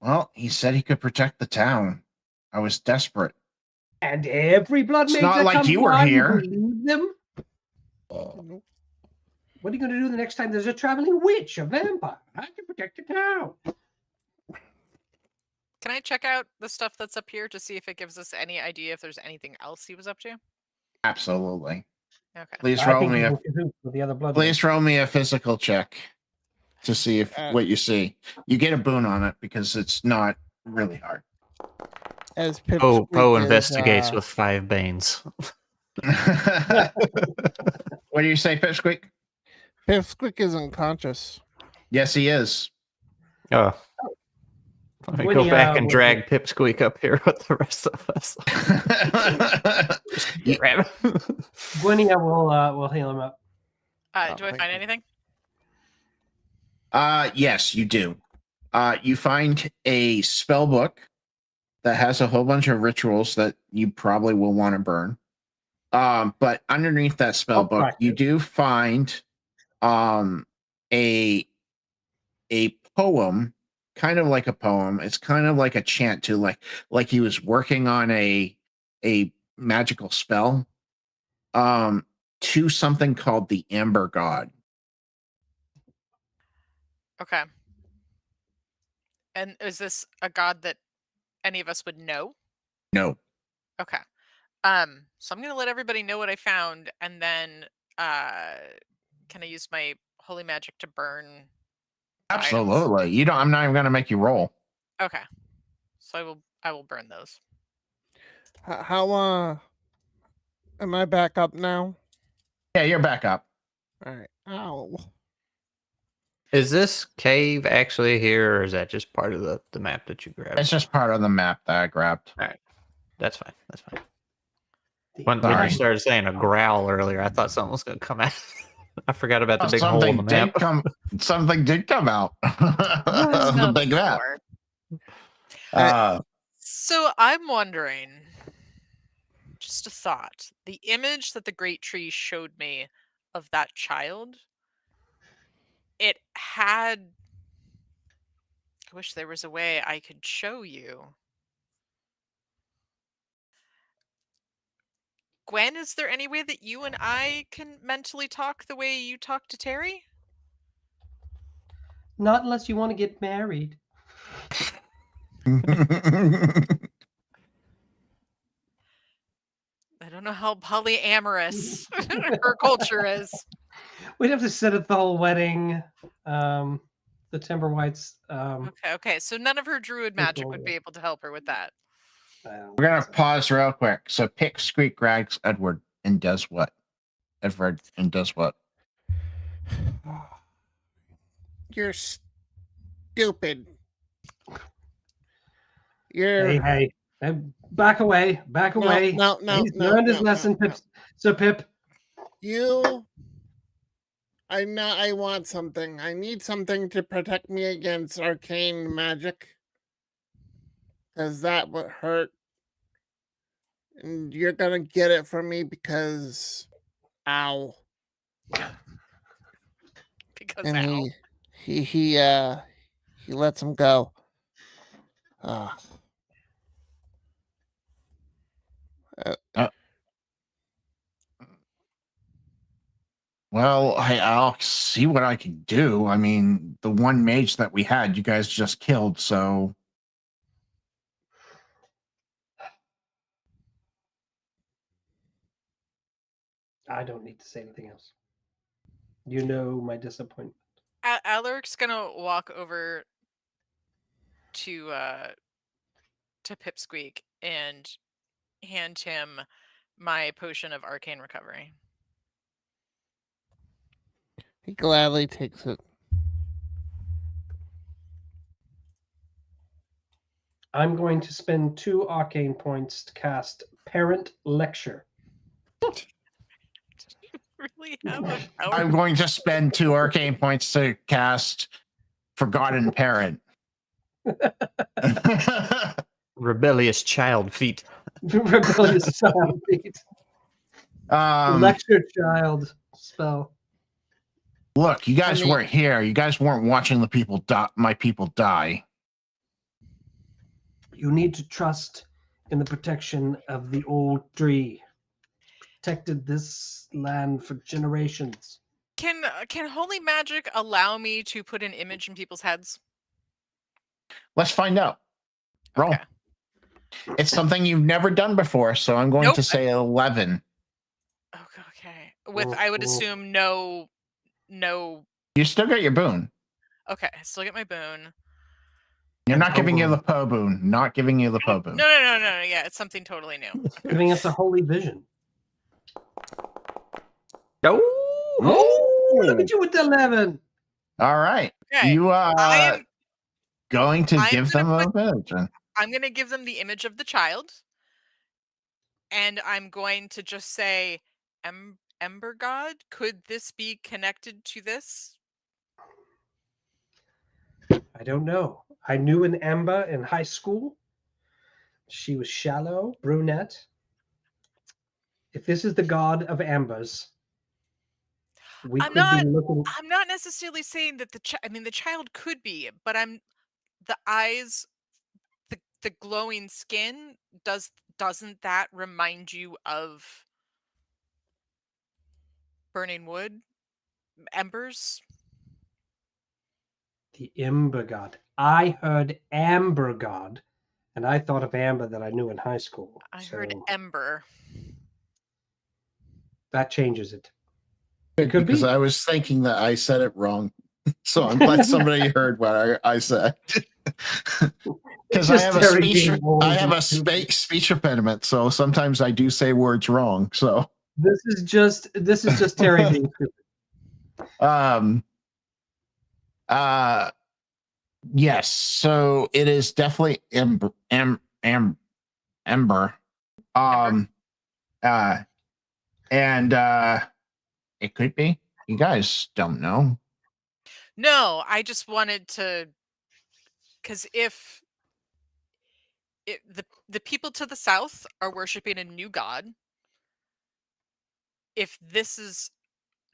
Well, he said he could protect the town. I was desperate. And every blood mage not that like comes you were by, here. you believe them? What are you going to do the next time there's a traveling witch, a vampire? I can protect the town. can I check out the stuff that's up here to see if it gives us any idea if there's anything else he was up to? Absolutely. Okay. Please I roll think me he's a in cahoots with the other blood please roll me a physical check to see if what you see. You get a boon on it because it's not really hard. As Poe investigates with 5 banes. What do you say, Pipsqueak? Pipsqueak isn't conscious. Yes, he is. Oh. Let me go back and drag Pipsqueak up here with the rest of us. Grab him. Gwynia will heal him up. Do I find anything? Yes, you do. You find a spell book that has a whole bunch of rituals that you probably will want to burn. But underneath that spell book, you do find a poem, kind of like a poem. It's kind of like a chant to like he was working on a magical spell to something called the Amber God. Okay. And is this a god that any of us would know? No. Okay. So I'm gonna let everybody know what I found, and then can I use my holy magic to burn? Absolutely. Items? You don't. I'm not even gonna make you roll. Okay. So I will burn those. How am I back up now? Yeah, you're back up. All right. Ow. Is this cave actually here, or is that just part of the map that you grabbed? It's just part of the map that I grabbed. All right. That's fine. That's fine. When you started saying a growl earlier, I thought something was going to come out. I forgot about the big hole in the map. Something did come out. The big map. So I'm wondering, just a thought, the image that the great tree showed me of that child, it had, I wish there was a way I could show you. Gwen, is there any way that you and I can mentally talk the way you talk to Terry? Not unless you want to get married. I don't know how polyamorous her culture is. We'd have to set up the whole wedding. The Timber Whites. Okay. So none of her druid magic would be able to help her with that. We're gonna pause real quick. So pick Squeak Rags Edward and does what? Edward and does what? You're stupid. You're Hey, back away, away. No, He's learned his lesson, Pip. So Pip, I want something. I need something to protect me against arcane magic. Because that would hurt. And you're gonna get it from me because ow. Because and ow. he lets him go. Well, I'll see what I can do. I mean, the one mage that we had, you guys just killed, so. I don't need to say anything else. You know my disappointment. Alaric's gonna walk over to Pipsqueak and hand him my potion of arcane recovery. He gladly takes it. I'm going to spend 2 arcane points to cast Parent Lecture. Really have a power? I'm going to spend 2 arcane points to cast Forgotten Parent. Rebellious child feet. Rebellious child feet. Lecture child spell. Look, you guys weren't here. You guys weren't watching the people my people die. You need to trust in the protection of the old tree. Protected this land for generations. Can holy magic allow me to put an image in people's heads? Let's find out. Roll. Okay. It's something you've never done before, so I'm going to say 11. Okay. With I would assume no. You still got your boon. Okay, I still get my boon. You're not giving you the Poe boon. Not giving you the Poe boon. No. Yeah, it's something totally new. Okay. Giving us a holy vision. Oh, look at you with the 11. All right. Okay. You are going to give them a image. I'm going to give them the image of the child. And I'm going to just say, Ember God, could this be connected to this? I don't know. I knew an Ember in high school. She was shallow, brunette. If this is the god of Embers, I'm not necessarily saying that the child could be, but the eyes, the glowing skin, doesn't that remind you of burning wood, embers? The Ember God. I heard Amber God, and I thought of Amber that I knew in high school. I heard Ember. That changes it. It could because be. I was thinking that I said it wrong. So I'm glad somebody heard what I said. Because I have a speech impediment, so sometimes I do say words wrong. So this is just Terry being stupid. Yes, so it is definitely Ember. And it could be. You guys don't know. No, I just wanted to, because if the people to the south are worshiping a new god. If this is,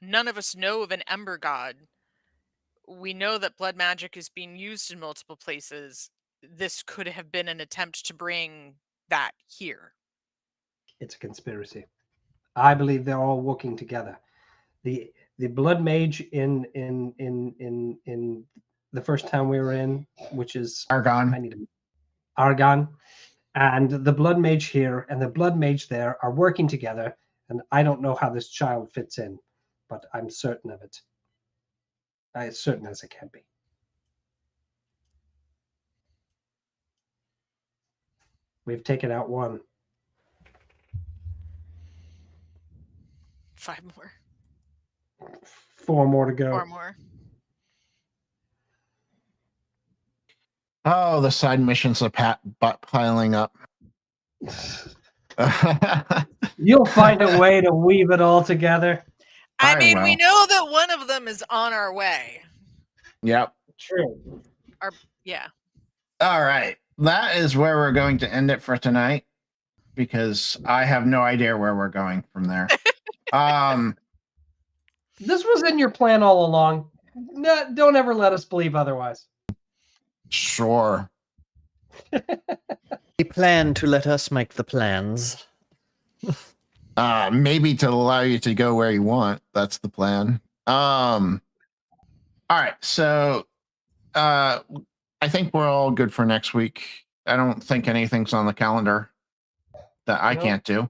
none of us know of an ember god. We know that blood magic is being used in multiple places. This could have been an attempt to bring that here. It's a conspiracy. I believe they're all working together. The blood mage in the first town we were in, which is Ergon. Argon, and the blood mage here and the blood mage there are working together. And I don't know how this child fits in, but I'm certain of it. As certain as it can be. We've taken out one. 5 more. 4 more to go. 4 more. Oh, the side missions are piling up. You'll find a way to weave it all together. I mean, will. we know that one of them is on our way. Yep. True. Yeah. All right. That is where we're going to end it for tonight, because I have no idea where we're going from there. This was in your plan all along. No, don't ever let us believe otherwise. Sure. He planned to let us make the plans. Maybe to allow you to go where you want. That's the plan. All right. So I think we're all good for next week. I don't think anything's on the calendar that I can't do.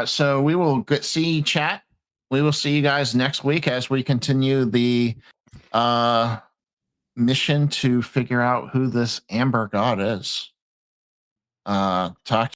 So we will see chat. We will see you guys next week as we continue the mission to figure out who this Amber God is. Talk